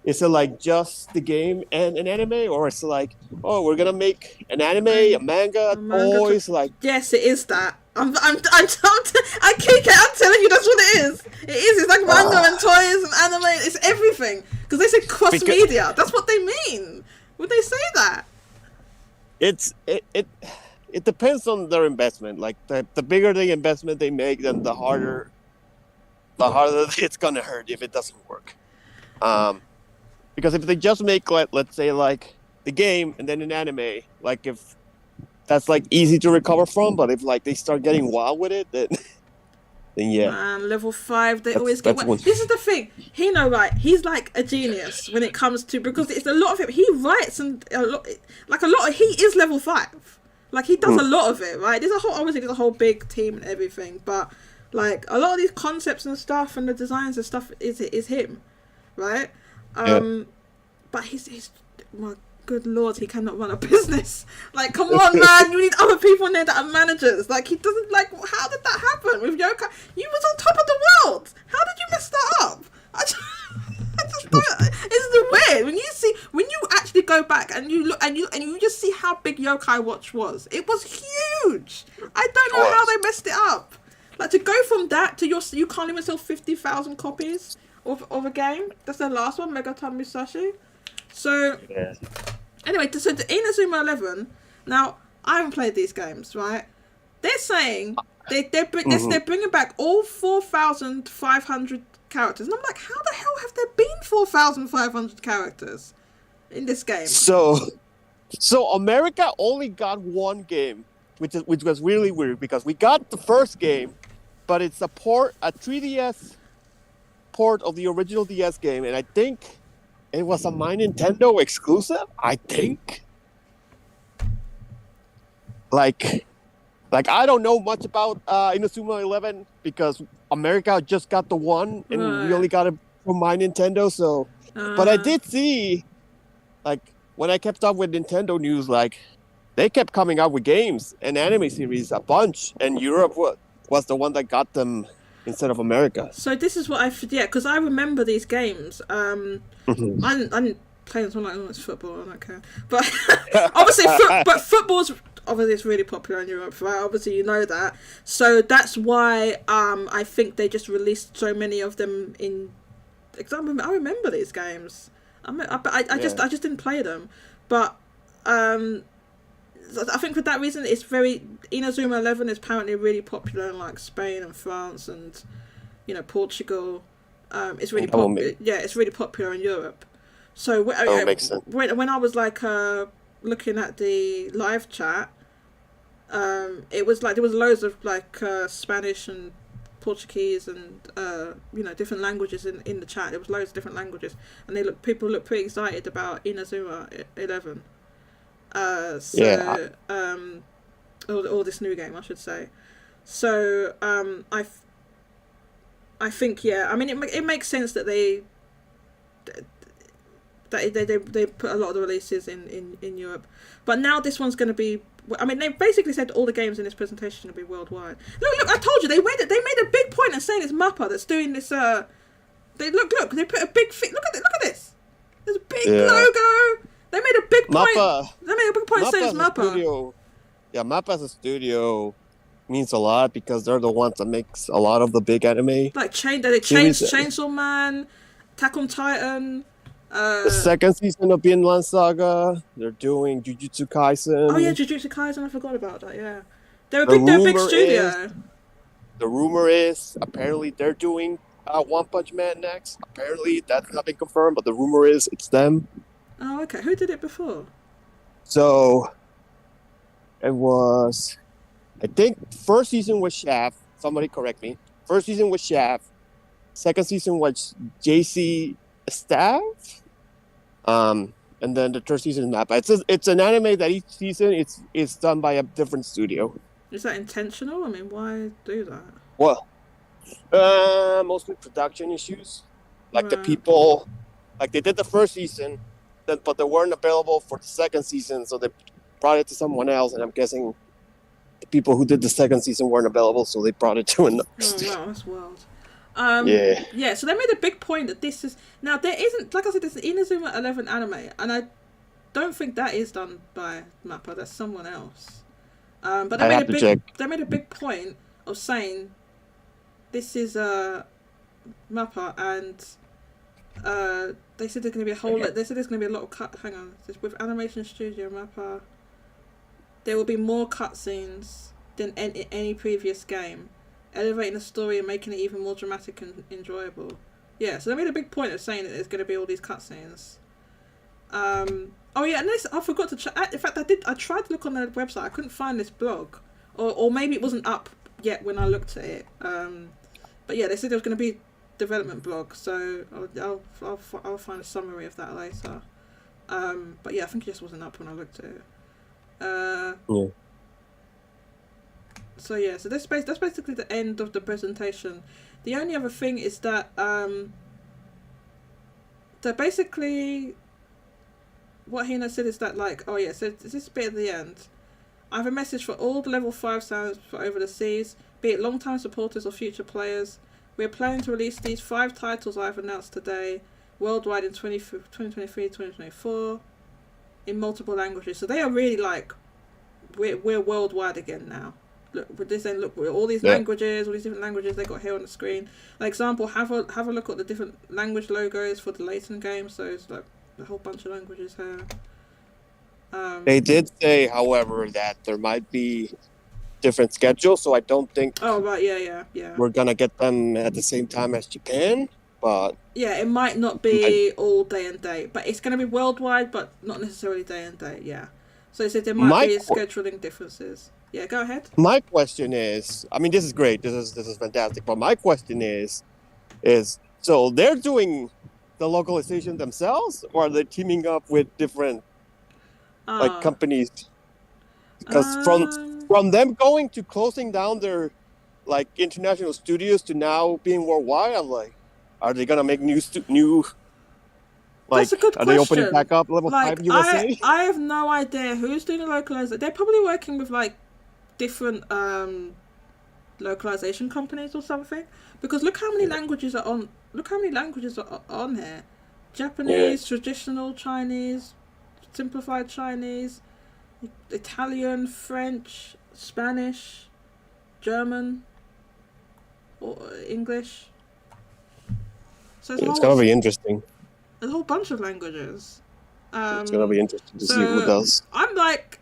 is it like just the game and an anime, or is it like, oh, we're gonna make an anime, a manga, toys? Like, yes, it is that. I'm telling you, that's what it is. It is. It's like manga and toys and anime. It's everything. Because they say cross media. That's what they mean. Would they say that? It depends on their investment. Like the bigger the investment they make, then the harder it's gonna hurt if it doesn't work. Because if they just make, let's say, like the game and then an anime, like if that's like easy to recover from, but if like they start getting wild with it, then yeah. Man, level 5, they always get. This is the thing. Hino, right? He's like a genius when it comes to, because it's a lot of it. He writes and a lot. He is level 5. Like he does a lot of it, right? There's a whole big team and everything, but like a lot of these concepts and stuff and the designs and stuff is him, right? But he's my good lord, he cannot run a business. Like, come on, man, you need other people in there that are managers. Like, he doesn't, like, how did that happen with Yokai? You was on top of the world. How did you mess that up? I just don't, it's weird when you actually go back and you look and you just see how big Yokai Watch was. It was huge. I don't know how they messed it up. Like, to go from that to you can't even sell 50,000 copies of a game. That's the last one, Megaton Musashi. So, anyway, so the Inazuma 11. Now, I haven't played these games, right? They're saying they're bringing back all 4,500 characters, and I'm like, how the hell have there been 4,500 characters in this game? So America only got one game, which was really weird because we got the first game, but it's a 3DS port of the original DS game, and I think it was a My Nintendo exclusive, I think. Like I don't know much about Inazuma 11 because America just got the one and we only got it from My Nintendo. So, but I did see, like, when I kept up with Nintendo news, like, they kept coming out with games and anime series a bunch, and Europe was the one that got them instead of America. So this is what I forget, because I remember these games. I didn't play them, so I'm like, oh, it's football, I don't care. But obviously, football's obviously it's really popular in Europe, right? Obviously, you know that. So that's why I think they just released so many of them in. I remember these games. I just didn't play them, but I think for that reason, it's very Inazuma 11 is apparently really popular in like Spain and France and Portugal. It's really popular. Yeah, it's really popular in Europe. So makes sense. When I was like looking at the live chat, it was like there was loads of like Spanish and Portuguese and different languages in the chat. There was loads of different languages, and people look pretty excited about Inazuma 11. Or this new game, I should say. So I think I mean it makes sense that they put a lot of the releases in Europe, but now this one's going to be. I mean, they basically said all the games in this presentation will be worldwide. Look! I told you they made a big point in saying it's Mappa that's doing this. They put a big thing. Look at this. There's a big logo. They made a big point. They made a big point saying it's Mappa. Yeah, Mappa as a studio means a lot because they're the ones that makes a lot of the big anime. Like Chainsaw Man, Attack on Titan. The second season of Vinland Saga. They're doing Jujutsu Kaisen. Oh yeah, Jujutsu Kaisen. I forgot about that. Yeah, they're a big studio. The rumor is apparently they're doing One Punch Man next. Apparently that's not been confirmed, but the rumor is it's them. Oh, okay. Who did it before? So it was, I think, first season was Shaft. Somebody correct me. First season was Shaft. Second season was JC Staff. And then the third season is Mappa. It's an anime that each season it's done by a different studio. Is that intentional? I mean, why do that? Well, mostly production issues. Like the people, like they did the first season, but they weren't available for the second season, so they brought it to someone else. And I'm guessing the people who did the second season weren't available, so they brought it to another studio. Wow, that's wild. Yeah, so they made a big point that this is now there isn't, like I said, there's an Inazuma 11 anime, and I don't think that is done by Mappa. That's someone else. But they made a big point of saying this is Mappa, and they said there's going to be a whole. They said there's going to be a lot of cut. Hang on, with Animation Studio Mappa, there will be more cutscenes than any previous game, elevating the story and making it even more dramatic and enjoyable. Yeah, so they made a big point of saying that there's going to be all these cutscenes. Oh yeah, and this, I forgot to check. In fact, I tried to look on their website. I couldn't find this blog, or maybe it wasn't up yet when I looked at it. But yeah, they said there was going to be development blog, so I'll find a summary of that later. But yeah, I think it just wasn't up when I looked at it. Yeah. So yeah, so that's basically the end of the presentation. The only other thing is that basically what Hina said is that, like, oh yeah, so this bit at the end. I have a message for all the level 5 sounds for Over the Seas, be it long-time supporters or future players. We are planning to release these 5 titles I've announced today, worldwide in 2023, 2024, in multiple languages. So they are really like, we're worldwide again now. Look, with this, look, with all these languages, all these different languages they got here on the screen. An example, have a look at the different language logos for the Layton game. So it's like a whole bunch of languages here. They did say, however, that there might be different schedules, so I don't think. Oh right, yeah. We're gonna get them at the same time as Japan, but yeah, it might not be all day and date, but it's gonna be worldwide, but not necessarily day and date. Yeah, so they said there might be scheduling differences. Yeah, go ahead. My question is, I mean, this is great. This is fantastic. But my question is so they're doing the localization themselves, or are they teaming up with different like companies? Because from them going to closing down their like international studios to now being worldwide, I'm like, are they gonna make new? Like, that's a good question. Are they opening back up level 5 USA? I have no idea who's doing the localization. They're probably working with like different localization companies or something, because look how many languages are on. Look how many languages are on here: Japanese, traditional Chinese, simplified Chinese, Italian, French, Spanish, German, or English. So it's gonna be interesting. A whole bunch of languages. It's gonna be interesting to see who does. I'm like,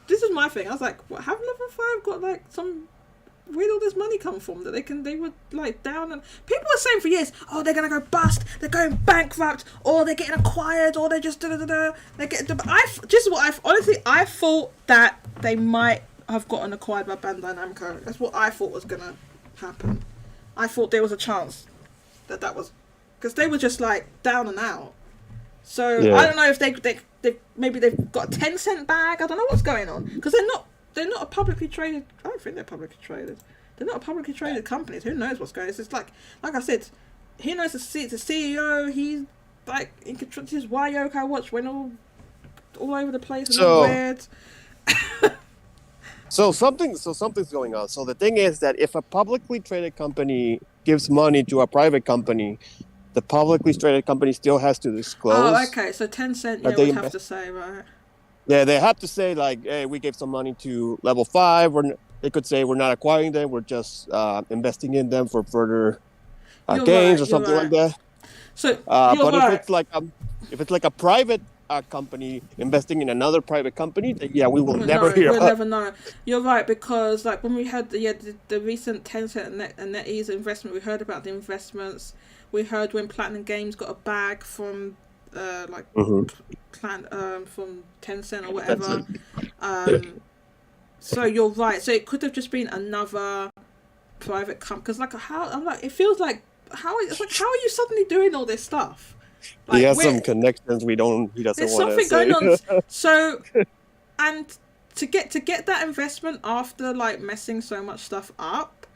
this is my thing. I was like, what, have level 5 got like some, where'd all this money come from that they were like down, and people were saying for years, oh, they're gonna go bust, they're going bankrupt, or they're getting acquired, or they just they get. I thought that they might have gotten acquired by Bandai Namco. That's what I thought was gonna happen. I thought there was a chance that was, because they were just like down and out. So I don't know if they maybe they've got a 10-cent bag. I don't know what's going on, because they're not a publicly traded. I don't think they're publicly traded. They're not a publicly traded companies. Who knows what's going on? It's just like I said, he knows the CEO. He's like in control. This is why Yokai Watch went all over the place and all weird. So something's going on. So the thing is that if a publicly traded company gives money to a private company, the publicly traded company still has to disclose. Oh, okay. So 10-cent, would have to say, right? Yeah, they have to say, like, hey, we gave some money to level 5. They could say we're not acquiring them. We're just investing in them for further gains or something like that. So, but if it's like a private company investing in another private company, then yeah, we will never hear. We'll never know. You're right, because like when we had the recent Tencent and NetEase investment, we heard about the investments. We heard when Platinum Games got a bag from from Tencent or whatever. So you're right. So it could have just been another private company. Because it feels like how are you suddenly doing all this stuff? Like, he has some connections he doesn't want to say. There's something going on. So, and to get that investment after like messing so much stuff up,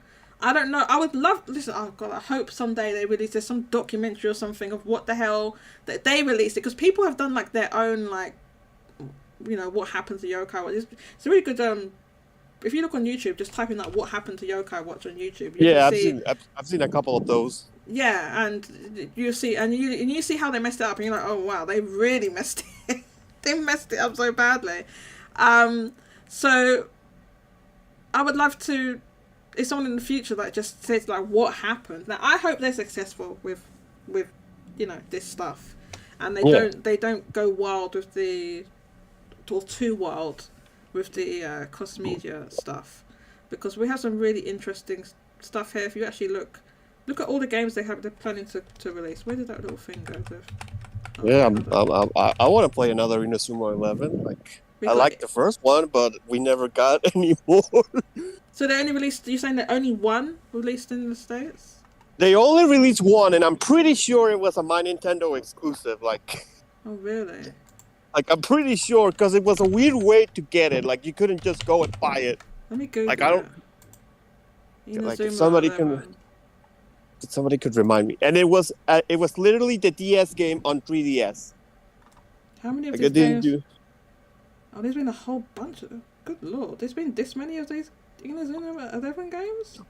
I don't know. I would love. Listen, oh god, I hope someday they release some documentary or something of what the hell that they released it, because people have done like their own like, what happens to Yokai. It's a really good if you look on YouTube, just type in like what happened to Yokai Watch on YouTube. I've seen a couple of those. Yeah, and you see how they messed it up, and you're like, oh wow, they really messed it. They messed it up so badly. So I would love to. If someone in the future that just says like what happened. Now I hope they're successful with this stuff, and they don't go wild with too wild with the cross media stuff, because we have some really interesting stuff here. If you actually look at all the games they're planning to release. Where did that little thing go? I want to play another Inazuma 11. I liked the first one, but we never got any more. So they only released. You're saying that only one released in the States? They only released one, and I'm pretty sure it was a My Nintendo exclusive. Oh really? I'm pretty sure, because it was a weird way to get it. You couldn't just go and buy it. Let me Google. I don't. If somebody could remind me. And it was literally the DS game on 3DS. How many of these games? Oh, there's been a whole bunch of. Good lord, there's been this many of these Inazuma 11 games.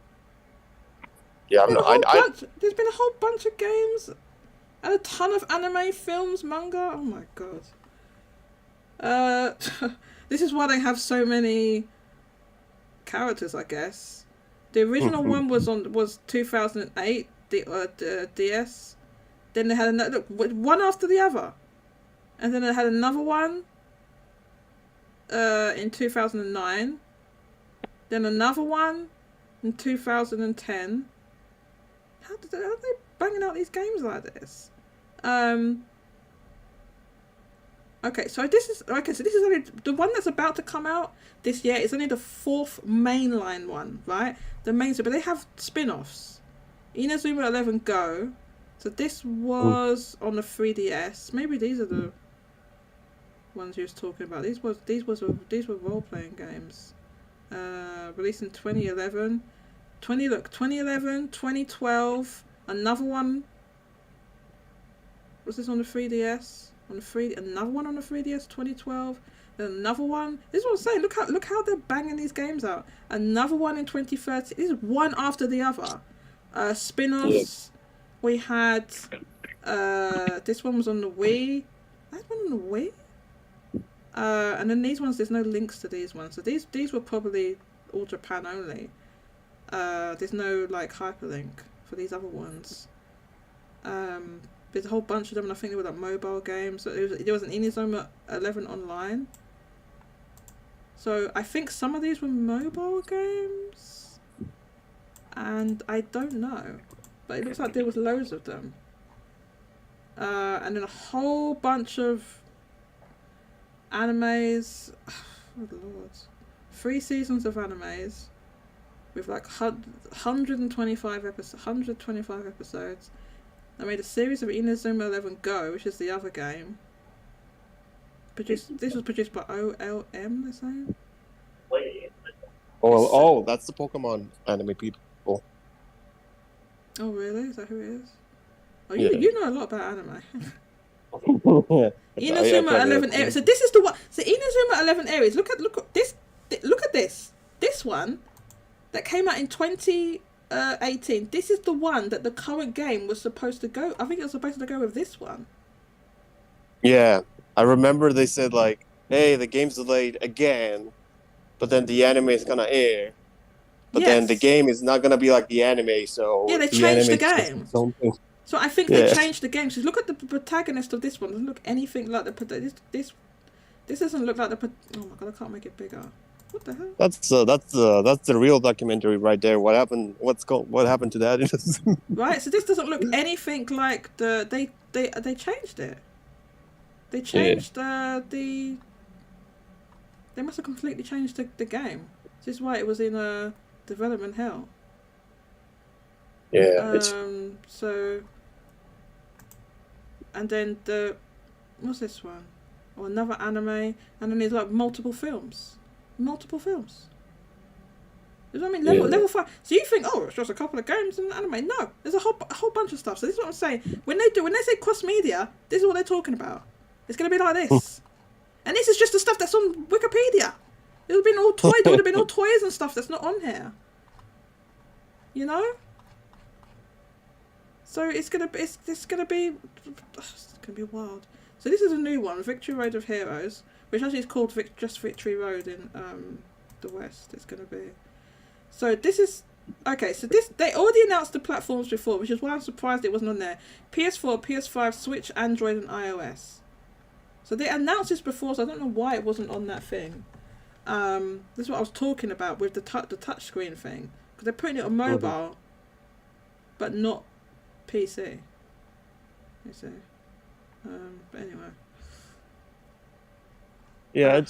Yeah, there's been a whole bunch of games, and a ton of anime, films, manga. Oh my god. This is why they have so many characters, I guess. The original one was 2008, the DS. Then they had another one after the other, and then they had another one in 2009. Then another one in 2010. How are they banging out these games like this? Okay, so this is only the one that's about to come out this year. Is only the 4th mainline one, right? The main, but they have spin-offs. Inazuma 11 Go. So this was on the 3DS. Maybe these are the ones you was talking about. These were role-playing games. Released in 2011. 2011, 2012. Another one. Was this on the 3DS? Another one on the 3DS, 2012. Then another one. This is what I'm saying. Look how they're banging these games out. Another one in 2013. This is one after the other. Spin-offs. We had. This one was on the Wii. That one on the Wii. And then these ones, there's no links to these ones. So these were probably all Japan only. There's no hyperlink for these other ones. There's a whole bunch of them, and I think they were mobile games. So there was an Inazuma 11 online. So I think some of these were mobile games, and I don't know, but it looks like there was loads of them. And then a whole bunch of animes. Oh lord, 3 seasons of animes with 125 episodes. I made a series of Inazuma 11 Go, which is the other game. This was produced by OLM, they're saying? Oh, that's the Pokemon anime people. Oh, really? Is that who it is? Oh, yeah. You know a lot about anime. Inazuma 11 Aries. So this is the one. So Inazuma 11 Aries. Look at this. Look at this. This one that came out in 2018. This is the one that the current game was supposed to go. I think it was supposed to go with this one. Yeah, I remember they said hey, the game's delayed again, but then the anime is gonna air. But then the game is not gonna be like the anime, so yeah, they changed the game. So I think they changed the game. So look at the protagonist of this one. It doesn't look anything like the this doesn't look like the. Oh my god, I can't make it bigger. What the hell? That's the real documentary right there. What happened? What happened to that? Right. So this doesn't look anything like they changed it. They changed They must have completely changed the game. This is why it was in development hell. Yeah. So. And then what's this one? Or another anime, and then there's multiple films. You know what I mean? Level 5. So you think, it's just a couple of games and anime? No, there's a whole bunch of stuff. So this is what I'm saying. When they say cross media, this is what they're talking about. It's going to be like this, and this is just the stuff that's on Wikipedia. It would have been all toys. It would have been all toys and stuff that's not on here. You know. So it's gonna be wild. So this is a new one, Victory Road of Heroes, which actually is called just Victory Road in the West. It's gonna be. So this is okay. So they already announced the platforms before, which is why I'm surprised it wasn't on there. PS4, PS5, Switch, Android, and iOS. So they announced this before, so I don't know why it wasn't on that thing. This is what I was talking about with the touch screen thing, because they're putting it on mobile, but not PC. You see. But anyway. Yeah,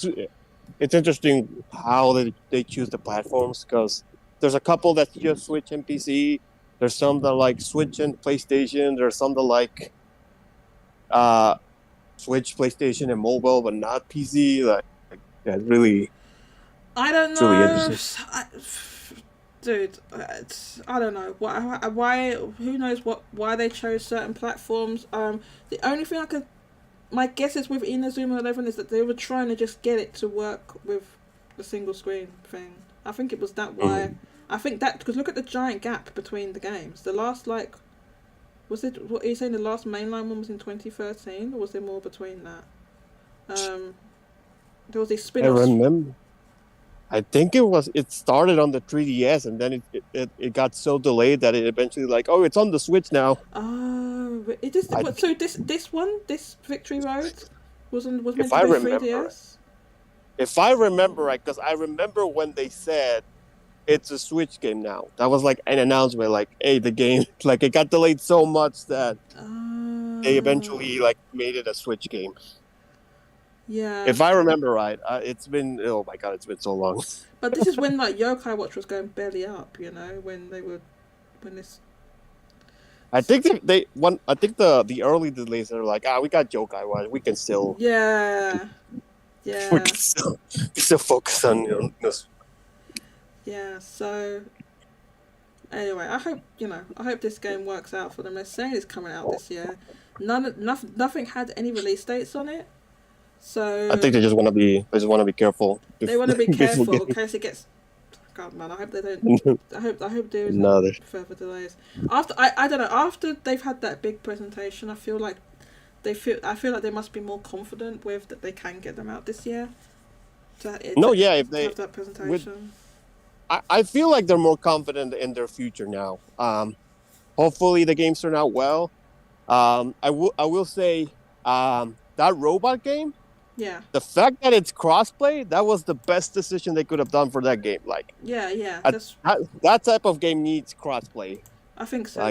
it's interesting how they choose the platforms, because there's a couple that just Switch and PC. There's some that like Switch and PlayStation. There's some that like Switch, PlayStation, and mobile, but not PC. Like yeah, really. I don't know. Really dude, I don't know why. Who knows why they chose certain platforms? The only thing my guess is with Inazuma 11 is that they were trying to just get it to work with the single screen thing. I think it was that why. I think that because look at the giant gap between the games. The last was it? What are you saying? The last mainline one was in 2013, or was there more between that? There was these spin-offs. I remember. I think it started on the 3DS, and then it got so delayed that it eventually it's on the Switch now. Oh, this Victory Road was meant to be 3DS? If I remember right, because I remember when they said it's a Switch game now. That was like an announcement, like, hey, the game, like it got delayed so much that they eventually made it a Switch game. Yeah. If I remember right, it's been it's been so long. But this is when Yokai Watch was going belly up, when this. I think I think the early delays are like, we got Yokai Watch, we can still. Yeah. Yeah. We can still focus on this. Yeah. So. Anyway, I hope this game works out for them. They're saying it's coming out this year. Nothing had any release dates on it. So I think they just want to be careful. They want to be careful in case it gets. God, man, I hope they don't. I hope there is no further delays. After I don't know. After they've had that big presentation, I feel like they must be more confident with that they can get them out this year. If they have that presentation. I feel like they're more confident in their future now. Hopefully the games turn out well. I will say that robot game. Yeah. The fact that it's crossplay, that was the best decision they could have done for that game. Yeah. That type of game needs crossplay. I think so.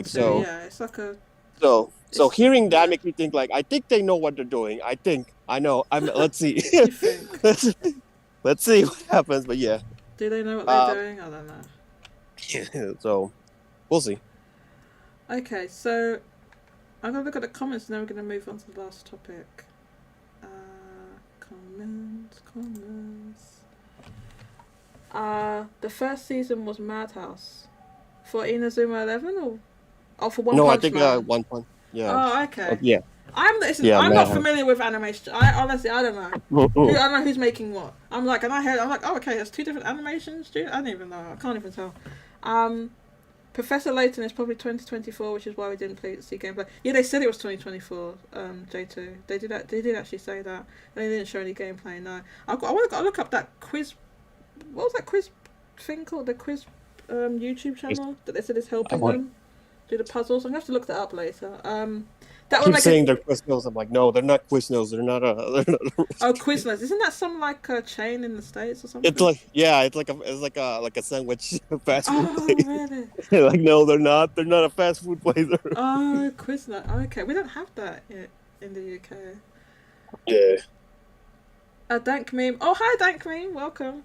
Yeah, it's like a. So hearing that makes me think I think they know what they're doing. I know. Let's see. Let's see what happens. But yeah. Do they know what they're doing? I don't know. Yeah, so we'll see. Okay, so I'm gonna look at the comments and then we're gonna move on to the last topic. Comments. The first season was Madhouse for Inazuma 11 or for One Punch Man? No, I think 1 Punch. Yeah. Oh, okay. Yeah. I'm not familiar with animation. I honestly don't know. I don't know who's making what. I'm like, oh, okay, there's two different animations, dude. I don't even know. I can't even tell. Professor Layton is probably 2024, which is why we didn't see gameplay. Yeah, they said it was 2024. J2, they did actually say that. They didn't show any gameplay. No, I want to look up that quiz. What was that quiz thing called? The quiz YouTube channel that they said is helping them do the puzzles. I'm gonna have to look that up later. That keep saying they're Quiznos. I'm like, no, they're not Quiznos. They're not Oh, Quiznos. Isn't that some chain in the States or something? It's like a sandwich fast food place. Really? No, they're not. They're not a fast food place. Oh, Quiznos. Okay, we don't have that in the UK. Yeah. Dank Meme. Oh, hi, Dank Meme. Welcome.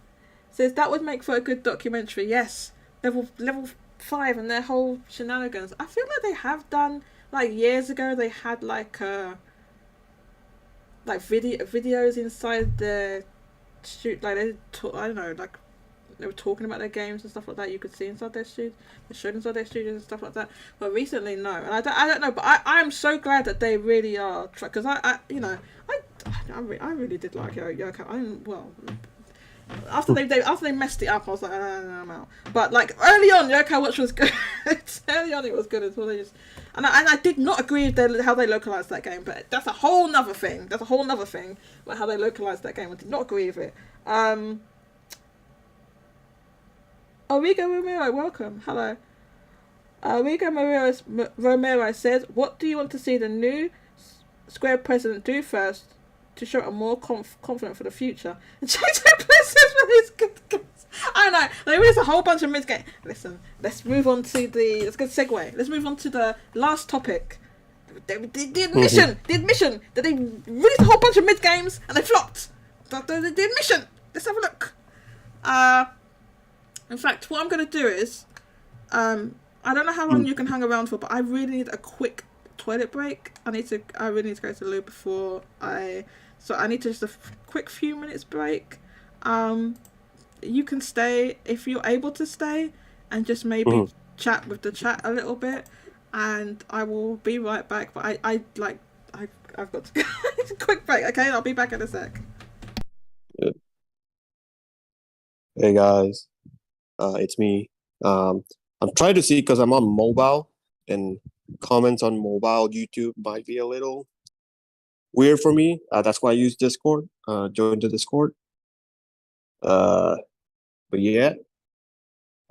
Says that would make for a good documentary. Yes, level 5 and their whole shenanigans. I feel like they have done. Years ago, they had videos inside the shoot. I don't know, they were talking about their games and stuff like that. You could see inside their studios. They showed inside their studios and stuff like that. But recently, no. And I don't know. But I am so glad that they really are. Because I really did like Yokai. After they messed it up, I was like, I'm out. But like early on, Yokai Watch was good. Early on, it was good as well. And I did not agree with how they localized that game, but that's a whole nother thing. That's a whole nother thing, like how they localized that game. I did not agree with it. Origo Romero, welcome. Hello. Origo Romero says, "What do you want to see the new Square president do first to show I'm more confident for the future?" And change their places for his good. I know there is a whole bunch of mid game. Listen, let's move on to let's go segue. Let's move on to the last topic. The admission that they released a whole bunch of mid games and they flopped. The admission. Let's have a look. In fact, what I'm gonna do is, I don't know how long you can hang around for, but I really need a quick toilet break. I really need to go to the loo before so I need to just a quick few minutes break. You can stay if you're able to stay and just maybe chat with the chat a little bit, and I will be right back. But I've got to go. It's a quick break, okay? I'll be back in a sec. Hey guys, it's me. I'm trying to see because I'm on mobile, and comments on mobile YouTube might be a little weird for me. That's why I use Discord. Join the Discord. But yeah,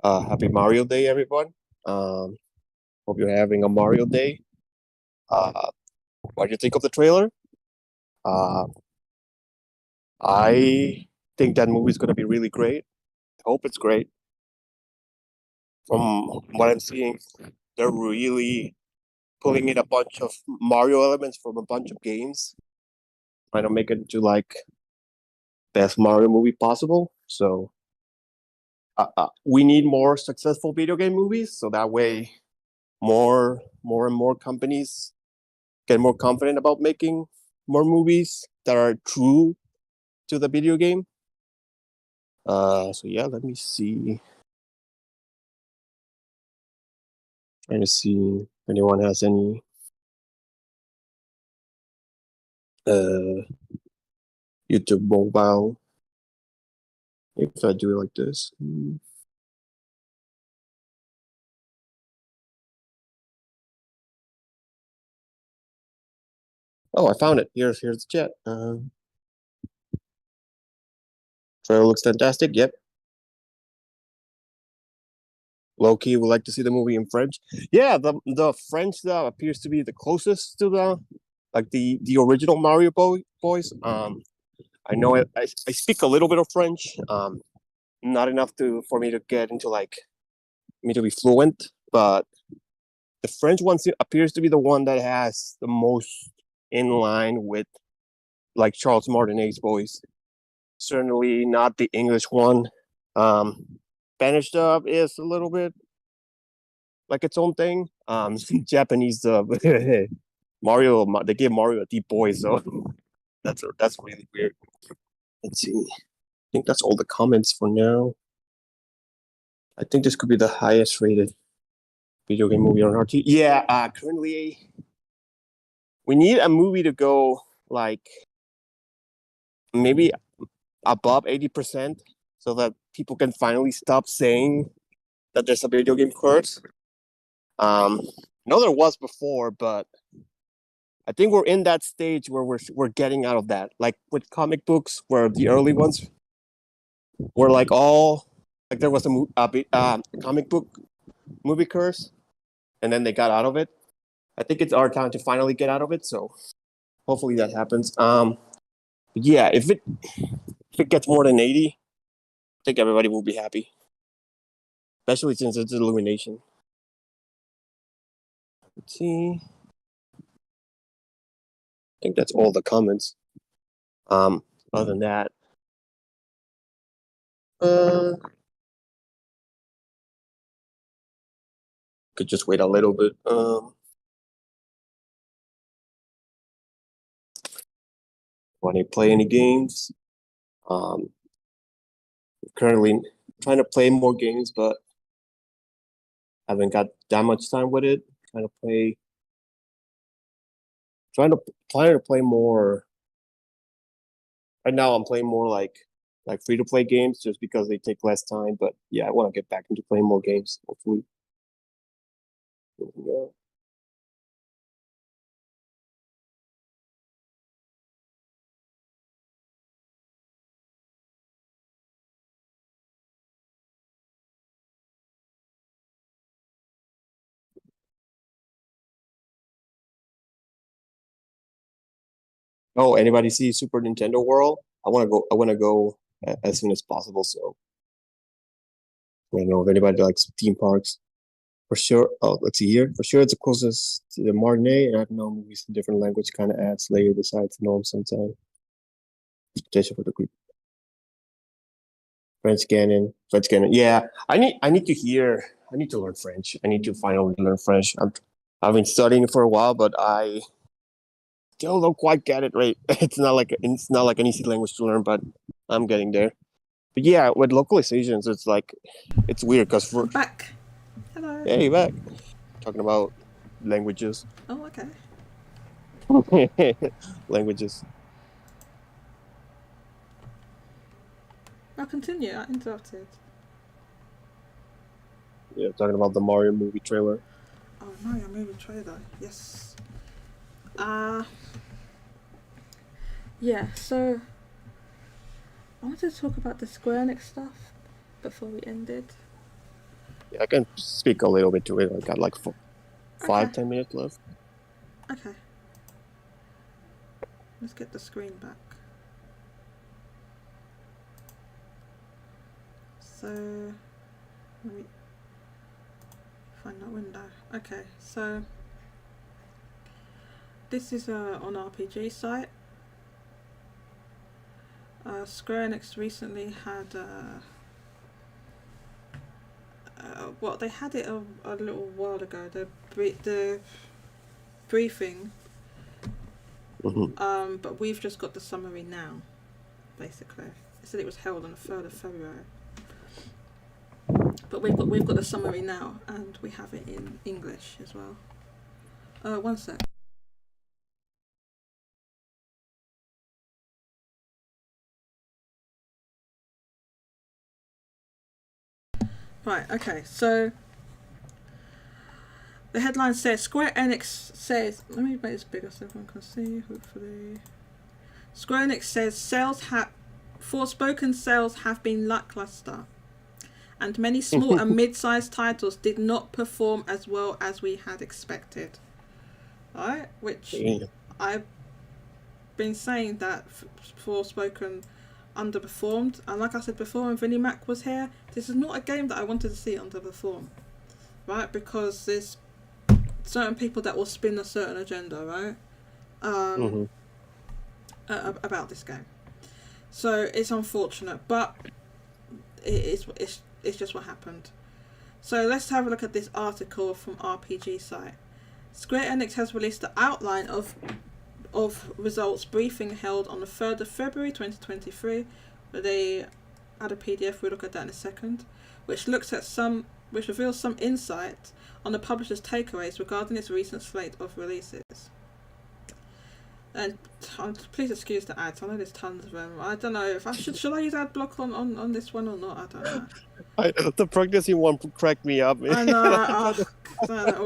happy Mario Day, everyone. Hope you're having a Mario Day. What do you think of the trailer? I think that movie's gonna be really great. I hope it's great. From what I'm seeing, they're really pulling in a bunch of Mario elements from a bunch of games, trying to make it into like best Mario movie possible. So we need more successful video game movies, so that way more and more companies get more confident about making more movies that are true to the video game. So yeah, let me see. Trying to see if anyone has any YouTube mobile. If I do it like this. Oh, I found it. Here's the chat. Trailer looks fantastic. Yep. Low-key would like to see the movie in French. Yeah, the French appears to be the closest to the original Mario Boys. I know I speak a little bit of French. Not enough for me to get into me to be fluent, but the French one appears to be the one that has the most in line with like Charles Martinet's voice. Certainly not the English one. Spanish dub is a little bit like its own thing. Japanese dub, Mario, they gave Mario a deep voice, so that's really weird. Let's see. I think that's all the comments for now. I think this could be the highest rated video game movie on RT. Yeah, currently we need a movie to go like maybe above 80%, so that people can finally stop saying that there's a video game curse. No, there was before, but I think we're in that stage where we're getting out of that. Like with comic books, where the early ones were like all like there was a comic book movie curse, and then they got out of it. I think it's our time to finally get out of it. So hopefully that happens. Yeah, if it gets more than 80, I think everybody will be happy, especially since it's Illumination. Let's see. I think that's all the comments. Other than that, could just wait a little bit. Want to play any games? Currently trying to play more games, but haven't got that much time with it. Trying to play more. Right now, I'm playing more like like free-to-play games just because they take less time. But yeah, I want to get back into playing more games, hopefully. Yeah. Oh, anybody see Super Nintendo World? I want to go. I want to go as soon as possible. So I don't know if anybody likes theme parks. For sure. Oh, let's see here. For sure, it's the closest to the matinee, and I've known movies in different language kind of adds layer besides the norm sometimes. Expectation for the group. French canon. French canon. Yeah, I need to hear. I need to learn French. I need to finally learn French. I've been studying it for a while, but I still don't quite get it right. It's not like an easy language to learn, but I'm getting there. But yeah, with localizations, it's like it's weird because for back. Hello. Hey, back. Talking about languages. Oh, okay. Languages. I'll continue. I interrupted. Yeah, talking about the Mario movie trailer. Oh, Mario movie trailer. Yes. Yeah, so I wanted to talk about the Square Enix stuff before we ended. Yeah, I can speak a little bit to it. I got like 5-10 minutes left. Okay. Let's get the screen back. So let me find that window. Okay, so this is on RPG site. Square Enix recently had well, they had it a little while ago. The briefing. Mm-hmm. But we've just got the summary now. Basically, it said it was held on the 3rd of February. But we've got the summary now, and we have it in English as well. One sec. Right, okay, so the headline says Square Enix says, let me make this bigger so everyone can see, hopefully. Square Enix says Forspoken sales have been lackluster, and many small and mid-sized titles did not perform as well as we had expected. Right? Which I've been saying that Forspoken underperformed, and like I said before when Vinnymac was here, this is not a game that I wanted to see underperform, right? Because there's certain people that will spin a certain agenda, right? About this game. So it's unfortunate, but it's just what happened. So let's have a look at this article from RPG site. Square Enix has released the outline of results briefing held on the 3rd of February 2023, where they had a PDF. We'll look at that in a second, which reveals some insight on the publisher's takeaways regarding its recent slate of releases. And please excuse the ads. I know there's tons of them. I don't know if I should I use ad block on this one or not. I don't know. The pregnancy one cracked me up. I know. That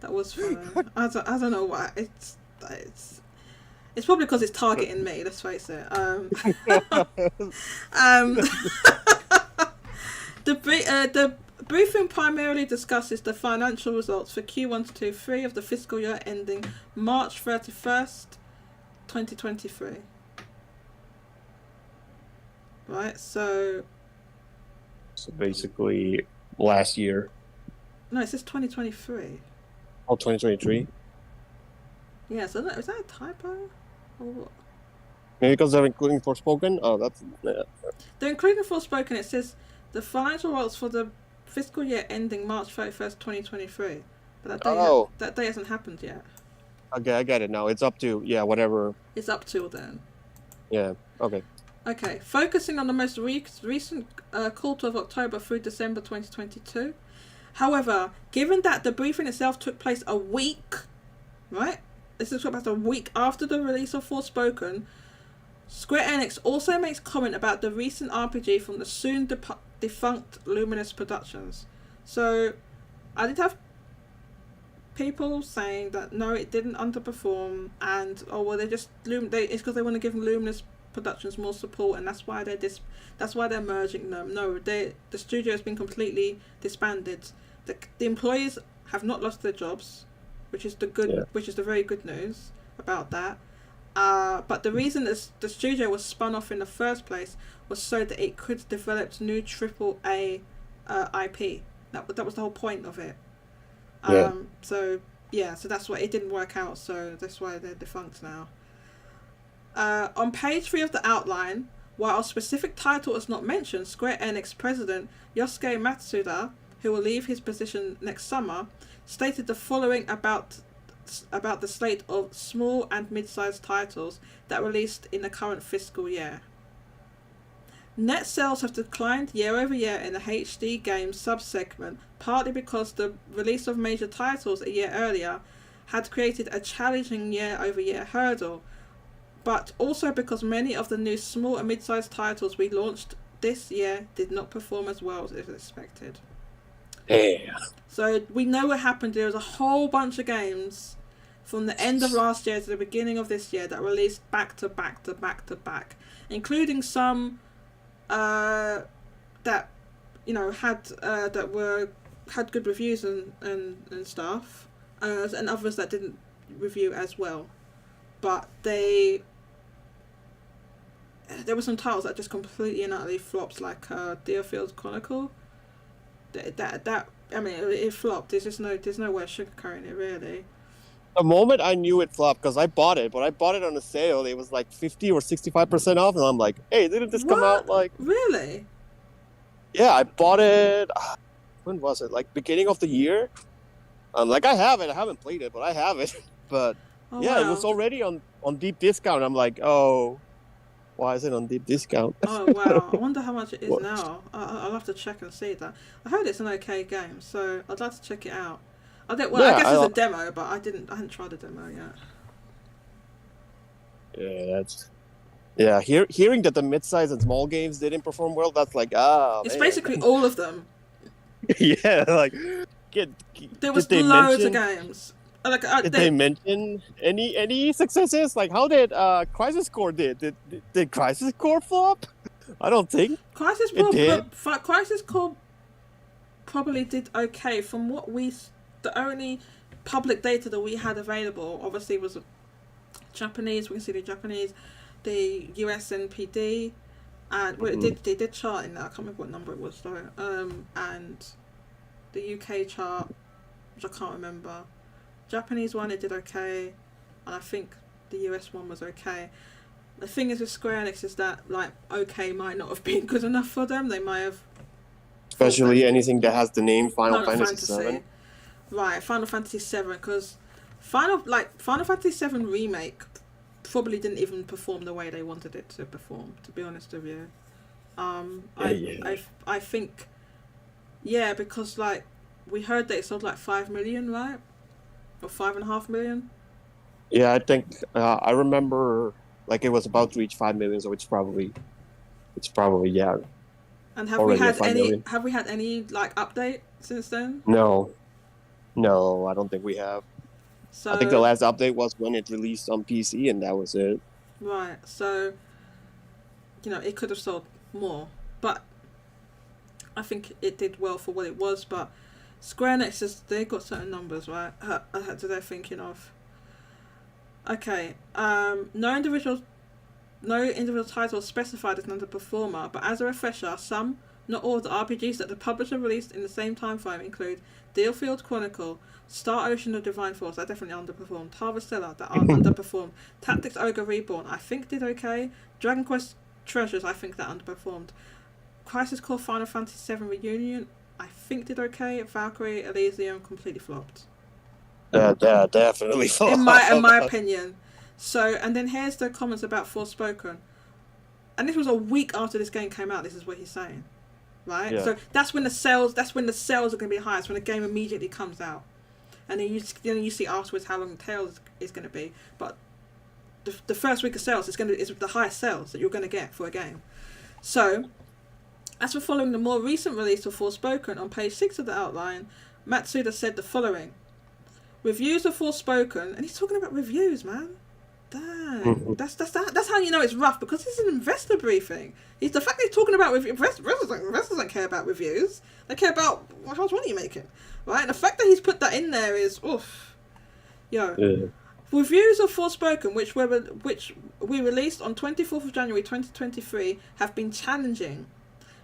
was fun. I don't know why. It's probably because it's targeting me. Let's face it. The briefing primarily discusses the financial results for Q1 to Q3 of the fiscal year ending March 31st, 2023. Right, so basically last year. No, it says 2023. Oh, 2023? Yeah, so is that a typo? Or what? Maybe because they're including Forspoken? Oh, that's... Yeah. They're including Forspoken. It says the financial results for the fiscal year ending March 31st, 2023. But that day hasn't happened yet. Okay, I get it now. It's up to, whatever. It's up till then. Yeah, okay. Okay, focusing on the most recent quarter of October through December 2022. However, given that the briefing itself took place a week, right? This is about a week after the release of Forspoken, Square Enix also makes comment about the recent RPG from the soon defunct Luminous Productions. So, I did have people saying that no, it didn't underperform, and it's because they want to give Luminous Productions more support, and that's why they're merging them. No, the studio has been completely disbanded. The employees have not lost their jobs, which is the very good news about that. But the reason the studio was spun off in the first place was so that it could develop new AAA IP. That was the whole point of it. So that's why it didn't work out. So that's why they're defunct now. On page 3 of the outline, while a specific title is not mentioned, Square Enix president Yosuke Matsuda, who will leave his position next summer, stated the following about the slate of small and mid-sized titles that released in the current fiscal year. Net sales have declined year over year in the HD games subsegment, partly because the release of major titles a year earlier had created a challenging year-over-year hurdle, but also because many of the new small and mid-sized titles we launched this year did not perform as well as expected. Yeah. So we know what happened. There was a whole bunch of games from the end of last year to the beginning of this year that released back to back to back to back, including some that had good reviews and stuff, and others that didn't review as well. But there were some titles that just completely and utterly flopped, like Deerfield Chronicle. It flopped. There's no way of sugarcoating it, really. The moment I knew it flopped, because I bought it, but I bought it on a sale. It was like 50 or 65% off, and I'm like, hey, didn't this come out like... Really? Yeah, I bought it... When was it? Like, beginning of the year? I have it. I haven't played it, but I have it. But, wow. It was already on deep discount. I'm like, oh, why is it on deep discount? Oh, wow. I wonder how much it is now. I'll have to check and see that. I heard it's an okay game, so I'd like to check it out. I guess it's a demo, but I hadn't tried the demo yet. Yeah, hearing that the mid-size and small games didn't perform well, that's like, it's basically all of them. Yeah, like, there was loads of games. Did they mention any successes? Like, how did Crisis Core did? Did Crisis Core flop? I don't think Crisis Core probably did okay. From what the only public data that we had available, obviously, was Japanese. We can see the Japanese, the US NPD, and they did chart in there. I can't remember what number it was though. And the UK chart, which I can't remember. Japanese one, it did okay, and I think the US one was okay. The thing is with Square Enix is that okay might not have been good enough for them. They might have, especially anything that has the name Final Fantasy VII. Right, Final Fantasy VII, because Final Fantasy VII Remake probably didn't even perform the way they wanted it to perform, to be honest with you. I think, because we heard that it sold 5 million, right? Or 5.5 million? Yeah, I think I remember it was about to reach 5 million, so it's probably yeah. And have we had any update since then? No, I don't think we have. So, I think the last update was when it released on PC, and that was it. Right, so it could have sold more, but I think it did well for what it was. But Square Enix, they got certain numbers, right? That they're thinking of. Okay, no individual title specified as an underperformer, but as a refresher, some, not all, of the RPGs that the publisher released in the same time frame include Deerfield Chronicle, Star Ocean of Divine Force, that definitely underperformed, Harvestella, that underperformed, Tactics Ogre Reborn, I think did okay, Dragon Quest Treasures, I think that underperformed, Crisis Core Final Fantasy VII Reunion, I think did okay, Valkyrie Elysium completely flopped. Yeah, definitely flopped. In my opinion. So, and then here's the comments about Forspoken. And this was a week after this game came out, this is what he's saying. Right? Yeah. So that's when the sales are going to be highest, when the game immediately comes out. And then you see afterwards how long the tail is going to be. But the first week of sales is the highest sales that you're going to get for a game. So, as for following the more recent release of Forspoken, on page 6 of the outline, Matsuda said the following: "Reviews of Forspoken," and he's talking about reviews, man. Dang, that's how you know it's rough, because this is an investor briefing. The fact that he's talking about reviews, investors don't care about reviews. They care about how much money you're making, right? And the fact that he's put that in there is oof. Yo. Yeah. Reviews of Forspoken, which we released on 24th of January 2023, have been challenging.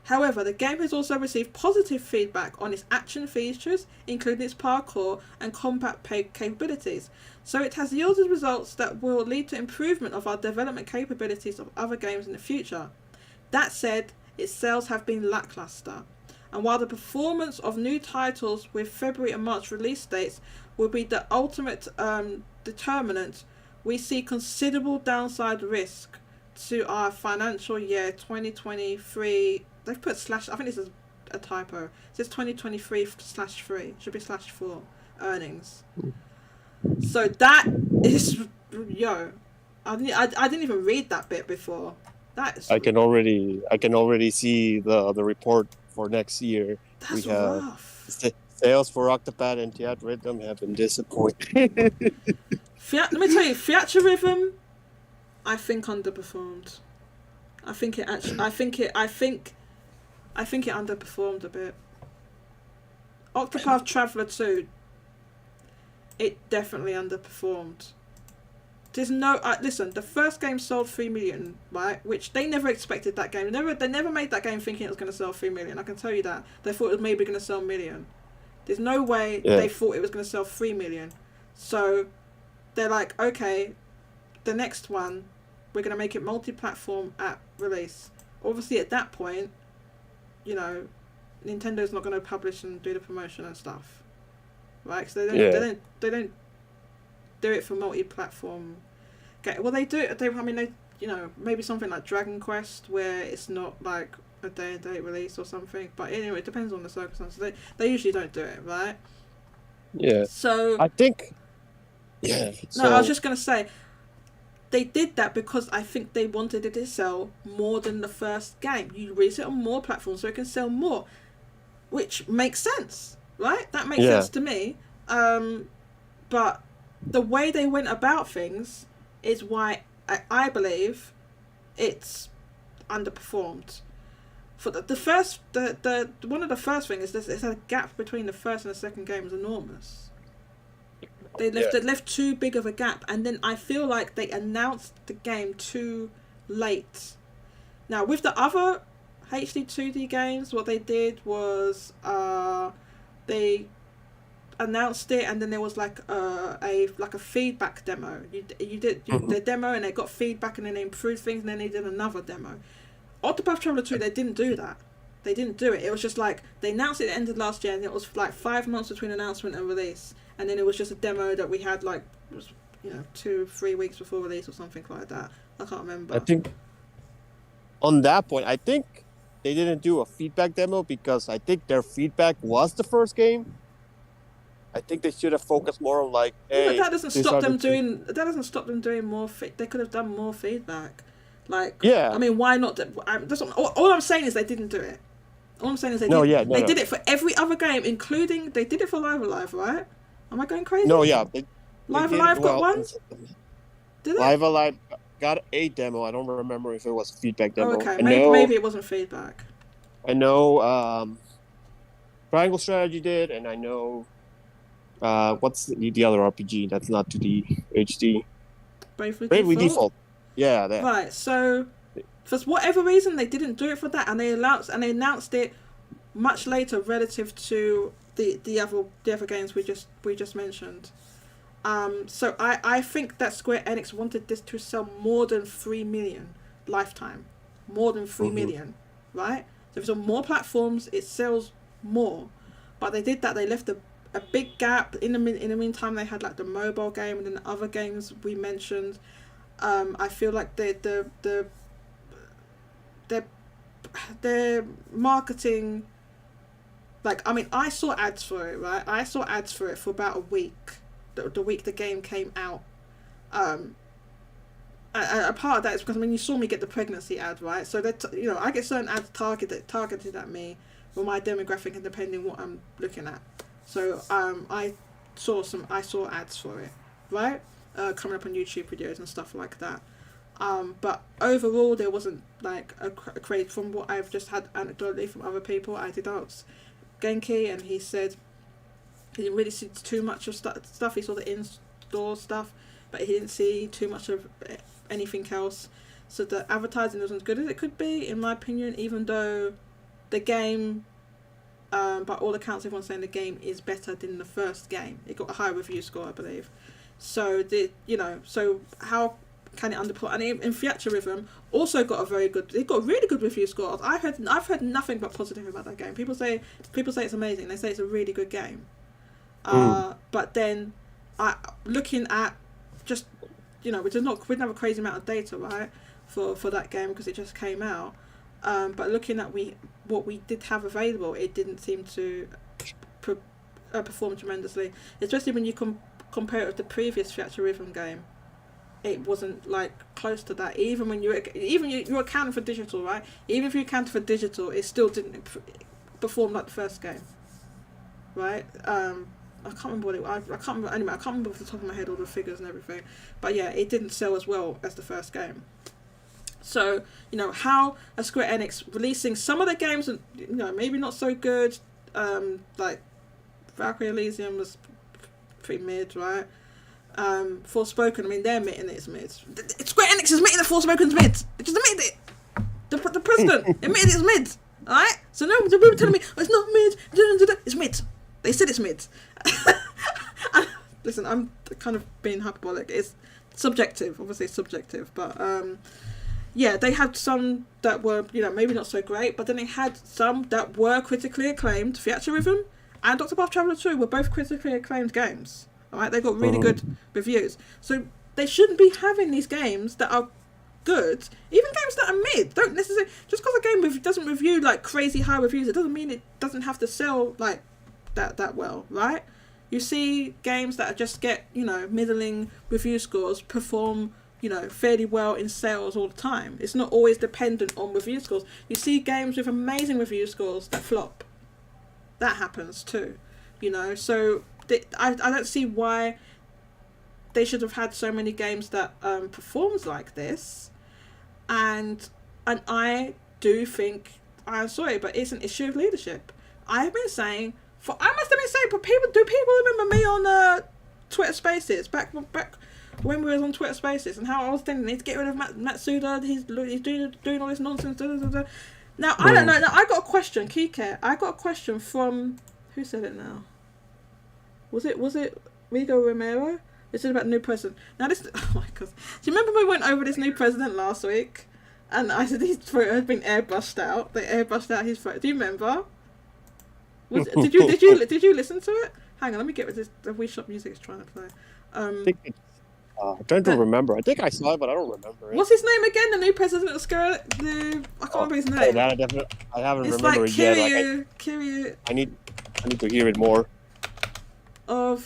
However, the game has also received positive feedback on its action features, including its parkour and combat capabilities. So it has yielded results that will lead to improvement of our development capabilities of other games in the future. That said, its sales have been lackluster. And while the performance of new titles with February and March release dates will be the ultimate determinant, we see considerable downside risk to our financial year 2023. They've put slash, I think this is a typo. It says 2023/3. Should be /4 earnings. So that is, I didn't even read that bit before. That is. I can already see the report for next year. That's rough. Sales for Octopath and Theatrhythm have been disappointing. Let me tell you, Theatrhythm, I think underperformed. I think it underperformed a bit. Octopath Traveler 2, it definitely underperformed. There's no listen. The first game sold 3 million, right? Which they never expected that game. They never made that game thinking it was going to sell 3 million. I can tell you that. They thought it was maybe going to sell 1 million. There's no way they thought it was going to sell 3 million. So they're like, okay, the next one, we're going to make it multi-platform at release. Obviously, at that point, Nintendo's not going to publish and do the promotion and stuff, right? So they don't do it for multi-platform. Well, they do. Maybe something like Dragon Quest, where it's not like a day-and-date release or something. But anyway, it depends on the circumstances. They usually don't do it, right? Yeah. So I think. Yeah. No, I was just gonna say, they did that because I think they wanted it to sell more than the first game. You release it on more platforms so it can sell more, which makes sense, right? That makes sense to me. But the way they went about things is why I believe it's underperformed. For the first, one of the first things is there's a gap between the first and the second game is enormous. They left too big of a gap, and then I feel like they announced the game too late. Now with the other HD 2D games, what they did was they announced it, and then there was like a feedback demo. You did the demo, and they got feedback, and then they improved things, and then they did another demo. Octopath Traveler 2, they didn't do that. They didn't do it. It was just like they announced it ended last year, and it was like 5 months between announcement and release, and then it was just a demo that we had 2-3 weeks before release or something like that. I can't remember. I think on that point, I think they didn't do a feedback demo because I think their feedback was the first game. I think they should have focused more on hey. But that doesn't stop them doing. That doesn't stop them doing more. They could have done more feedback. I mean, why not? All I'm saying is they didn't do it. All I'm saying is they did it for every other game, including they did it for Live Alive, right? Am I going crazy? No, yeah. Live Alive got one? Did it? Live Alive got a demo. I don't remember if it was a feedback demo. Oh, okay, maybe it wasn't feedback. I know Triangle Strategy did, and I know what's the other RPG that's not 2D HD? Bravely Default. Yeah, that. Right, so for whatever reason they didn't do it for that, and they announced it much later relative to the other games we just mentioned. So I think that Square Enix wanted this to sell more than 3 million lifetime, more than 3 million, right? So if it's on more platforms, it sells more. But they did that. They left a big gap. In the meantime, they had the mobile game and then the other games we mentioned. I feel like their marketing, I saw ads for it, right? I saw ads for it for about a week, the week the game came out. a part of that is because, I mean, you saw me get the pregnancy ad, right? So that, you know, I get certain ads targeted at me for my demographic and depending what I'm looking at. So I saw ads for it, right? Coming up on YouTube videos and stuff like that. But overall, there wasn't like a craze from what I've just had anecdotally from other people. I did ask Genki, and he said he didn't really see too much of stuff. He saw the in-store stuff, but he didn't see too much of anything else. So the advertising wasn't as good as it could be, in my opinion, even though the game, by all accounts, everyone's saying the game is better than the first game. It got a high review score, I believe. So so how can it underperform? And in Theatrhythm also got it got really good review scores. I've heard nothing but positive about that game. People say it's amazing. They say it's a really good game. But then looking at just, you know, we didn't have a crazy amount of data, right, for that game because it just came out. But looking at what we did have available, it didn't seem to perform tremendously, especially when you compare it with the previous Theatrhythm game. It wasn't like close to that. Even you're accounting for digital, right? Even if you accounted for digital, it still didn't perform like the first game, right? I can't remember what I can't remember. Anyway, I can't remember off the top of my head all the figures and everything. But yeah, it didn't sell as well as the first game. So, you know, how a Square Enix releasing some of the games, you know, maybe not so good. Like Valkyrie Elysium was pretty mid, right? Forspoken, I mean, they're admitting it's mid. Square Enix is admitting that Forspoken's mid. They just admitted it. The president admitted it's mid. Alright? So no, the people telling me, oh, it's not mid. It's mid. They said it's mid. Listen, I'm kind of being hyperbolic. It's subjective, obviously subjective, but yeah, they had some that were, you know, maybe not so great, but then they had some that were critically acclaimed. Theatrhythm and Octopath Traveler 2 were both critically acclaimed games. Alright, they got really good reviews. So they shouldn't be having these games that are good, even games that are mid. Don't necessarily, just because a game doesn't review like crazy high reviews, it doesn't mean it doesn't have to sell like that well, right? You see games that just get, you know, middling review scores perform, you know, fairly well in sales all the time. It's not always dependent on review scores. You see games with amazing review scores that flop. That happens too, you know. So I don't see why they should have had so many games that performs like this. And I do think, I'm sorry, but it's an issue of leadership. I've been saying, I must have been saying, but do people remember me on Twitter Spaces back when we was on Twitter Spaces, and how I was thinking they need to get rid of Matsuda, he's doing all this nonsense. Now I don't know. Now I got a question, Kike. I got a question from, who said it now? Was it Rigo Romero? It said about new president. Now this, oh my god! Do you remember we went over this new president last week? And I said his photo had been airbrushed out. They airbrushed out his photo. Do you remember? Did you listen to it? Hang on, let me get with this. The Wii Shop Music is trying to play. I don't remember. I think I saw it, but I don't remember it. What's his name again? The new president of Square. I can't remember his name. I haven't it's remembered like it yet. Kiryu. I need to hear it more. Of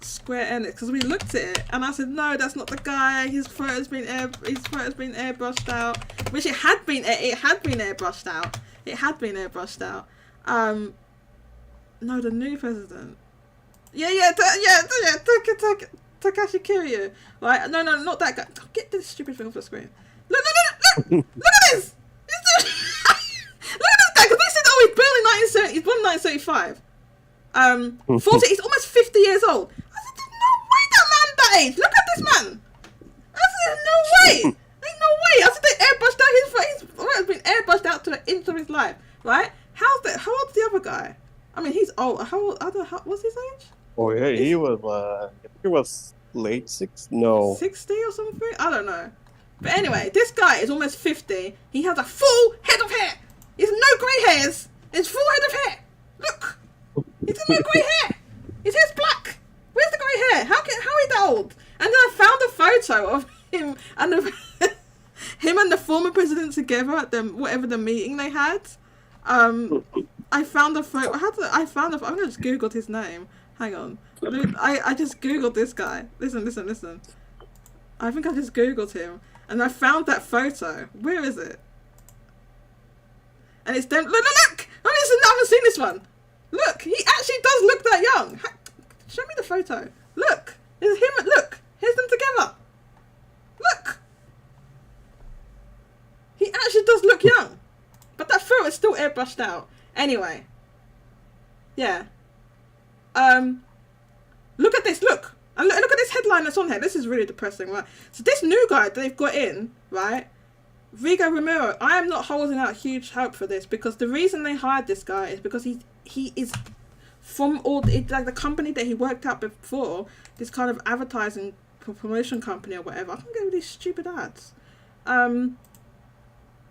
Square Enix, because we looked at it and I said, no, that's not the guy. His photo's been airbrushed out, which it had been airbrushed out. No, the new president. Takashi Kiryu. Right? No, not that guy. Get this stupid thing off the screen. Look at this. Look at this guy, because they said, oh, he's born in 1935. 40, he's almost 50 years old. I said, there's no way that man that age. Look at this man. I said, there's no way. There's no way. I said, they airbrushed out his photo's been airbrushed out to the end of his life. Right? How old's the other guy? I mean, he's old. What's his age? Oh yeah, he was late 60 or something? I don't know. But anyway, this guy is almost 50. He has a full head of hair. He has no grey hairs. It's full head of hair. Look. He's got no grey hair. His hair's black. Where's the grey hair? How is that old? And then I found a photo of him and him and the former president together at whatever the meeting they had. I found a photo. I'm gonna just googled his name. Hang on. I just googled this guy. Listen. I think I just googled him and I found that photo. Where is it? And it's them. Look! I haven't seen this one. Look, he actually does look that young. Show me the photo. Look, it's him. Look, here's them together. Look, he actually does look young, but that photo is still airbrushed out. Anyway, yeah. Look at this. Look, and look at this headline that's on here. This is really depressing, right? So this new guy that they've got in, right? Rigo Romero, I am not holding out huge hope for this, because the reason they hired this guy is because he is from like the company that he worked at before, this kind of advertising promotion company or whatever. I can go with these stupid ads.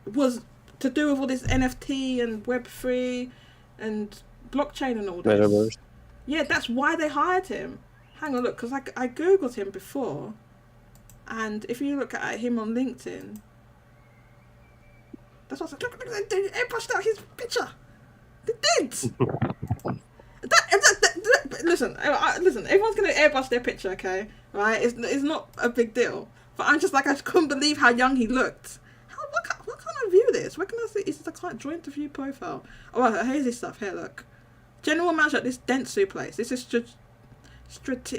Was to do with all this NFT and Web3 and blockchain and all this. Metaverse. Yeah, that's why they hired him. Hang on, look, because I googled him before, and if you look at him on LinkedIn. That's what I said. Look, they airbrushed out his picture. They did. Listen, everyone's going to airbrush their picture, okay? Right? It's not a big deal. But I'm just like, I just couldn't believe how young he looked. What can't I view this? Where can I see? Is this a client join to view profile? Oh, well, here's his stuff. Here, look. General manager at this Dentsu place. This is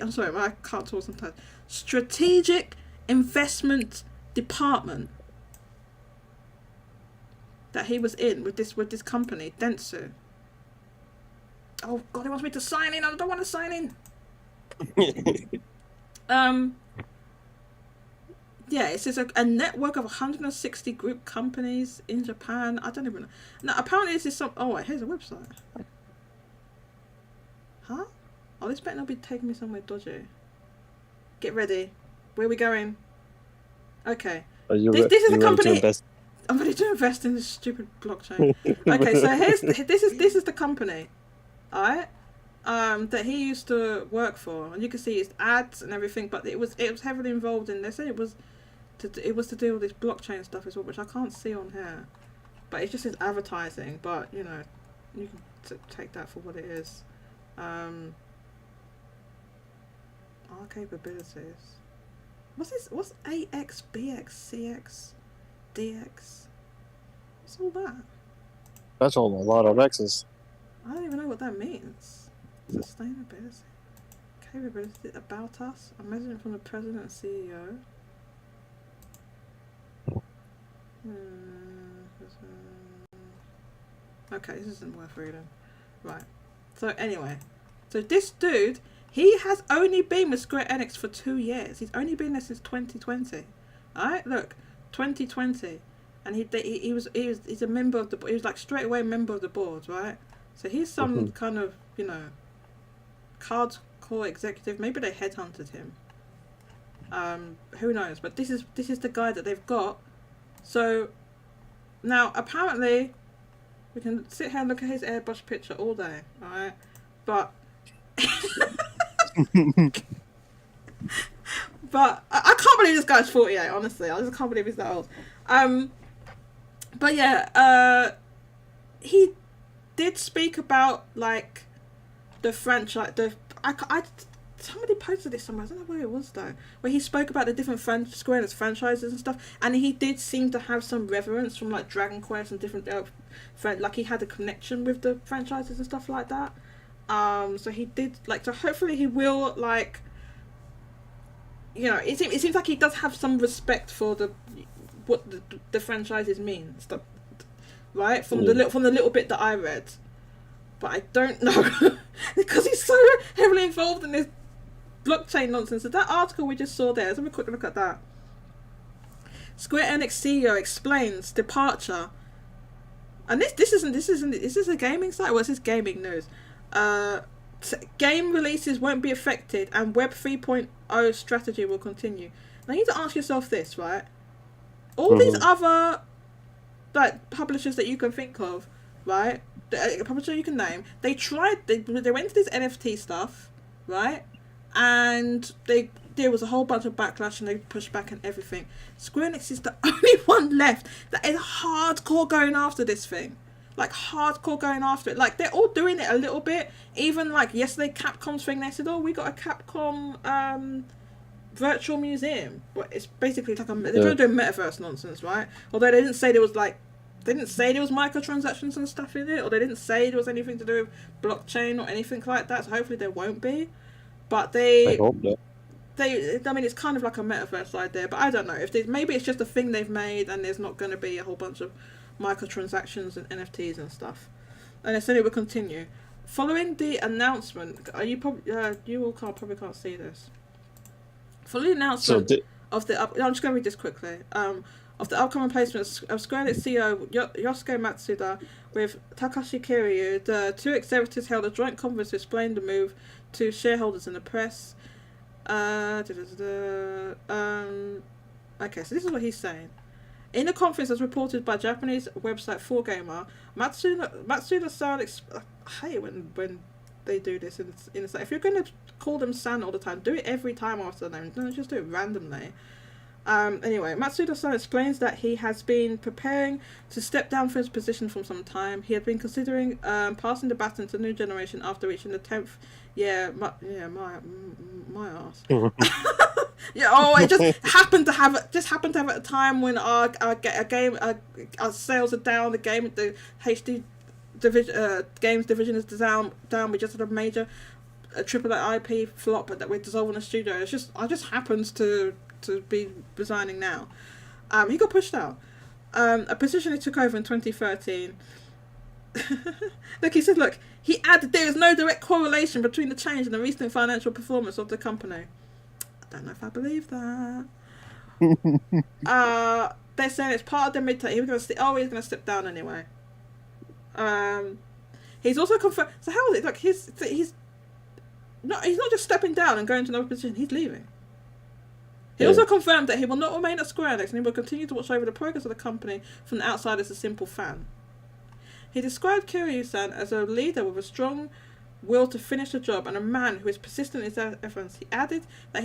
I'm sorry, I can't talk sometimes. Strategic Investment Department. That he was in with this company, Dentsu. Oh God, he wants me to sign in. I don't want to sign in. Yeah, it says a network of 160 group companies in Japan. I don't even know. Now, apparently this is some. Oh wait, here's a website. Huh? Oh, this better not be taking me somewhere dodgy. Get ready. Where are we going? Okay. This is the company. I'm ready to invest in this stupid blockchain. Okay, so this is the company, alright, that he used to work for, and you can see his ads and everything. But it was heavily involved in this. It was to do with this blockchain stuff as well, which I can't see on here. But it's just his advertising. But you know, you can take that for what it is. Our capabilities. What's this? What's AX, BX, CX? DX. What's all that? That's all a lot of X's. I don't even know what that means. Sustainability. Capability about us. A message from the president and CEO. Okay, this isn't worth reading. Right. So anyway. So this dude, he has only been with Square Enix for 2 years. He's only been there since 2020. Alright, look. 2020, and he's a member of the. He was like straight away a member of the board, right? So he's some kind of, you know, hardcore executive. Maybe they headhunted him. Who knows? But this is the guy that they've got. So now apparently we can sit here and look at his airbrush picture all day, alright? But but I can't believe this guy's 48, honestly. I just can't believe he's that old. But yeah, he did speak about, like, the franchise. Somebody posted this somewhere. I don't know where it was, though. Where he spoke about the different Square Enix franchises and stuff. And he did seem to have some reverence from, like, Dragon Quest and different... like, he had a connection with the franchises and stuff like that. So he did, like... So hopefully he will, like... You know, it seems like he does have some respect for what the franchises mean, stuff, right? From the little bit that I read, but I don't know because he's so heavily involved in this blockchain nonsense. So that article we just saw there, let's have a quick look at that. Square Enix CEO explains departure, and this is a gaming site. Well, this is gaming news. Game releases won't be affected and Web 3.0 strategy will continue. Now you need to ask yourself this, right? All these other like publishers that you can think of, right? The publisher you can name, they went to this NFT stuff, right? And there was a whole bunch of backlash and they pushed back and everything. Square Enix is the only one left that is hardcore going after this thing. Like, hardcore going after it. Like, they're all doing it a little bit. Even, like, yesterday, Capcom's thing, they said, oh, we got a Capcom virtual museum, but it's basically like they're trying to do metaverse nonsense, right? Although they didn't say there was microtransactions and stuff in it, or they didn't say there was anything to do with blockchain or anything like that. So hopefully there won't be. But I hope not. I mean, it's kind of like a metaverse idea, but I don't know if maybe it's just a thing they've made, and there's not going to be a whole bunch of microtransactions and NFTs and stuff. And they said it will continue. Following the announcement, you all probably can't see this. Following the announcement of the I'm just going to read this quickly. Of the upcoming placement of Square Enix CEO Yosuke Matsuda with Takashi Kiryu, the two executives held a joint conference to explain the move to shareholders and the press. Okay, so this is what he's saying. In a conference as reported by Japanese website 4Gamer, Matsuda-san I hate when they do this in if you're going to call them san all the time, do it every time after the name. Don't just do it randomly. Anyway, Matsuda-san explains that he has been preparing to step down from his position for some time. He had been considering passing the baton to the new generation after reaching the 10th year. My ass. It just happened to have at a time when our sales are down. The HD games division is down. We just had a major AAA IP flop that we're dissolving the studio. I just happens to be resigning now. He got pushed out. A position he took over in 2013. He added there is no direct correlation between the change and the recent financial performance of the company. I don't know if I believe that. They're saying it's part of the midterm. He's going to step down anyway. He's also confirmed. So how is it? Like he's not just stepping down and going to another position. He's leaving. He also confirmed that he will not remain at Square Enix and he will continue to watch over the progress of the company from the outside as a simple fan. He described Kiryu-san as a leader with a strong will to finish the job and a man who is persistent in his efforts. He added that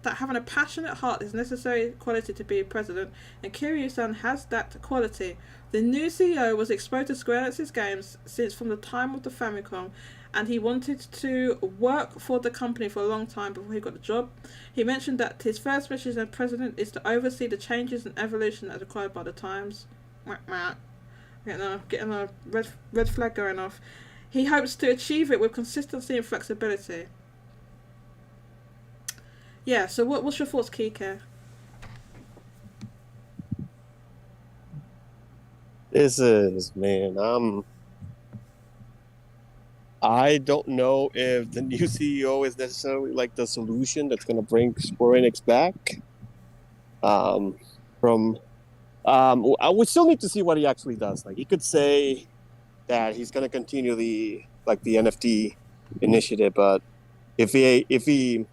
that having a passionate heart is a necessary quality to be a president, and Kiryu-san has that quality. The new CEO was exposed to Square Enix's games since from the time of the Famicom, and he wanted to work for the company for a long time before he got the job. He mentioned that his first mission as president is to oversee the changes and evolution as required by the times. Getting a red flag going off. He hopes to achieve it with consistency and flexibility. Yeah, so what's your thoughts, Kike? This is, man, I don't know if the new CEO is necessarily like the solution that's going to bring Square Enix back. I would still need to see what he actually does. Like, he could say that he's going to continue the NFT initiative, but if he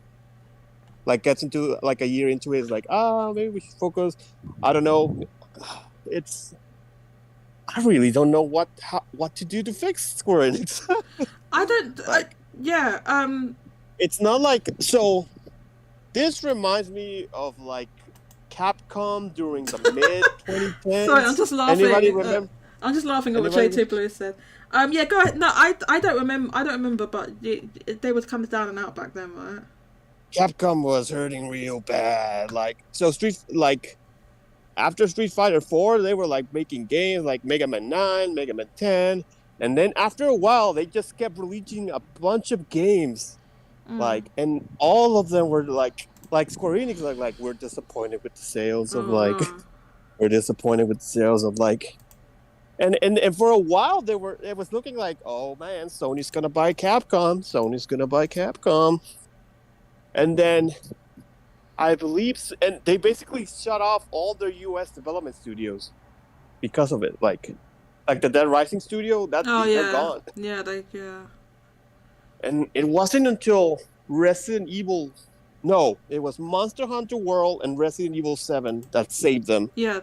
like gets into like a year into it, it's like, maybe we should focus. I don't know. I really don't know what to do to fix Square Enix. It's not like, so this reminds me of like Capcom during the mid 2010s. Sorry, I'm just laughing. Anybody remember? I'm just laughing at what JT Blue said. Yeah, go ahead. No, I don't remember, but they was coming down and out back then, right? Capcom was hurting real bad. After Street Fighter 4, they were like making games like Mega Man 9, Mega Man 10, and then after a while, they just kept releasing a bunch of games, and all of them were like Square Enix, like we're disappointed with the sales of and for a while it was looking like, oh man, Sony's gonna buy Capcom, and then I believe, and they basically shut off all their U.S. development studios because of it. Like the Dead Rising studio, they're gone. Yeah, And it wasn't until Resident Evil, it was Monster Hunter World and Resident Evil 7 that saved them. Yeah.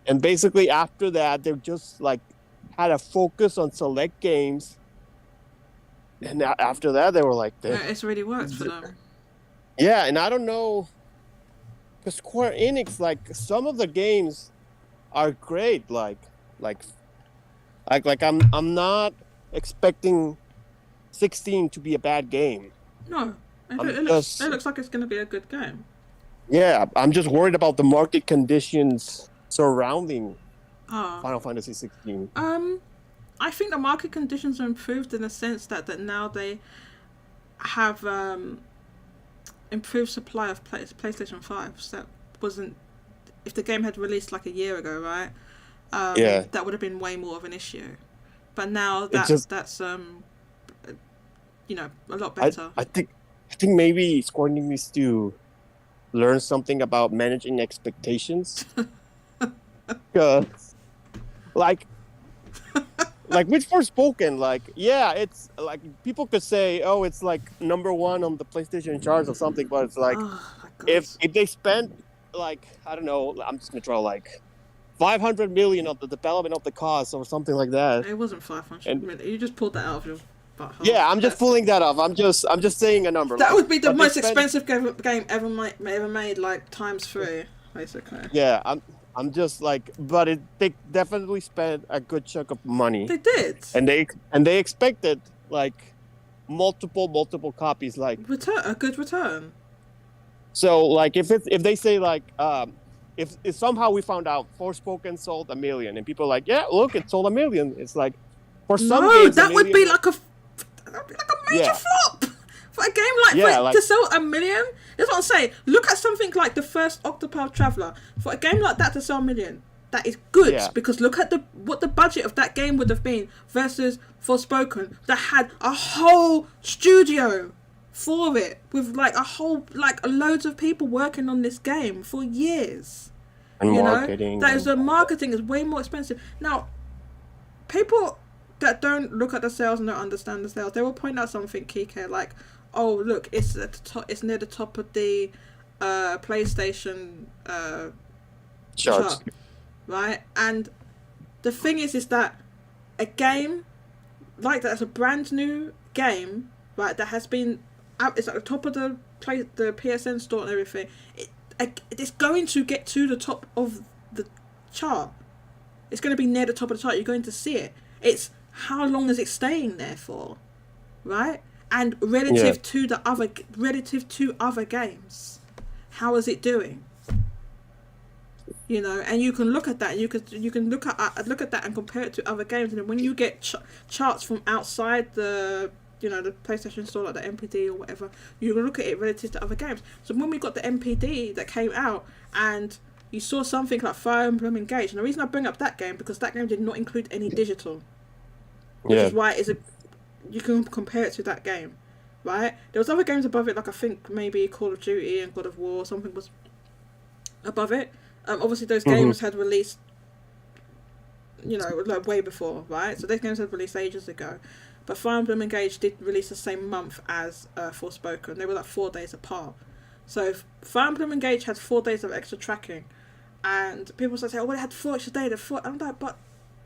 And basically after that, they just like had a focus on select games. And after that, they were like, it's really worked for them. Yeah, and I don't know, because Square Enix, like some of the games are great. Like I'm not expecting 16 to be a bad game. No. It looks like it's going to be a good game. Yeah, I'm just worried about the market conditions surrounding Final Fantasy 16. I think the market conditions are improved in the sense that now they have improved supply of PlayStation 5s. That wasn't, if the game had released like a year ago, right? That would have been way more of an issue. But now that's you know, a lot better. I think maybe Square Enix needs to learn something about managing expectations. Like with Forspoken, it's like people could say, oh, it's like #1 on the PlayStation charts or something, but it's like if they spent like, I don't know, I'm just gonna draw like 500 million on the development of the cost or something like that. It wasn't 500 million. You just pulled that out of your butthole. Yeah, I'm just pulling that off. I'm just saying a number. That would be the most expensive game ever made, like ×3, basically. Yeah, I'm just like, but they definitely spent a good chunk of money. They did, and they expected like multiple copies, like a good return. So like if they say like if somehow we found out Forspoken sold 1 million and people are like, yeah, look, it sold 1 million. It's like for some games, that would be like a major flop. For a game to sell 1 million, that's what I'm saying. Look at something like the first Octopath Traveler. For a game like that to sell 1 million, that is good, because look at what the budget of that game would have been versus Forspoken that had a whole studio for it with like loads of people working on this game for years. And marketing. The marketing is way more expensive. Now, people that don't look at the sales and don't understand the sales, they will point out something, Kike, like, oh, look, it's at the top, it's near the top of the PlayStation charts, right? And the thing is that a game like that, is a brand new game, right, that has been out, it's at the top of the PSN store and everything. It's going to get to the top of the chart. It's going to be near the top of the chart. You're going to see it. It's how long is it staying there for, right? And relative to other games, how is it doing? You know, and you can look at that. You can look at that and compare it to other games. And when you get charts from outside the PlayStation store, like the MPD or whatever, you can look at it relative to other games. So when we got the MPD that came out, and you saw something like Fire Emblem Engage, and the reason I bring up that game, because that game did not include any digital, which is why you can compare it to that game, right? There was other games above it, like I think maybe Call of Duty and God of War, something was above it. Obviously those games had released, like way before, right? So those games had released ages ago. But Fire Emblem Engage did release the same month as Forspoken. They were like 4 days apart. So Fire Emblem Engage had 4 days of extra tracking. And people say, oh, well, it had 4 extra days. I'm like, but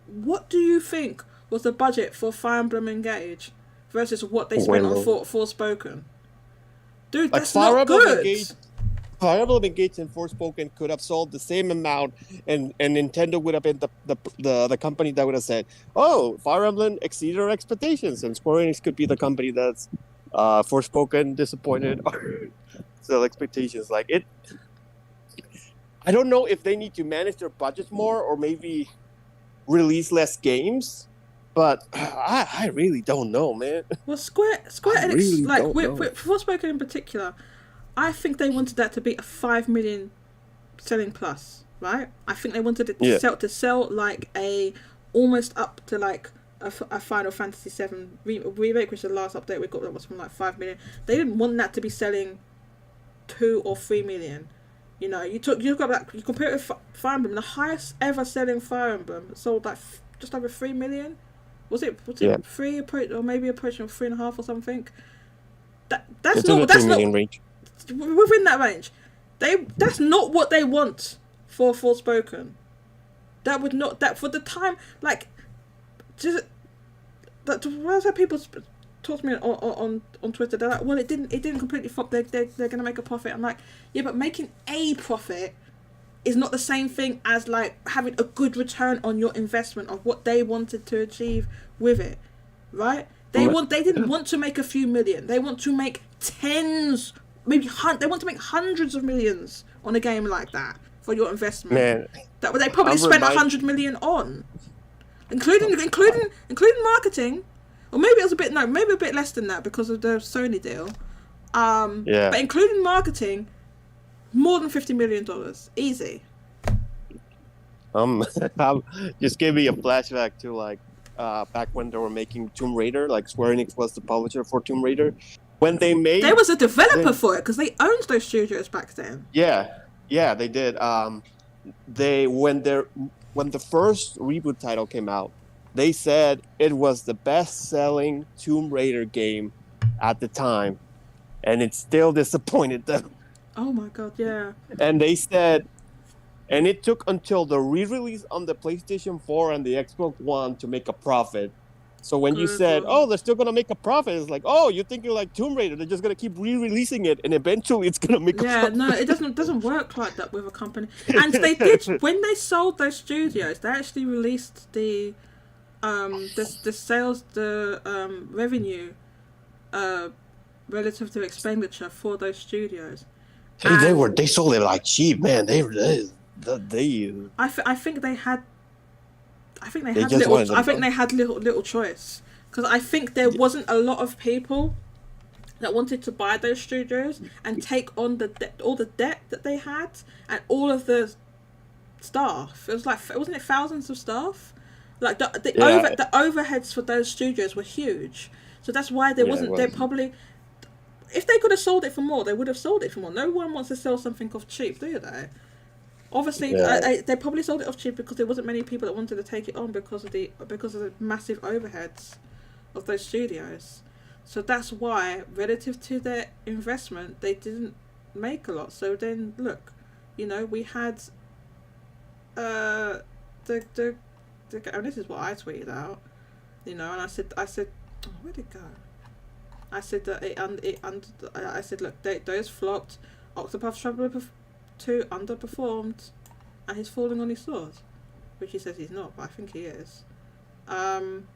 what do you think was the budget for Fire Emblem Engage versus what they spent on Forspoken? Dude, like, that's not good. Fire Emblem Engage and Forspoken could have sold the same amount, and Nintendo would have been the company that would have said, oh, Fire Emblem exceeded our expectations, and Square Enix could be the company that's Forspoken disappointed our expectations. Like it, I don't know if they need to manage their budgets more or maybe release less games, but I really don't know, man. Well, Square Enix, really like with Forspoken in particular, I think they wanted that to be a 5 million selling plus, right? I think they wanted it to sell like almost up to like a Final Fantasy 7 remake, which is the last update we got, that was from like 5 million. They didn't want that to be selling 2 or 3 million. You know, you compare it with Fire Emblem, the highest ever selling Fire Emblem sold like just over 3 million. Was it 3 or maybe approaching 3.5 or something? That's not range. Within that range. That's not what they want for Forspoken. That would not, that for the time, like, just that. Whereas people talk to me on Twitter, they're like, well, it didn't completely flop. They're gonna make a profit. I'm like, yeah, but making a profit is not the same thing as like having a good return on your investment of what they wanted to achieve with it, right? They didn't want to make a few million. They want to make tens, maybe they want to make hundreds of millions on a game like that for your investment. Man, that they probably spent 100 million on, including marketing, or maybe it was maybe a bit less than that because of the Sony deal. But including marketing, more than $50 million, easy. Just gave me a flashback to like back when they were making Tomb Raider. Like Square Enix was the publisher for Tomb Raider. When they made, there was a developer for it because they owned those studios back then. Yeah, they did. When the first reboot title came out, they said it was the best-selling Tomb Raider game at the time, and it still disappointed them. Oh my god, yeah. And they said, and it took until the re-release on the PlayStation 4 and the Xbox One to make a profit. So when you said, oh, they're still going to make a profit, it's like, oh, you're thinking like Tomb Raider, they're just going to keep re-releasing it, and eventually it's going to make a profit. Yeah, no, it doesn't work like that with a company. And they did, when they sold those studios, they actually released the sales, revenue relative to expenditure for those studios. They sold it like cheap, man. I think they had little choice, because I think there wasn't a lot of people that wanted to buy those studios and take on all the debt that they had and all of the staff. It was like, wasn't it thousands of staff? Like the overheads for those studios were huge, so that's why there wasn't. They probably, if they could have sold it for more, they would have sold it for more. No one wants to sell something off cheap, do they? Obviously, they probably sold it off cheap because there wasn't many people that wanted to take it on because of the massive overheads of those studios. So that's why, relative to their investment, they didn't make a lot. So then, look, we had and this is what I tweeted out, and I said, oh, where'd it go? I said that I said, look, those flopped. Octopath Traveler 2 underperformed, and he's falling on his sword, which he says he's not, but I think he is. And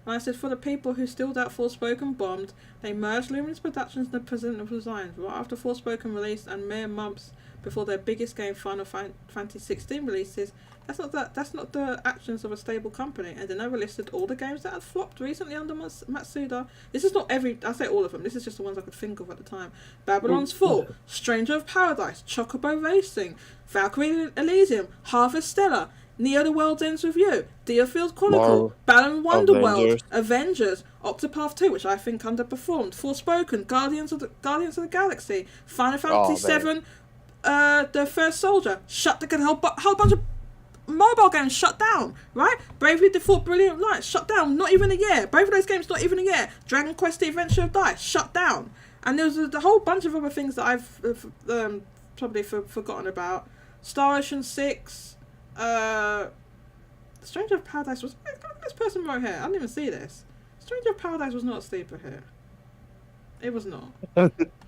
I said, for the people who still doubt Forspoken bombed, they merged Luminous Productions and President of Design right after Forspoken released and mere months before their biggest game, Final Fantasy 16 releases. That's not the actions of a stable company. And then I listed all the games that had flopped recently under Matsuda. This is not I say all of them. This is just the ones I could think of at the time. Babylon's Fall, Stranger of Paradise, Chocobo Racing, Valkyrie Elysium, Harvest Stellar, Neo the World Ends With You, Deerfield Chronicle, Balan Wonderworld, Avengers, Octopath 2, which I think underperformed, Forspoken, Guardians of the Galaxy, Final Fantasy 7, The First Soldier, whole bunch of mobile games shut down, right? Bravely Default, Brilliant Light, shut down, not even a year. Both of those games, not even a year. Dragon Quest: The Adventure of Dice, shut down. And there's a whole bunch of other things that I've probably forgotten about. Star Ocean 6, Stranger of Paradise was... This person right here, I didn't even see this. Stranger of Paradise was not a sleeper hit. It was not.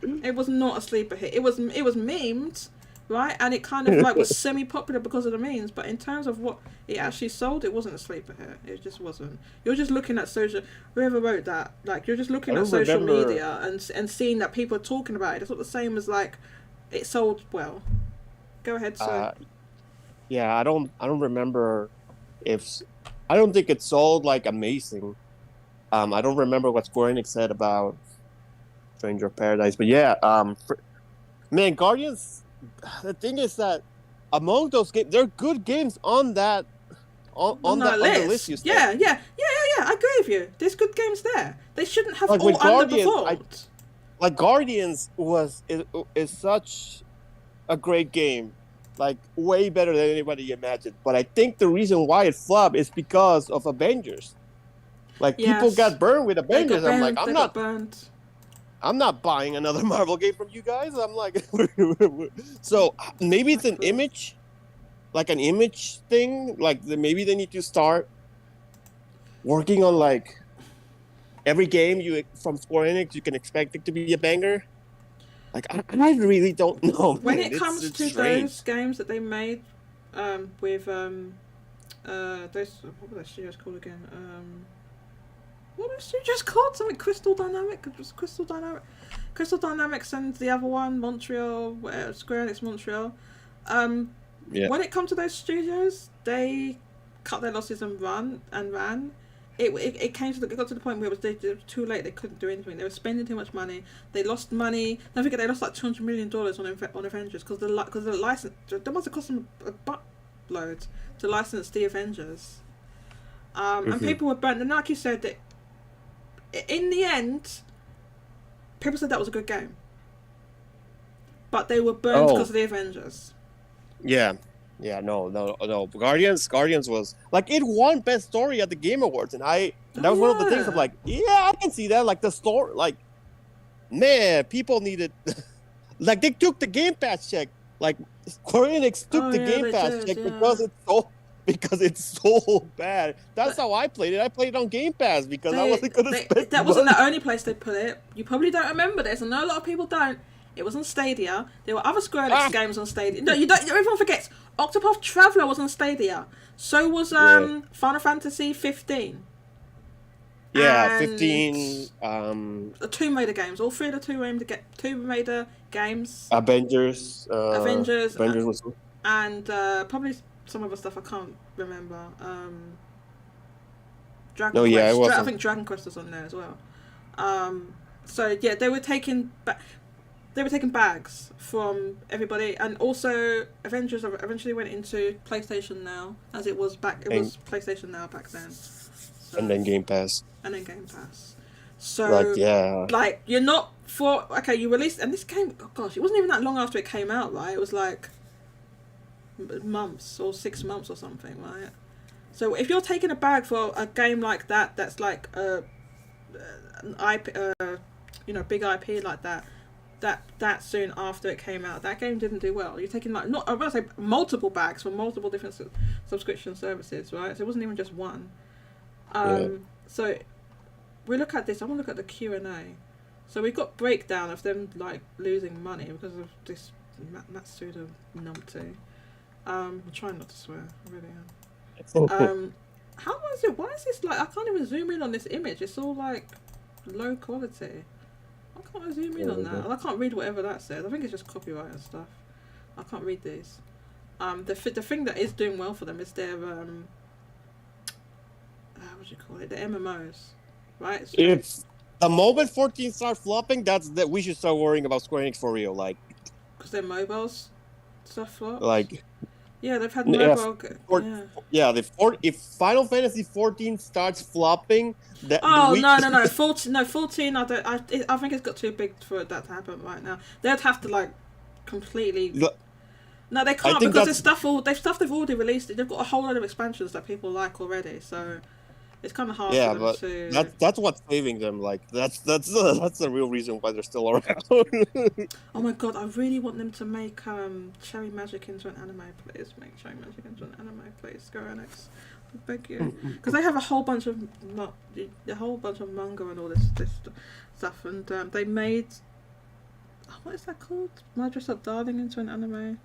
It was not a sleeper hit. It was memed, right? And it kind of like was semi-popular because of the memes, but in terms of what it actually sold, it wasn't a sleeper hit. It just wasn't. You're just looking at whoever wrote that, like, you're just looking at social media and seeing that people are talking about it. It's not the same as like it sold well. Go ahead, sir. Yeah, I don't remember I don't think it sold like amazing. I don't remember what Square Enix said about Stranger of Paradise, but yeah, man, Guardians. The thing is that among those games, there are good games on that on the list. You said. Yeah. I agree with you. There's good games there. They shouldn't have all underperformed. Like Guardians is such a great game, like way better than anybody imagined. But I think the reason why it flopped is because of Avengers. Like people got burned with Avengers. I'm like, I'm not buying another Marvel game from you guys. I'm like, so maybe it's an image thing. Like maybe they need to start working on like every game from Square Enix. You can expect it to be a banger. Like I really don't know. When it comes to those games that they made with those, what were those studios called again? What was it just called? Something Crystal Dynamic? Just Crystal Dynamic. Crystal Dynamics and the other one, Montreal, Square Enix Montreal. When it comes to those studios, they cut their losses and ran. It got to the point where it was too late. They couldn't do anything. They were spending too much money. They lost money. Don't forget, they lost like $200 million on Avengers because the license. That must have cost them a buttload to license the Avengers. And people were burnt. And like you said, that in the end, people said that was a good game, but they were burned because of the Avengers. Yeah, no. Guardians was like, it won Best Story at the Game Awards, and that was one of the things I'm like, yeah, I can see that. Like the story, like, man, people needed, like, they took the Game Pass check. Like, Square Enix took the Game Pass check because it's so bad. That's how I played it. I played it on Game Pass because I wasn't gonna spend. That wasn't the only place they put it. You probably don't remember this. I know a lot of people don't. It was on Stadia. There were other Square Enix games on Stadia. No, you don't. Everyone forgets. Octopath Traveler was on Stadia. So was Final Fantasy 15. Yeah, 15. The Tomb Raider games. All three of the Tomb Raider games. Avengers. Avengers was. And probably some other stuff I can't remember. Dragon Quest. I think Dragon Quest was on there as well. So yeah, they were taking bags from everybody, and also Avengers eventually went into PlayStation Now, as it was back. It was PlayStation Now back then. So, and then Game Pass. So you're not you released, and this came. Oh gosh, it wasn't even that long after it came out, right? It was like months or 6 months or something, right? So if you're taking a bag for a game like that, that's like an IP, big IP like that. That soon after it came out, that game didn't do well. You're taking I want to say multiple bags from multiple different subscription services, right? So it wasn't even just one. So we look at this. I want to look at the Q&A. So we've got breakdown of them like losing money because of this Matsuda numpty. I'm trying not to swear. I really am. How is it? Why is this like? I can't even zoom in on this image. It's all like low quality. I can't zoom in on that. I can't read whatever that says. I think it's just copyright and stuff. I can't read these. The thing that is doing well for them is their what do you call it? The MMOs, right? So if the moment 14 starts flopping, that we should start worrying about Square Enix for real, like. Because their mobiles stuff flops. Like. Yeah, they've had mobile. If Final Fantasy 14 starts flopping, no. 14. I think it's got too big for that to happen right now. They'd have to like completely. No, they can't because there's stuff they've already released. They've got a whole lot of expansions that people like already, so it's kind of hard for them to. That's what's saving them. Like that's the real reason why they're still around. Oh my god, I really want them to make Cherry Magic into an anime, please. Make Cherry Magic into an anime, please. Square Enix, I beg you, because they have a whole bunch of manga and all this stuff, and they made what is that called? My Dress Up Darling into an anime.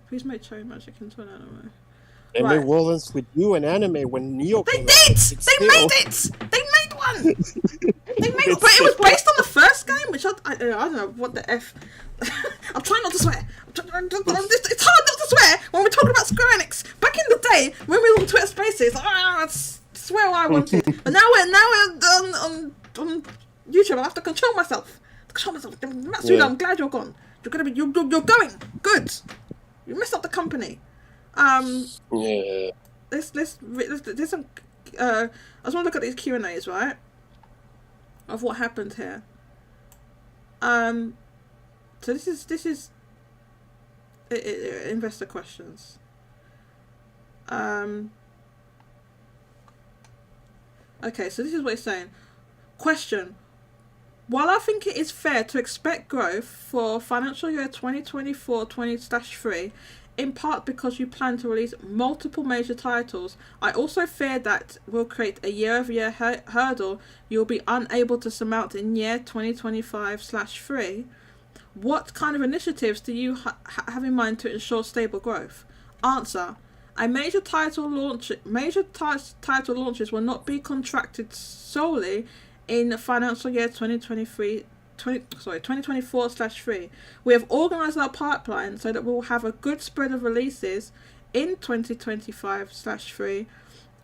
Please make Cherry Magic into an anime. And they will else with you an anime when Neo. They did. They made it. They made one. They made it, but it was based on the first game, which I don't know what the f. I'm trying not to swear. It's hard not to swear when we're talking about Square Enix. Back in the day when we were on Twitter Spaces, I swear what I wanted. But now we're on YouTube. I have to control myself. Matsuda, I'm glad you're gone. You're going good. You messed up the company. Let's some. I just want to look at these Q&As, right? Of what happened here. So this is investor questions. Okay, so this is what he's saying. Question: while I think it is fair to expect growth for financial year 2024-20/3, in part because you plan to release multiple major titles, I also fear that will create a year-over-year hurdle you'll be unable to surmount in year 2025/3. What kind of initiatives do you have in mind to ensure stable growth? Answer: Major title launches will not be contracted solely in financial year 2024/3. We have organised our pipeline so that we'll have a good spread of releases in 2025/3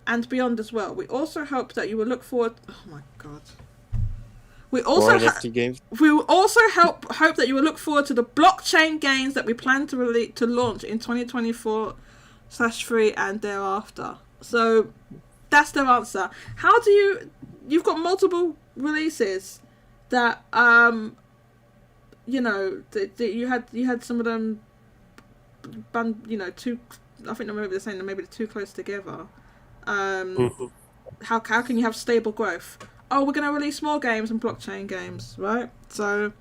and beyond as well. We also hope that you will look forward. Oh my god. We also hope that you will look forward to the blockchain games that we plan to launch in 2024/3 and thereafter. So that's their answer. How do you've got multiple releases that you had some of them too, I think maybe they're saying that maybe they're too close together. How can you have stable growth? Oh, we're going to release more games and blockchain games, right? So,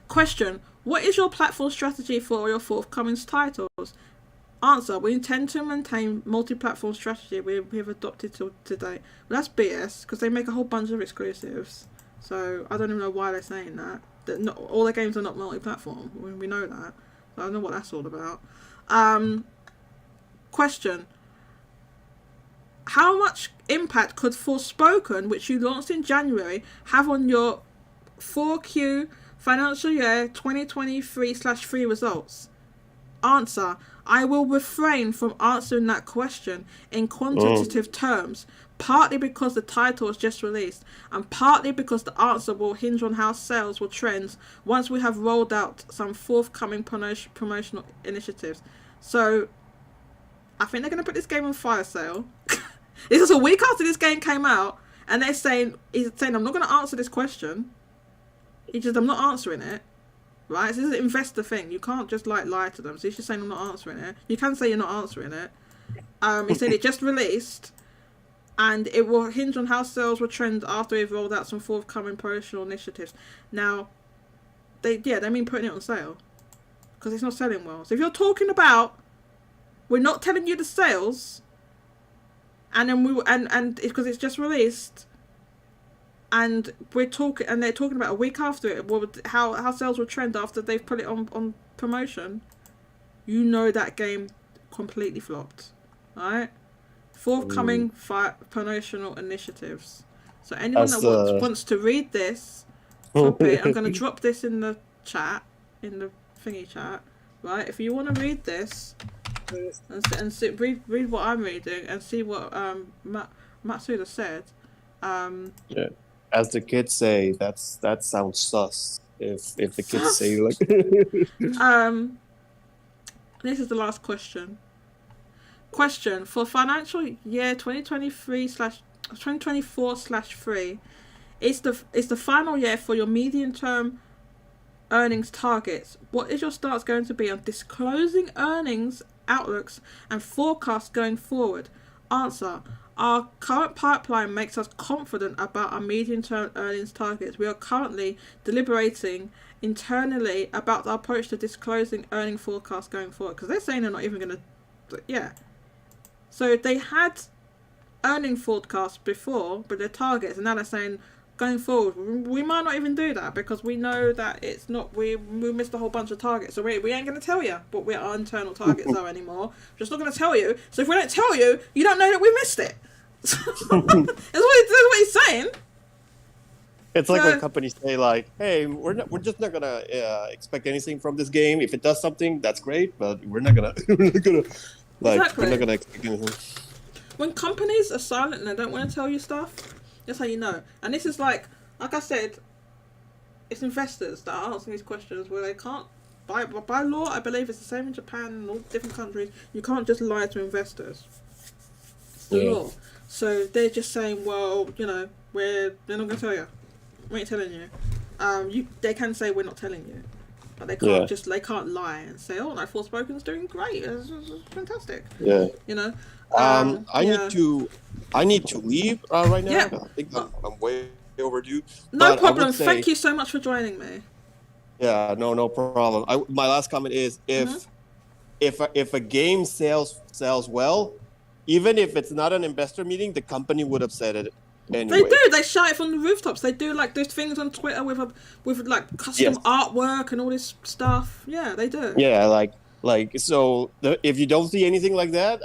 question: what is your platform strategy for your forthcoming titles? Answer: we intend to maintain multi-platform strategy we have adopted to date. Well, that's BS, because they make a whole bunch of exclusives. So, I don't even know why they're saying that. Not all their games are not multi-platform. We know that. So I don't know what that's all about. Question: how much impact could Forspoken, which you launched in January, have on your 4Q financial year 2023/3 results? Answer: I will refrain from answering that question in quantitative terms, partly because the title is just released, and partly because the answer will hinge on how sales will trend once we have rolled out some forthcoming promotional initiatives. So, I think they're going to put this game on fire sale. This is a week after this game came out, and he's saying, I'm not going to answer this question. I'm not answering it. Right? This is an investor thing. You can't just lie to them. So he's just saying, I'm not answering it. You can say you're not answering it. He said it just released, and it will hinge on how sales will trend after we've rolled out some forthcoming promotional initiatives. Now, they mean putting it on sale, because it's not selling well. So if you're talking about, we're not telling you the sales, and then and it's because it's just released, and they're talking about a week after it, how sales will trend after they've put it on promotion. You know that game completely flopped, right? Forthcoming promotional initiatives. So anyone that wants to read this, copy. I'm going to drop this in the chat, in the thingy chat, right? If you want to read this, and read what I'm reading and see what Matsuda said. Yeah, as the kids say, that sounds sus. If the kids say like. This is the last question. Question: for financial year 2024/3, it's the final year for your medium-term earnings targets. What is your stance going to be on disclosing earnings outlooks and forecasts going forward? Answer: our current pipeline makes us confident about our medium-term earnings targets. We are currently deliberating internally about our approach to disclosing earning forecasts going forward, because they're saying they're not even going to. So they had earning forecasts before, but their targets, and now they're saying going forward we might not even do that because we know that it's not, we missed a whole bunch of targets, so we ain't going to tell you what our internal targets are anymore. We're just not going to tell you. So if we don't tell you, you don't know that we missed it. That's what he's saying. It's like when companies say like, "Hey, we're just not gonna expect anything from this game. If it does something, that's great, but we're not gonna Exactly. we're not gonna expect anything." When companies are silent and they don't want to tell you stuff, that's how you know. And this is like I said, it's investors that are answering these questions where they can't, by law, I believe it's the same in Japan and all different countries, you can't just lie to investors. It's the law. So they're just saying, well, they're not going to tell you. We ain't telling you. They can say we're not telling you. But they can't they can't lie and say, oh, no, Forspoken's doing great. It's fantastic. Yeah. I need to leave right now. Yeah. I think I'm way overdue. No problem. Thank you so much for joining me. Yeah, no problem. My last comment is if a game sells well, even if it's not an investor meeting, the company would have said it anyway. They do. They shout it from the rooftops. They do like those things on Twitter with like custom artwork and all this stuff. Yeah, they do. Yeah, like Like, so if you don't see anything like that,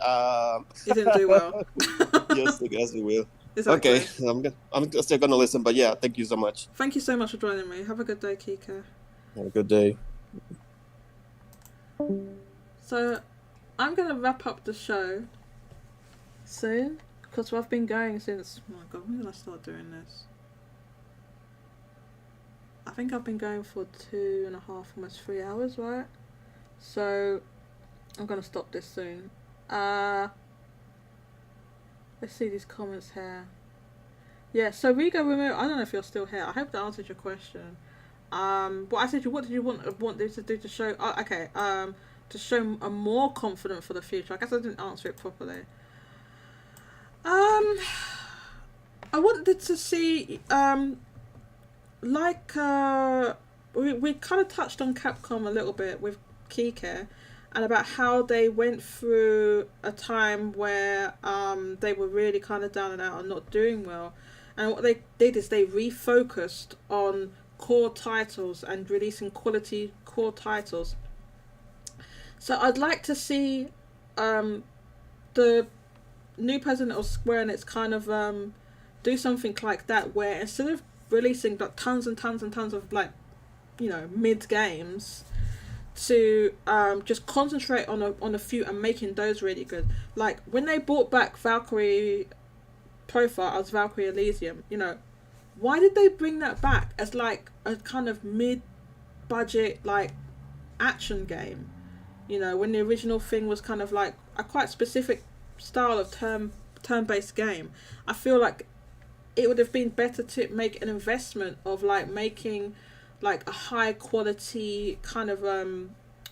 you didn't do well. yes, I guess we will. Exactly. Okay, I'm still gonna listen, but yeah, thank you so much. Thank you so much for joining me. Have a good day, Kika. Have a good day. So, I'm gonna wrap up the show soon because I've been going since. Oh my god, when did I start doing this? I think I've been going for 2.5, almost 3 hours, right? So, I'm gonna stop this soon. Let's see these comments here. Yeah, so Rigo Remo, I don't know if you're still here. I hope that answered your question. What I said, what did you want this to do to show? Oh, okay. To show a more confident for the future. I guess I didn't answer it properly. I wanted to see we kind of touched on Capcom a little bit with Kike, and about how they went through a time where they were really kind of down and out and not doing well, and what they did is they refocused on core titles and releasing quality core titles. So I'd like to see the new president of Square Enix kind of do something like that, where instead of releasing like tons and tons and tons of like, you know, mid games, to just concentrate on a few and making those really good. Like when they brought back Valkyrie Profile as Valkyrie Elysium, you know, why did they bring that back as like a kind of mid-budget like action game? You know, when the original thing was kind of like a quite specific style of turn-based game. I feel like it would have been better to make an investment of like making like a high quality kind of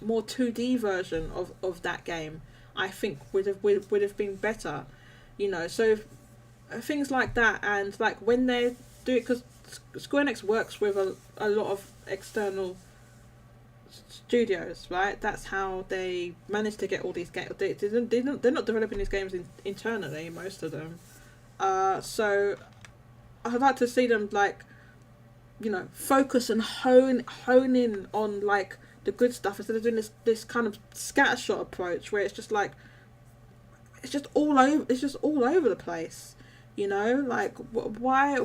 more 2D version of that game. I think would have been better, you know. So things like that, and like when they do it, because Square Enix works with a lot of external studios, right? That's how they manage to get all these games. They're not developing these games internally, most of them. So I'd like to see them like, you know, focus and hone in on like the good stuff instead of doing this kind of scattershot approach where it's just like it's just all over the place, you know. Like why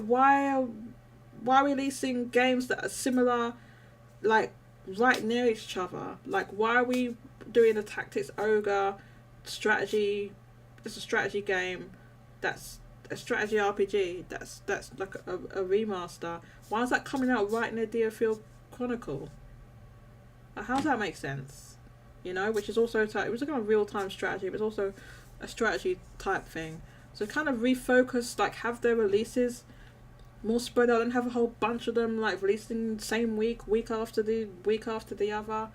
releasing games that are similar, like right near each other? Like why are we doing a tactics ogre strategy? It's a strategy game that's a strategy RPG that's like a remaster. Why is that coming out right near DFL Chronicle? How does that make sense? You know, which is also it was a kind of real-time strategy, but it's also a strategy type thing. So kind of refocus, like have their releases more spread out and have a whole bunch of them like releasing the same week after the other.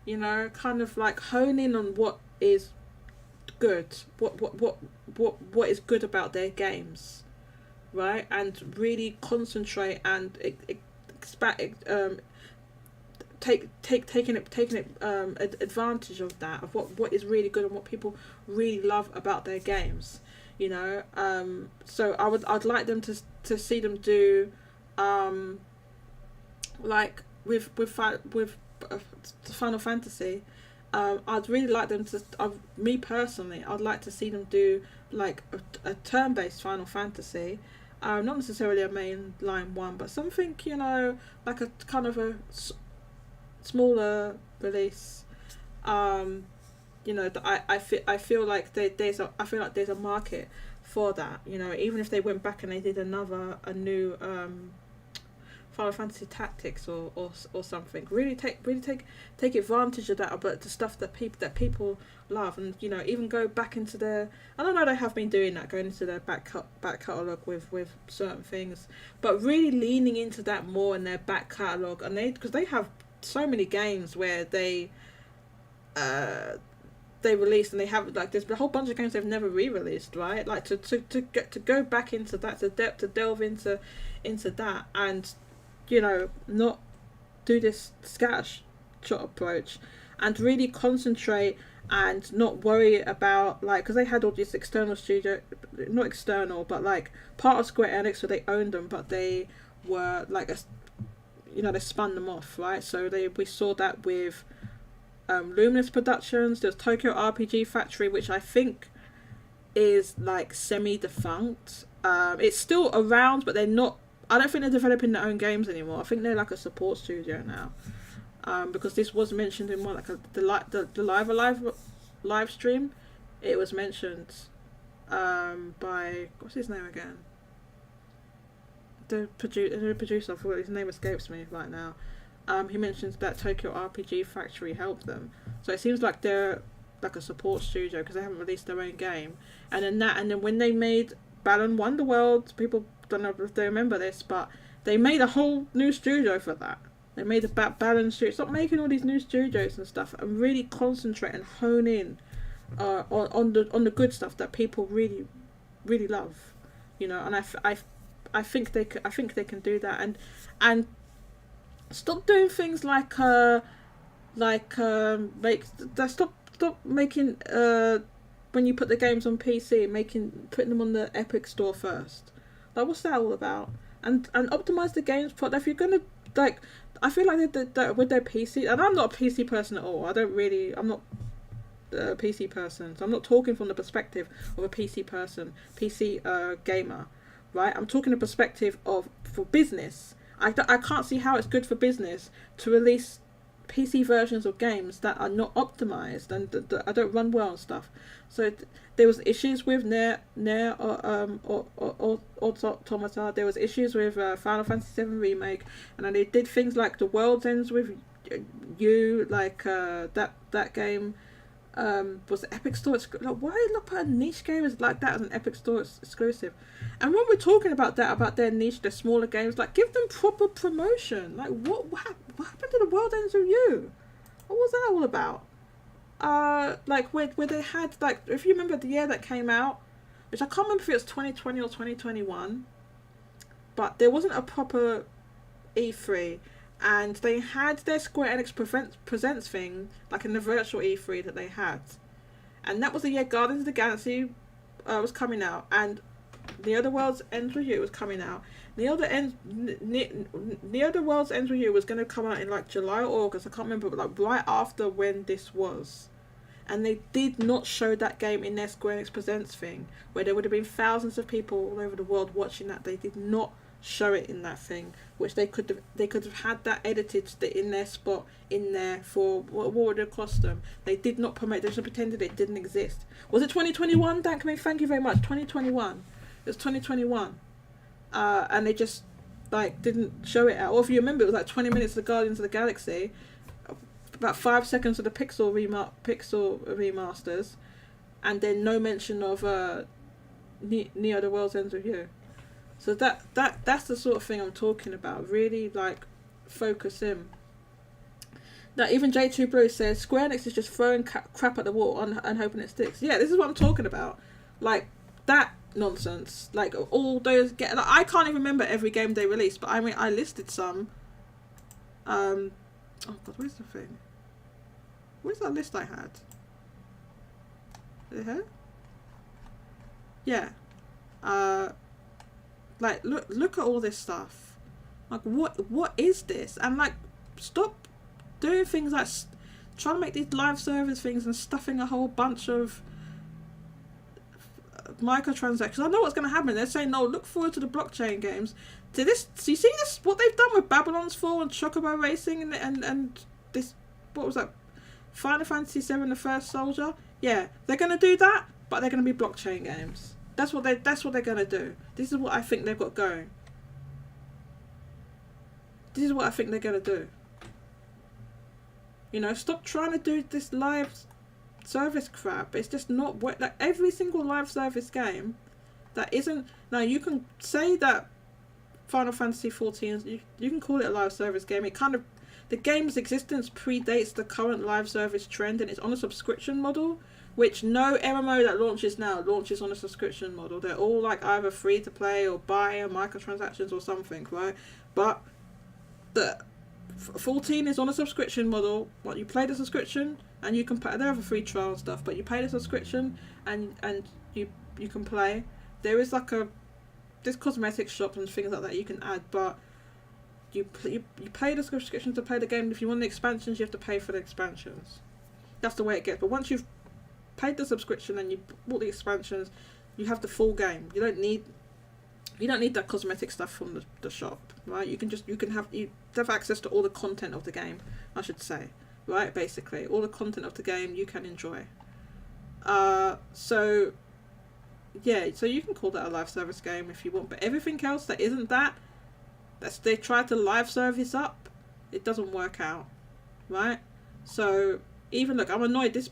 You know, kind of like hone in on what is good, what is good about their games, right? And really concentrate and taking advantage of that, of what is really good and what people really love about their games, you know. So I'd like them to see them do like with Final Fantasy. I'd really like them to. Me personally, I'd like to see them do like a turn-based Final Fantasy, not necessarily a mainline one, but something, you know, like a kind of a smaller release. You know, that I feel like there's a market for that. You know, even if they went back and they did a new Final Fantasy Tactics or something. Really take advantage of that, but the stuff that people love, and you know, even go back into their. I don't know, they have been doing that, going into their back catalogue with certain things, but really leaning into that more in their back catalogue, and because they have so many games where they released, and they have like there's a whole bunch of games they've never re-released, right? Like to go back into that, to delve into that, and you know, not do this scattershot approach, and really concentrate and not worry about like, because they had all these external studio, not external, but like part of Square Enix, so they owned them, but they were like you know, they spun them off, right? So we saw that with Luminous Productions. There's Tokyo RPG Factory, which I think is like semi-defunct. It's still around, but they're not. I don't think they're developing their own games anymore. I think they're like a support studio now. Because this was mentioned in one like the live stream. It was mentioned by what's his name again? The producer. I forgot his name escapes me right now. He mentions that Tokyo RPG Factory helped them. So it seems like they're like a support studio because they haven't released their own game. And then when they made Balan Wonderworld, people don't know if they remember this, but they made a whole new studio for that. They made a Balan studio. Stop making all these new studios and stuff, and really concentrate and hone in on the good stuff that people really, really love. You know, and I think they can do that, and stop doing things like stop making when you put the games on PC, putting them on the Epic Store first. Like, what's that all about? And optimize the games product. If you're gonna like, I feel like that with their PC, and I'm not a PC person at all. I'm not a PC person, so I'm not talking from the perspective of a PC person, PC gamer, right? I'm talking the perspective for business. I can't see how it's good for business to release PC versions of games that are not optimized and that don't run well and stuff. So there was issues with Nier Automata. There was issues with Final Fantasy VII Remake, and then they did things like The World Ends With You, like that game was the Epic Store exclusive. Like, why look at a niche game like that as an Epic Store exclusive? And when we're talking about their niche, their smaller games, like, give them proper promotion. Like, what happened to The World Ends With You? What was that all about? Like where they had, like, if you remember the year that came out, which I can't remember if it was 2020 or 2021, but there wasn't a proper E3. And they had their Square Enix Presents thing, like in the virtual E3 that they had. And that was the year Guardians of the Galaxy was coming out. And The Other Worlds Ends With You was coming out. The Other Worlds Ends With You was going to come out in like July or August. I can't remember, but like right after when this was. And they did not show that game in their Square Enix Presents thing, where there would have been thousands of people all over the world watching that. They did not show it in that thing, which they could have had that edited in their spot in there for what would it cost them. They did not promote. They just pretended it didn't exist. Was it 2021? Thank you very much. 2021. It was 2021, and they just like didn't show it out. Or if you remember, it was like 20 minutes of the Guardians of the Galaxy, about 5 seconds of the Pixel remasters, and then no mention of Neo: The World Ends With You. So that's the sort of thing I'm talking about. Really, like, focus in. Now, even J2 Blue says Square Enix is just throwing crap at the wall and hoping it sticks. Yeah, this is what I'm talking about. Like, that nonsense. Like, all those like, I can't even remember every game they released, but I mean, I listed some. Oh god, where's the thing? Where's that list I had? Is it here? Yeah. Like, look at all this stuff. Like, what is this? And like, stop doing things like trying to make these live service things and stuffing a whole bunch of microtransactions. I know what's going to happen. They're saying, no, look forward to the blockchain games. So you see this? What they've done with Babylon's Fall and Chocobo Racing and this, what was that? Final Fantasy VII: The First Soldier. Yeah, they're going to do that, but they're going to be blockchain games. That's what they're gonna do. This is what I think they've got going. This is what I think they're gonna do. You know, stop trying to do this live service crap. It's just not what, like, every single live service game that isn't. Now you can say that Final Fantasy XIV, you can call it a live service game. It kind of, the game's existence predates the current live service trend, and it's on a subscription model. Which no MMO that launches now launches on a subscription model. They're all like either free to play or buy or microtransactions or something, right? But the 14 is on a subscription model. What, you play the subscription and you can pay. They have a free trial and stuff, but you pay the subscription and you can play. There is like there's cosmetic shops and things like that you can add, but you pay the subscription to play the game. If you want the expansions, you have to pay for the expansions. That's the way it gets. But once you've paid the subscription and you bought the expansions, you have the full game. You don't need that cosmetic stuff from the shop, right? You have access to all the content of the game, I should say, right? Basically, all the content of the game you can enjoy. So you can call that a live service game if you want, but everything else that isn't they try to live service up, it doesn't work out, right? So even look, I'm annoyed. This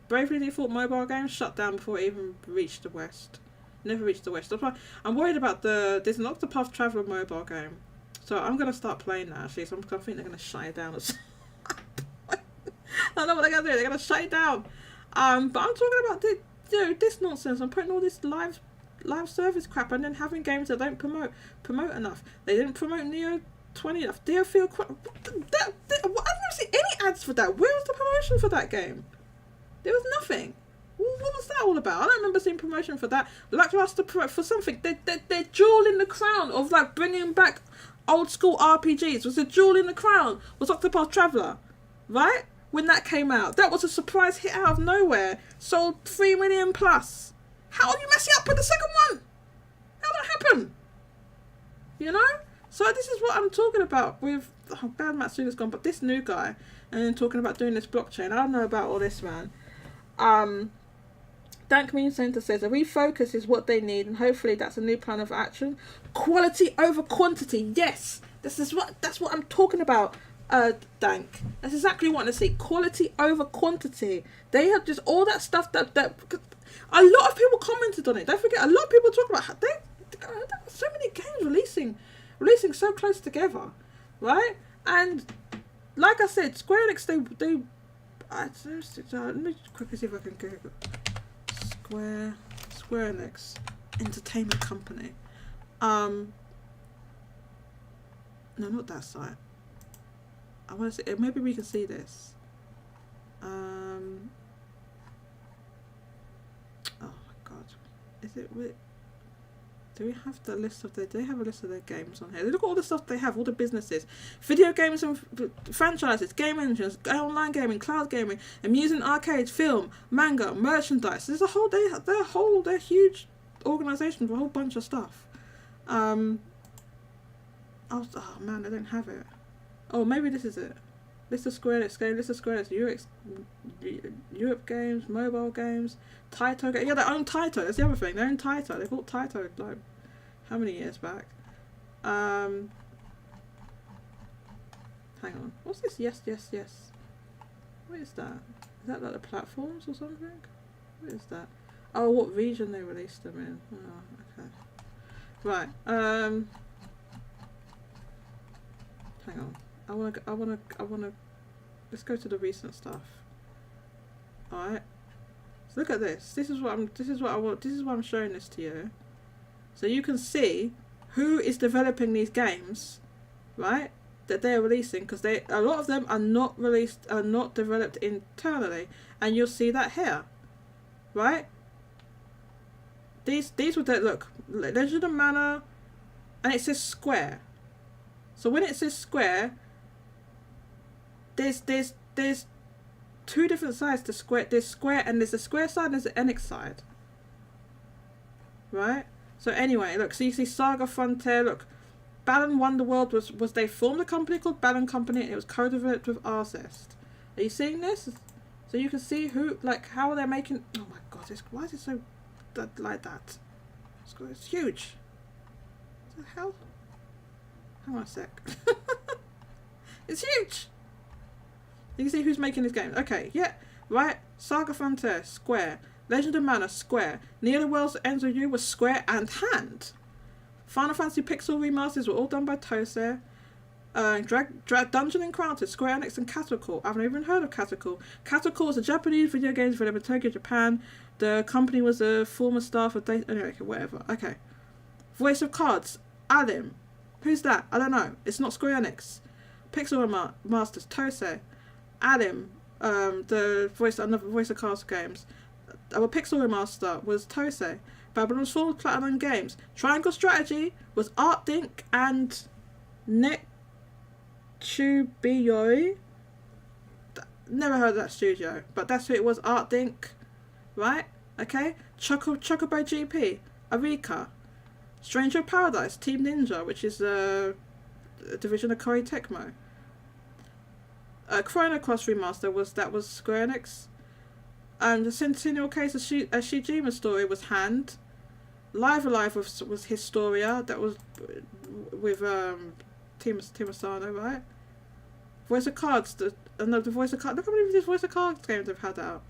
Bravely Default mobile game shut down before it even reached the West. Never reached the West. That's why I'm worried about there's an Octopath Traveler mobile game, so I'm gonna start playing that actually. So I think they're gonna shut it down. I don't know what they're gonna do. They're gonna shut it down. But I'm talking about this nonsense. I'm putting all this live service crap and then having games that don't promote enough. They didn't promote Neo 20 enough. Deerfield. I've never seen any ads for that. Where was the promotion for that game? There was nothing. What was that all about? I don't remember seeing promotion for that. Lackluster for something. They're jewel in the crown of like bringing back old school RPGs. Was the jewel in the crown was Octopath Traveler, right? When that came out, that was a surprise hit out of nowhere. Sold 3 million plus. How do you mess it up with the second one? How did that happen? You know? So this is what I'm talking about with Bad Matsuda's gone, but this new guy, and then talking about doing this blockchain. I don't know about all this, man. Dank Mean Center says a refocus is what they need, and hopefully that's a new plan of action. Quality over quantity. Yes, that's what I'm talking about. Dank. That's exactly what I want to see. Quality over quantity. They have just all that stuff that a lot of people commented on it. Don't forget, a lot of people talk about how so many games releasing so close together, right? And like I said, Square Enix let me quickly see if I can Google Square Enix Entertainment Company. No, not that site. I want to see. Maybe we can see this. Oh my god, is it? Do we have the list of they have a list of their games on here? Look at all the stuff they have, all the businesses, video games and franchises, game engines, online gaming, cloud gaming, amusement, arcades, film, manga, merchandise. There's a whole they're huge organisation with a whole bunch of stuff. Oh man, I don't have it. Oh, maybe this is it. List of Square Enix games, list of Square Enix Europe games, mobile games, Taito games. Yeah, they own Taito. That's the other thing. They own Taito. They bought Taito like how many years back? Hang on. What's this? Yes. What is that? Is that like the platforms or something? What is that? Oh, what region they released them in? Oh, okay. Right. Hang on. I wanna. Let's go to the recent stuff. All right. So look at this. This is what I'm showing this to you, so you can see who is developing these games, right? That they're releasing, because a lot of them are not developed internally, and you'll see that here, right? These were look, Legend of Mana, and it says Square. So when it says Square, there's two different sides to Square. There's Square, and there's the Square side and there's the Enix side. Right? So anyway, look, so you see Saga Frontier, look, Balan Wonderworld was they formed a company called Balan Company, and it was co-developed with Arcest. Are you seeing this? So you can see how they're making. Oh my god, why is it so like that? It's huge. What the hell? Hang on a sec. It's huge. You can see who's making this game. Okay, yeah, right. Saga Frontier, Square. Legend of Mana, Square. Near the Worlds Enzo U was Square and Hand. Final Fantasy Pixel remasters were all done by Tose. Dungeon Encounters, Square Enix and Catacall. I've never even heard of Catacall. Catacall is a Japanese video games developer in Tokyo, Japan. The company was a former staff of anyway, whatever. Okay. Voice of Cards, Alim. Who's that? I don't know. It's not Square Enix. Pixel Masters, Tose. Alim, the voice of Cards games. Our Pixel Remaster was Tose. Babylon's Fall was Platinum Games. Triangle Strategy was Art Dink and Netsubiyoi. Never heard of that studio, but that's who it was. Art Dink, right? Okay. Chocobo GP, Arika, Stranger of Paradise, Team Ninja, which is a division of Koei Tecmo. Chrono Cross Remaster was Square Enix. The Centennial Case of Shijima Story was Hand. Live Alive was Historia. That was with Team Asano, right? Voice of Cards. The Voice of Cards. Look how many of these Voice of Cards games they've had out.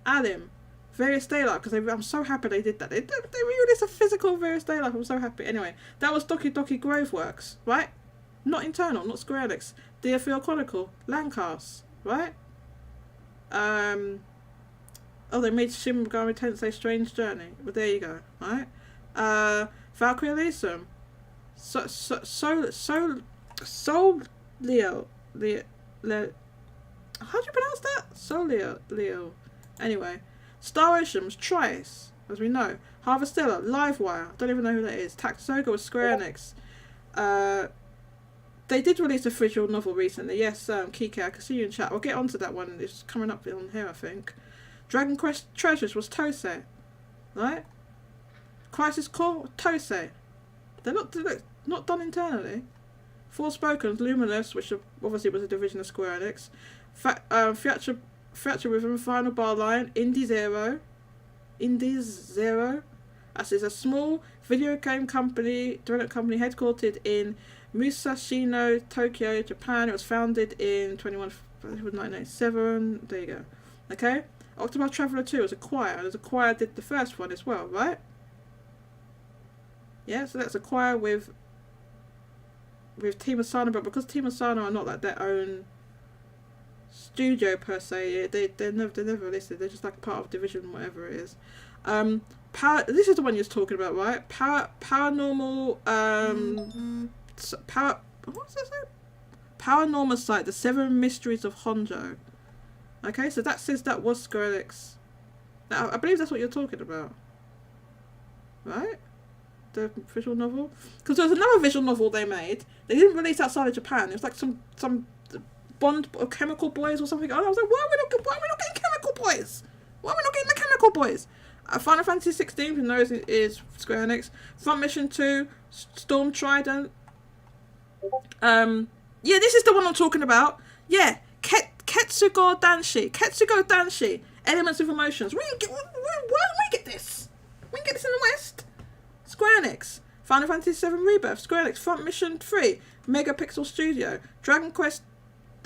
Alim. Various Daylight, because I'm so happy they did that. They released a physical Various Daylight. I'm so happy. Anyway, that was Doki Doki Graveworks, right? Not internal, not Square Enix. Deerfield Chronicle, Landcast, right? Oh, they made Shin Megami Tensei Strange Journey. Well, there you go, right? Valkyrie Elysium, Soul Leo. How do you pronounce that? Soul Leo. Anyway, Star Ocean's Trice, as we know. Harvestella, Livewire. Don't even know who that is. Taxoga was Square Enix. They did release a visual novel recently. Yes, Kike, I can see you in chat. I'll get onto that one. It's coming up on here, I think. Dragon Quest Treasures was Tosei, right? Crisis Core, Tosei. They're not done internally. Forspoken, Luminous, which obviously was a division of Square Enix. Fracture Rhythm, Final Bar Line, Indie Zero. As is a small video game development company headquartered in Musashino, Tokyo, Japan. It was founded in 1997. There you go. Okay. Octopath Traveler 2 was Acquire. As Acquire did the first one as well, right? Yeah, so that's Acquire with Team Asano, but because Team Asano are not like their own studio per se, they're never listed. They're just like part of division, whatever it is. This is the one you're talking about, right? Paranormal what's that say? Paranormal Site, The Seven Mysteries of Honjo. Okay, so that says that was Square Enix. Now, I believe that's what you're talking about, right? The visual novel, because there was another visual novel they made. They didn't release outside of Japan. It was like some Bond or Chemical Boys or something. And I was like, why are we not getting Chemical Boys? Why are we not getting the Chemical Boys? Final Fantasy 16, who knows, is Square Enix. Front Mission 2, Storm Trident. Yeah, this is the one I'm talking about. Yeah, Ketsugo Danshi. Elements of Emotions. Where do we get this? We can get this in the West. Square Enix. Final Fantasy 7 Rebirth. Square Enix. Front Mission 3. Megapixel Studio. Dragon Quest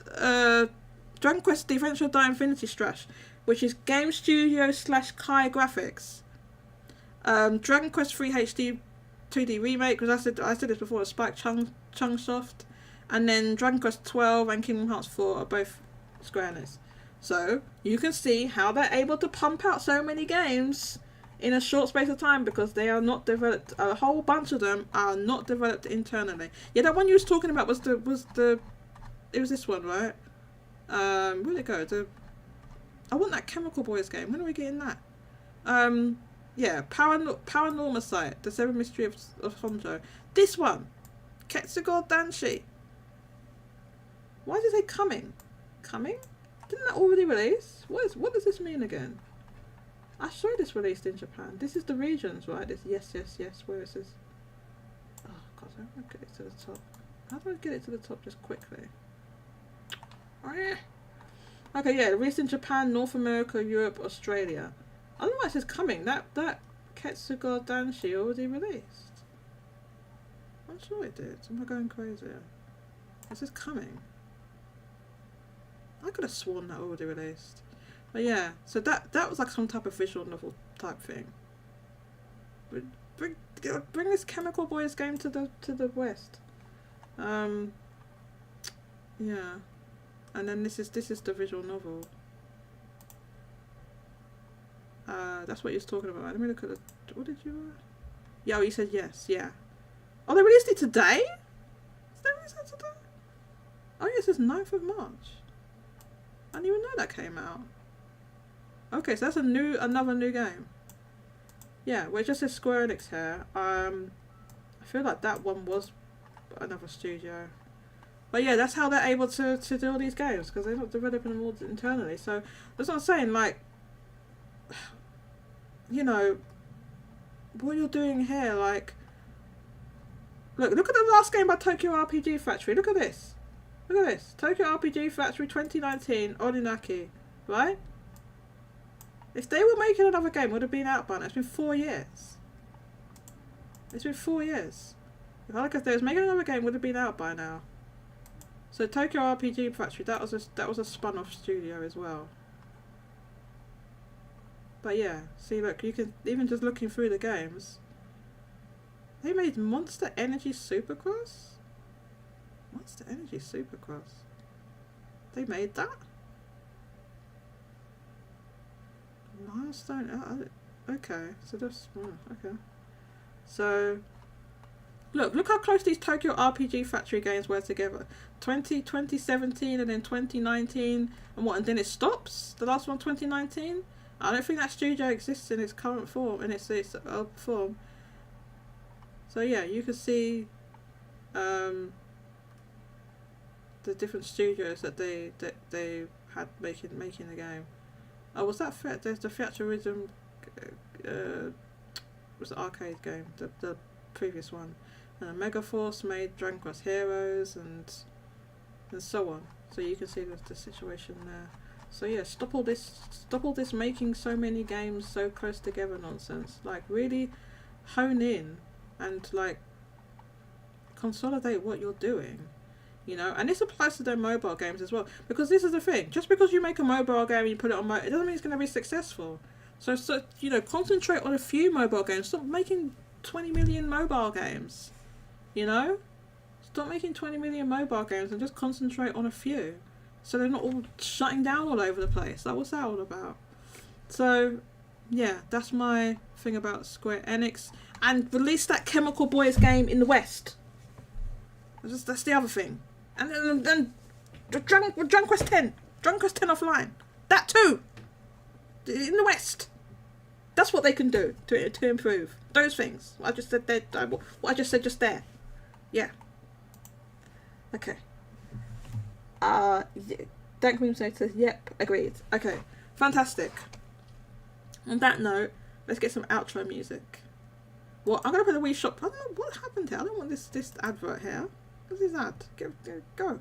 The Adventure of Die Infinity Strash, which is Game Studio / Kai Graphics. Dragon Quest 3 HD 2D remake, because I said this before, Spike Chunsoft, and then Dragon Quest 12 and Kingdom Hearts 4 are both Square Enix. So you can see how they're able to pump out so many games in a short space of time, because they are not developed. A whole bunch of them are not developed internally. Yeah, that one you was talking about was it was this one, right? Where'd it go? I want that Chemical Boys game. When are we getting that? Yeah, Paranormal Site, The Seven Mysteries of Honjo. This one, Ketsugo Danshi. Why did they coming? Coming? Didn't that already release? What does this mean again? I saw this released in Japan. This is the regions, right? This yes. Where is this? Oh god, how do I get it to the top? How do I get it to the top just quickly? Oh yeah. Okay, yeah, released in Japan, North America, Europe, Australia. I don't know why it says coming. That Ketsugo Danshi already released. I'm sure it did. Am I going crazy? It says coming. I could have sworn that already released. But yeah, so that was like some type of visual novel type thing. Bring this Chemical Boys game to the West. Yeah. And then this is the visual novel. That's what he was talking about. Let me look at the. What did you? Yeah, oh, you said yes. Yeah. Oh, they released it today. Did they release it today? Oh, yeah, it says 9th of March. I didn't even know that came out. Okay, so that's another new game. Yeah, well, it just says Square Enix here. I feel like that one was another studio. But yeah, that's how they're able to do all these games, because they're not developing them all internally. So that's what I'm saying. Like, you know, what you're doing here, like, look at the last game by Tokyo RPG Factory. Look at this. Look at this. Tokyo RPG Factory 2019 Oninaki, right? If they were making another game, it would have been out by now. It's been 4 years. It's been 4 years. If they was making another game, it would have been out by now. So Tokyo RPG Factory, that was a spun-off studio as well. But yeah, see, look, you can even just looking through the games. They made Monster Energy Supercross. Monster Energy Supercross. They made that. Milestone. Okay, so that's okay. So. Look how close these Tokyo RPG Factory games were together. 2017 and then 2019 and then it stops? The last one 2019? I don't think that studio exists in its current form, in its old form. So yeah, you can see the different studios that they had making the game. Oh, was that there's the Theatrhythm was the arcade game, the previous one. Megaforce made Dragon Quest Heroes and so on. So you can see the situation there. So yeah, stop all this making so many games so close together nonsense. Like, really hone in and like consolidate what you're doing, you know. And this applies to their mobile games as well, because this is the thing. Just because you make a mobile game and you put it on it doesn't mean it's going to be successful. So you know, concentrate on a few mobile games. Stop making 20 million mobile games. You know? Stop making 20 million mobile games and just concentrate on a few. So they're not all shutting down all over the place. Like, what's that all about? So, yeah, that's my thing about Square Enix. And release that Chemical Boys game in the West. That's the other thing. And then Dragon Quest 10. Dragon Quest 10 offline. That too! In the West. That's what they can do to improve. Those things. What I just said there. What I just said just there. Yeah. Okay. Dank Meme says, yep, agreed. Okay. Fantastic. On that note, let's get some outro music. Well, I'm gonna put the Wii Shop. I don't know what happened here. I don't want this advert here. What's this ad? Go.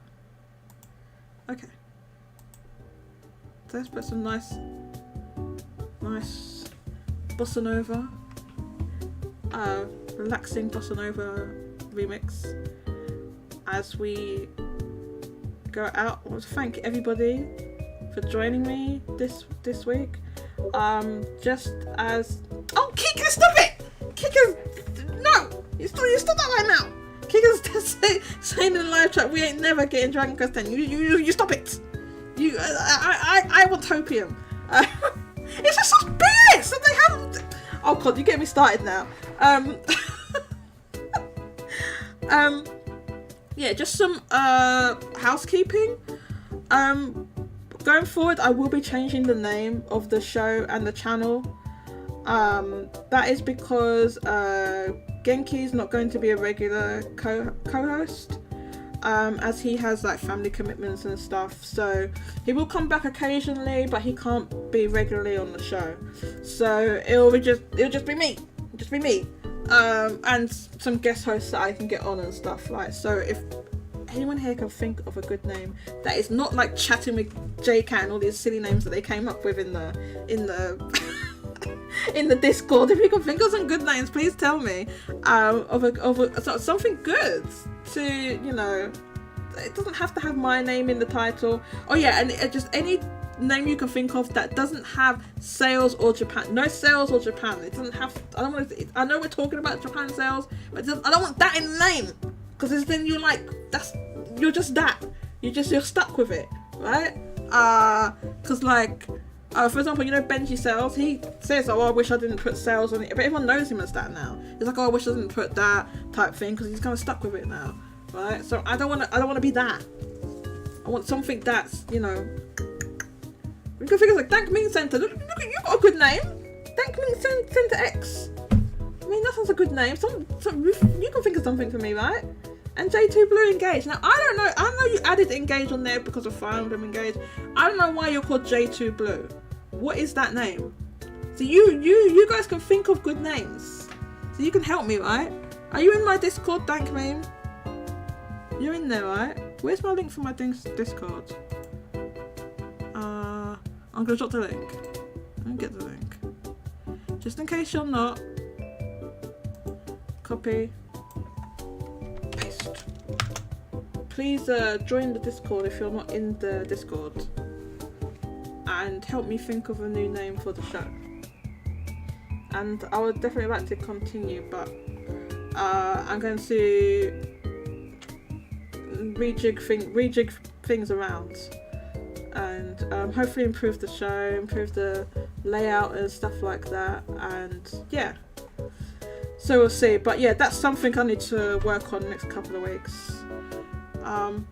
Okay. So let's put some nice bossa nova, relaxing bossa nova remix as we go out. I want to thank everybody for joining me this week. Just as Kika, stop it! Kika, no! You stop that right now! Kika's saying in the live chat, we ain't never getting Dragon Quest 10. You stop it! I want Topium. It's just such BS that they haven't. Oh god, you get me started now. Yeah, just some housekeeping. Going forward, I will be changing the name of the show and the channel. That is because Genki's not going to be a regular co-host. As he has like family commitments and stuff, so he will come back occasionally, but he can't be regularly on the show. So it'll just be me, and some guest hosts that I can get on and stuff like. So if anyone here can think of a good name that is not like chatting with JCat and all these silly names that they came up with in the in the Discord, if you can think of some good names, please tell me. Of something good to, you know, it doesn't have to have my name in the title. Oh yeah, and just any name you can think of that doesn't have sales or Japan. No sales or Japan. It doesn't have. I know we're talking about Japan sales, but I don't want that in the name, because then you're like, you're just that. You're stuck with it, right? Because like. For example, you know Benji Sales, he says, oh, I wish I didn't put sales on it, but everyone knows him as that now. He's like, oh, I wish I didn't put that type thing, because he's kind of stuck with it now, right? So I don't want to be that. I want something that's, you know, you can think of like Dank Ming Center. Look, you've got a good name. Dank Ming Center X. I mean, that sounds a good name. You can think of something for me, right? And J2 Blue Engage. Now, I don't know. I know you added Engage on there because of Fire Emblem Engage. I don't know why you're called J2 Blue. What is that name? So you guys can think of good names. So you can help me, right? Are you in my Discord, Dank Meme? You're in there, right? Where's my link for my Discord? I'm gonna drop the link. Let me get the link. Just in case you're not. Copy. Paste. Please join the Discord if you're not in the Discord. And help me think of a new name for the show. And I would definitely like to continue, but I'm going to rejig things around. And hopefully improve the show, improve the layout and stuff like that, and yeah, so we'll see. But yeah, that's something I need to work on next couple of weeks.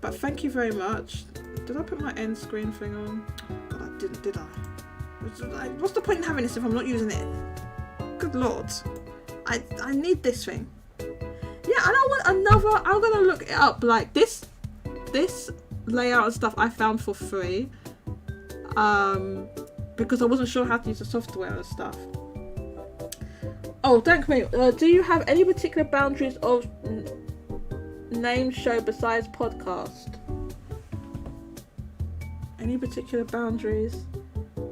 But thank you very much. Did I put my end screen thing on? God, I didn't, did I? What's the point in having this if I'm not using it? Good lord, I need this thing. Yeah, and I want another. I'm gonna look it up, like this layout and stuff I found for free, because I wasn't sure how to use the software and stuff. Oh, thank me. Do you have any particular boundaries of name show besides podcast? Any particular boundaries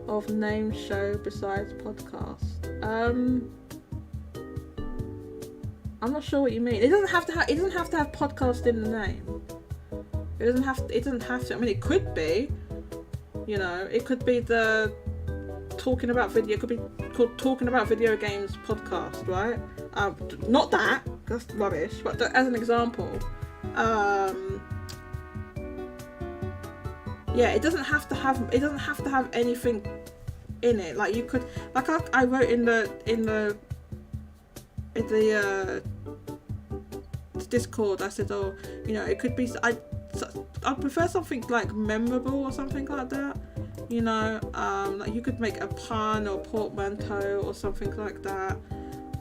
of name show besides podcast? I'm not sure what you mean. It doesn't have to have podcast in the name. It doesn't have to. I mean, it could be. You know, it could be the talking about video. It could be called Talking About Video Games podcast, right? Not that. That's rubbish. But as an example, yeah, it doesn't have to have anything in it. Like you could, like I wrote in the Discord. I said, oh, you know, it could be. I'd prefer something like memorable or something like that. You know, like you could make a pun or portmanteau or something like that,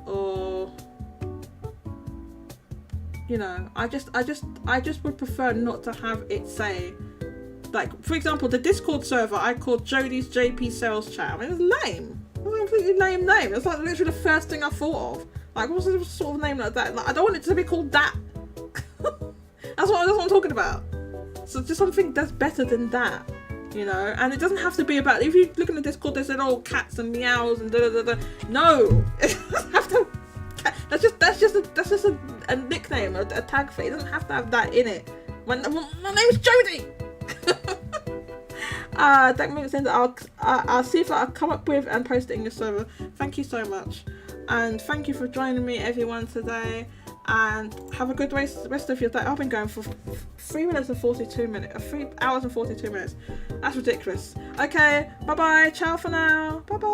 or you know, I just would prefer not to have it say, like, for example, the Discord server I called Jodie's JP Sales Chat. I mean, it's lame. It's a completely lame name. It's like literally the first thing I thought of. Like, what's the sort of name like that? Like, I don't want it to be called that. That's what I'm talking about. So just something that's better than that, you know. And it doesn't have to be about. If you look in the Discord, they said, "Oh, cats and meows and da da da da." No, it doesn't have to. That's just a nickname, a tag for it. It doesn't have to have that in it. My name's Jodie. Thank me for saying that. I'll see if I'll come up with and post it in your server. Thank you so much, and thank you for joining me, everyone, today. And have a good rest of your day. I've been going for 3 minutes and 42 minutes. 3 hours and 42 minutes. That's ridiculous. Okay, bye bye. Ciao for now. Bye bye.